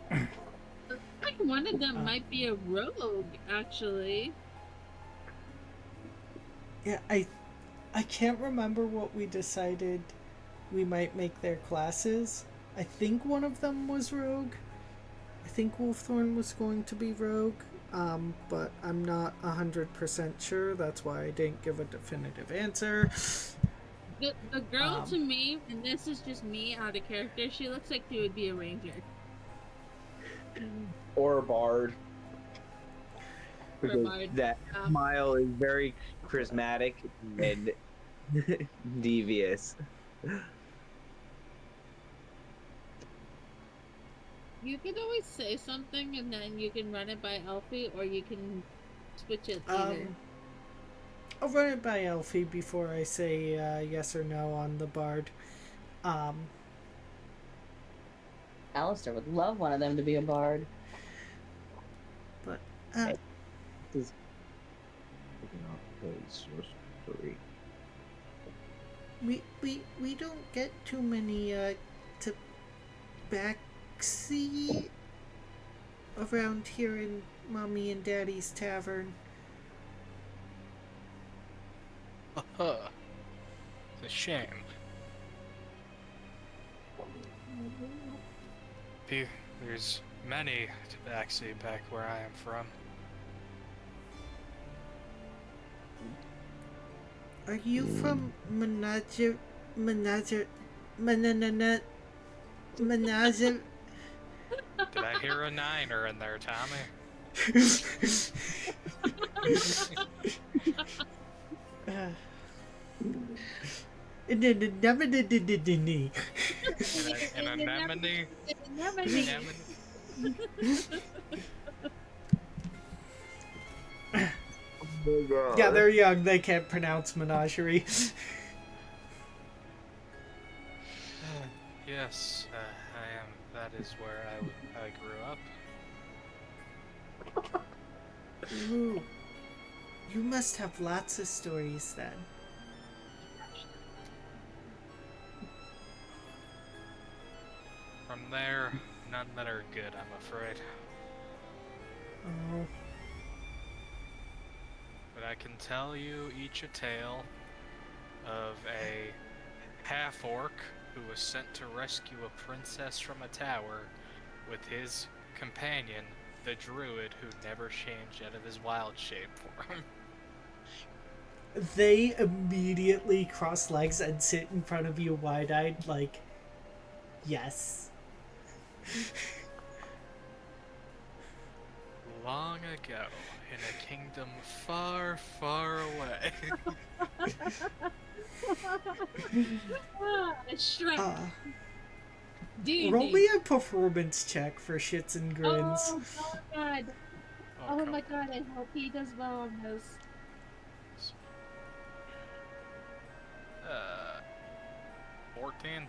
Like one of them might be a rogue, actually. Yeah, I can't remember what we decided we might make their classes. I think one of them was rogue. I think Wolfthorn was going to be rogue, but I'm not 100% sure. That's why I didn't give a definitive answer. The girl to me, and this is just me out of character, she looks like she would be a ranger. Or a bard. Or a Because bard. that smile is very charismatic and devious. You could always say something and then you can run it by Elfie, or you can switch it later. I'll run it by Elfie before I say yes or no on the bard. Alistair would love one of them to be a bard. But This we don't get too many tabaxi around here in Mommy and Daddy's tavern. It's a shame. There's many tabaxi back where I am from. Are you from Menager? Did I hear a niner in there, Tommy? In an anemone? Yeah, they're young. They can't pronounce menagerie. Yes, I am. That is where I grew up. Ooh. You must have lots of stories then. From there, none that are good, I'm afraid. Oh. But I can tell you each a tale of a half-orc who was sent to rescue a princess from a tower with his companion, the druid, who never changed out of his wild shape for him. They immediately cross legs and sit in front of you wide-eyed like, yes. Long ago, in a kingdom far, far away. Shrek. Roll me a performance check for shits and grins. Oh god. Oh my god, I hope he does well on this. 14. 14.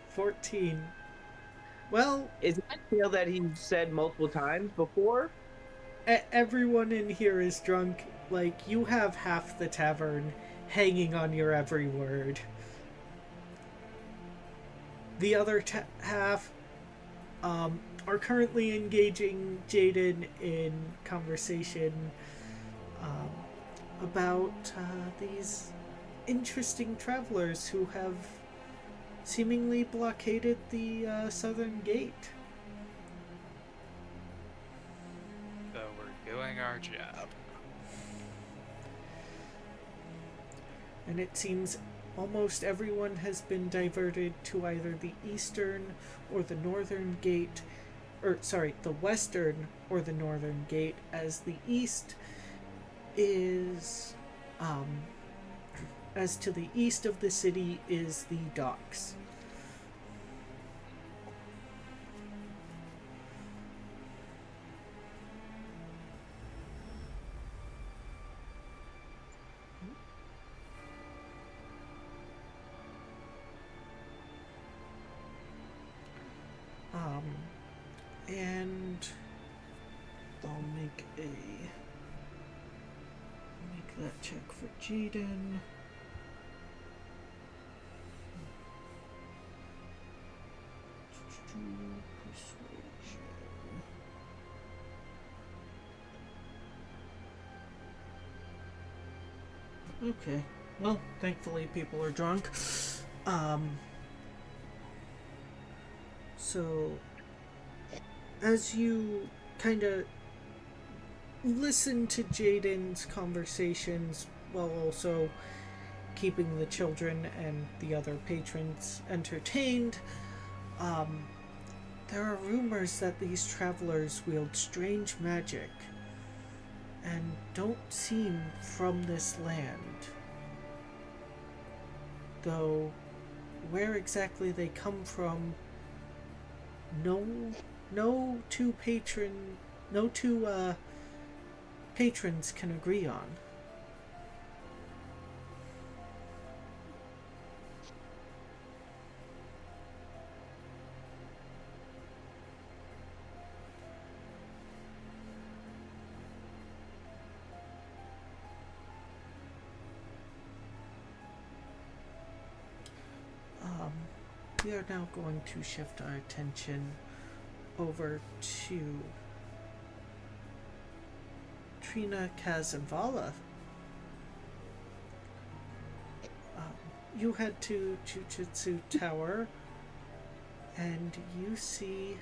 14. Well, Is it a tale that he said multiple times before? everyone in here is drunk. Like, you have half the tavern hanging on your every word. The other half are currently engaging Jaden in conversation um, about these interesting travelers who have seemingly blockaded the southern gate. So we're doing our job. And it seems almost everyone has been diverted to either the eastern or the northern gate, or sorry, the western or the northern gate, as the east is, as to the east of the city is the docks. And I'll make that check for Jaden. Persuasion. Okay. Well, thankfully people are drunk. So as you kind of listen to Jaden's conversations while also keeping the children and the other patrons entertained, there are rumors that these travelers wield strange magic and don't seem from this land. Though where exactly they come from, no two patrons can agree on. We are now going to shift our attention over to Trina, Kaz, and Vala. You head to Jujutsu Tower, and you see...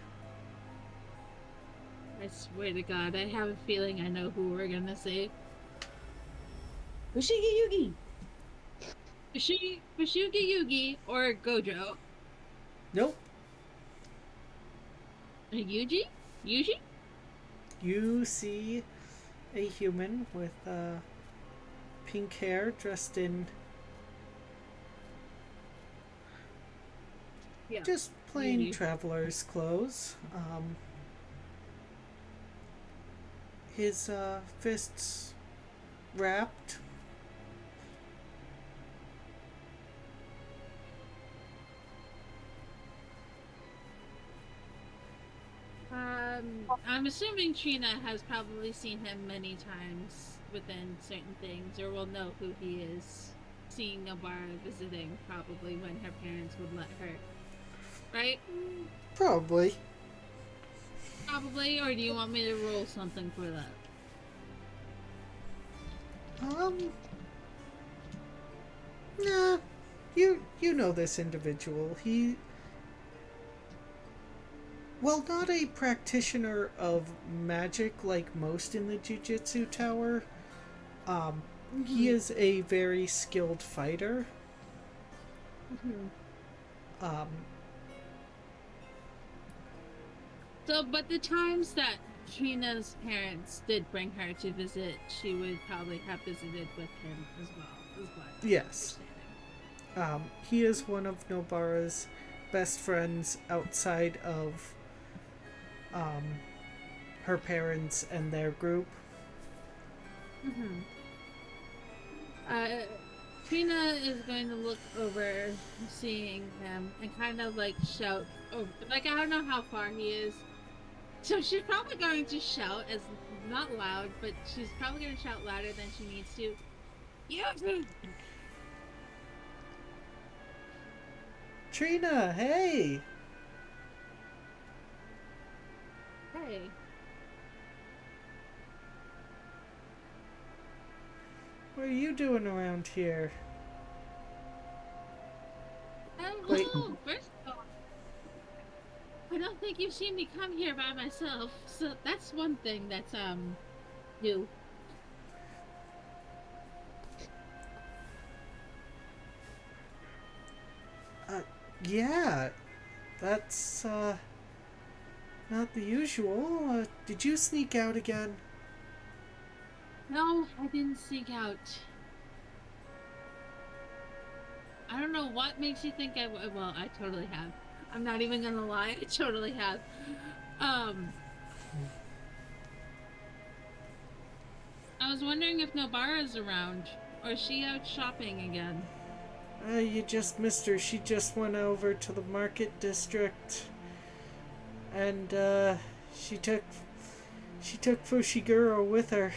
I swear to God, I have a feeling I know who we're gonna save. Fushigi Yugi! Fushigi Yugi or Gojo. Nope. Yuji? Yuji? You see a human with pink hair dressed in just plain traveler's clothes. His fists wrapped. I'm assuming Trina has probably seen him many times within certain things, or will know who he is, seeing Nobara visiting probably when her parents would let her. Right? Probably. Probably, or do you want me to roll something for that? Nah. You know this individual. He... While not a practitioner of magic like most in the Jujutsu Tower, he is a very skilled fighter. So, but the times that Trina's parents did bring her to visit, she would probably have visited with him as well, is what I'm Yes. understanding. He is one of Nobara's best friends outside of her parents and their group. Trina is going to look over, seeing him, and kind of like shout over. Like, I don't know how far he is. So she's probably going to shout, as not loud, but she's probably going to shout louder than she needs to. Yuki! Trina, hey! Hey. What are you doing around here? Wait. Hello! First of all, I don't think you've seen me come here by myself, so that's one thing that's, new. Yeah. That's, not the usual. Did you sneak out again? No, I didn't sneak out. I don't know what makes you think well, I totally have. I'm not even gonna lie, I totally have. I was wondering if Nobara's around, or is she out shopping again? You just missed her. She just went over to the market district. And, she took Fushiguro with her.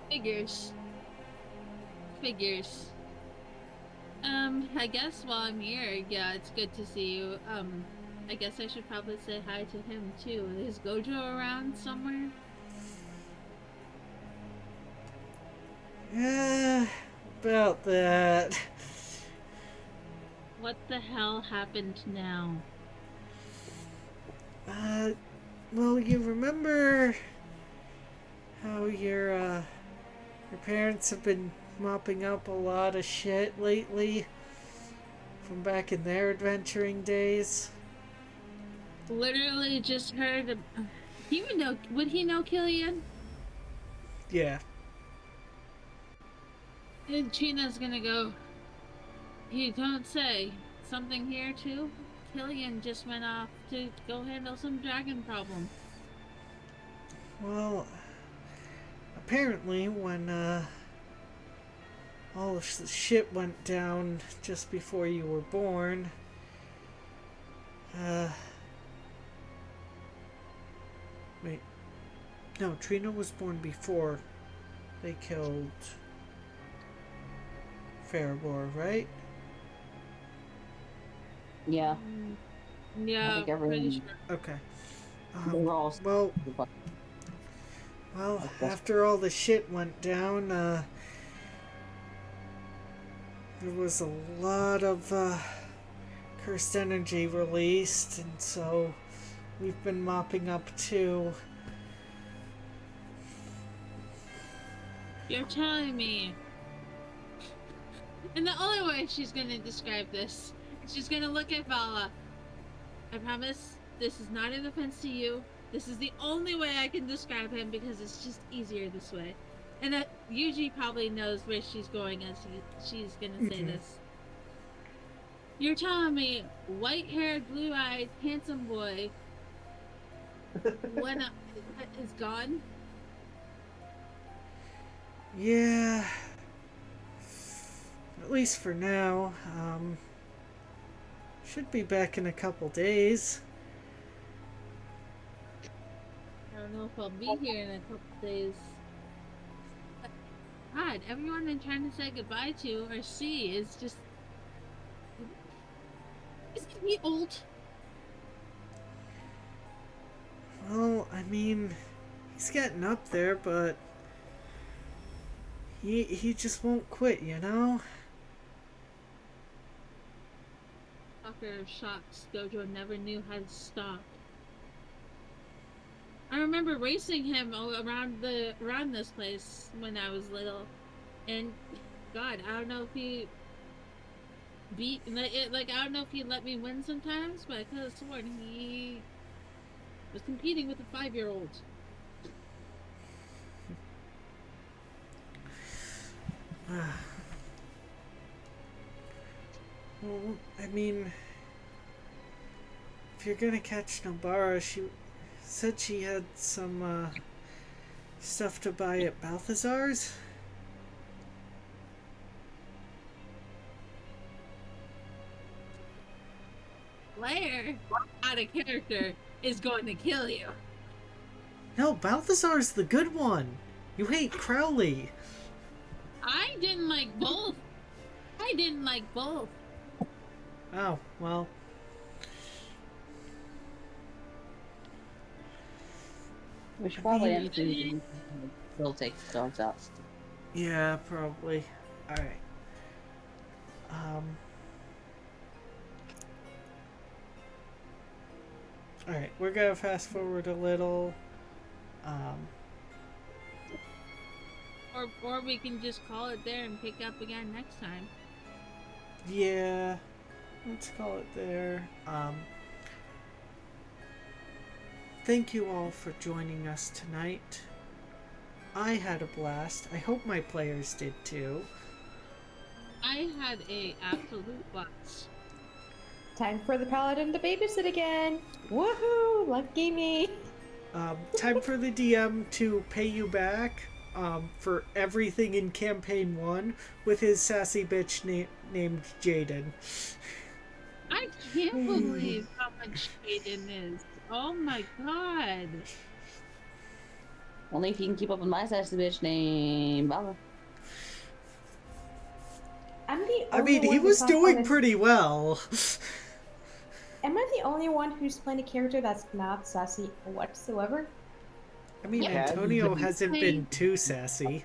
Figures. I guess while I'm here, yeah, it's good to see you. I guess I should probably say hi to him too. Is Gojo around somewhere? Yeah, about that. What the hell happened now? Well, you remember how your parents have been mopping up a lot of shit lately from back in their adventuring days? Literally just heard. He would know. Would he know Killian? Yeah. And China's gonna go. You don't say. Something here too? Killian just went off to go handle some dragon problem. Well, apparently when all the shit went down just before you were born, wait. No, Trina was born before they killed Farabor, right? Yeah. Yeah, I think everyone- pretty sure. Okay. We're all Well, after all the shit went down, there was a lot of cursed energy released, and so we've been mopping up too. You're telling me. And the only way she's gonna describe this, she's gonna look at Vala. I promise, this is not an offense to you. This is the only way I can describe him because it's just easier this way. And that Yuji probably knows where she's going as she's gonna say this. You're telling me, white-haired, blue-eyed, handsome boy when is gone? Yeah. At least for now. Should be back in a couple days. I don't know if I'll be here in a couple days. God, everyone I'm trying to say goodbye to or see is just... Isn't he old? Well, I mean, he's getting up there, but he just won't quit, you know? Shocker of shocks, Gojo never knew how to stop. I remember racing him around this place when I was little, and God, I don't know if he beat like I don't know if he let me win sometimes, but I could have sworn he was competing with a 5-year-old. Well, I mean, if you're gonna catch Nobara, she said she had some Stuff to buy at Balthazar's? Blair, out of character, is going to kill you. No, Balthazar's the good one. You hate Crowley. I didn't like both. I didn't like both. Oh, well. We should probably end soon. We'll take the dogs out. Yeah, probably. Alright. Alright, we're gonna fast forward a little. Or we can just call it there and pick up again next time. Yeah. Let's call it there. Thank you all for joining us tonight. I had a blast. I hope my players did too. I had a absolute blast. Time for the paladin to babysit again. Woohoo! Lucky me. Time for the DM to pay you back for everything in campaign 1 with his sassy bitch named Jaden. I can't believe how much Aiden is. Oh my god. Only if you can keep up with my sassy bitch named Baba. I'm the I only mean, he one was who's not doing playing pretty well. Am I the only one who's playing a character that's not sassy whatsoever? I mean, Yeah. Antonio hasn't been too sassy.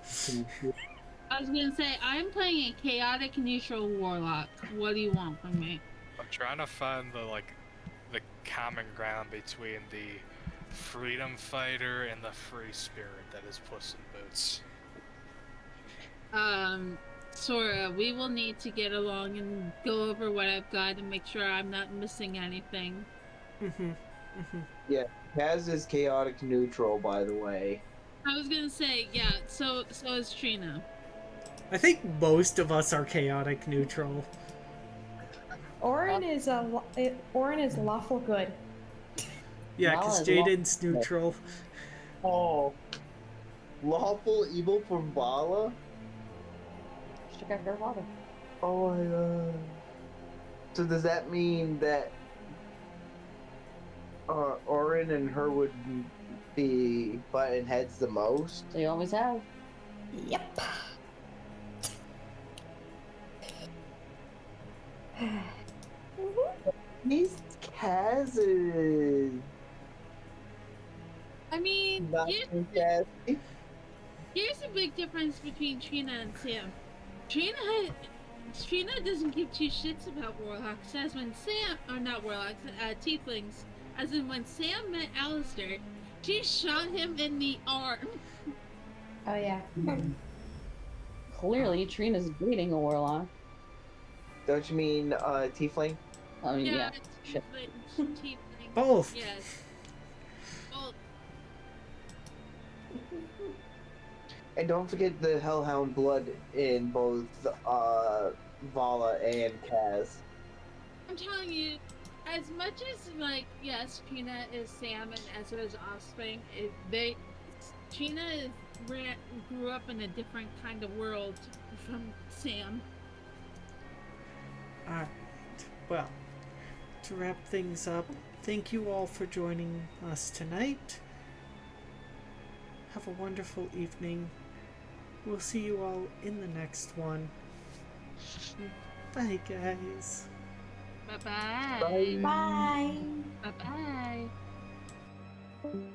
I was gonna say, I'm playing a chaotic neutral warlock. What do you want from me? I'm trying to find the common ground between the freedom fighter and the free spirit that is Puss in Boots. Sora, we will need to get along and go over what I've got and make sure I'm not missing anything. Yeah, Kaz is chaotic neutral, by the way. I was gonna say, yeah, so is Trina. I think most of us are chaotic neutral. Orin is lawful good. Yeah, because Jaden's neutral. Oh. Lawful evil from Bala? Check out her father. Oh my god. So does that mean that Orin and her would be butting heads the most? They always have. Yep. These Kaz's. I mean, Not Kaz. here's a big difference between Trina and Sam. Trina doesn't give two shits about warlocks, as when Sam, or not warlocks, tieflings, as in when Sam met Alistair, she shot him in the arm. Oh yeah. Clearly, Trina's dating a warlock. Don't you mean Tiefling? I mean, yeah. Shit. Tiefling. Both. Yes. Both. And don't forget the Hellhound blood in both Vala and Kaz. I'm telling you, as much as, like, yes, Trina is Sam and Ezra's offspring, Trina grew up in a different kind of world from Sam. Alright. Well, to wrap things up, thank you all for joining us tonight. Have a wonderful evening. We'll see you all in the next one. Bye, guys. Bye-bye. Bye. Bye. Bye-bye.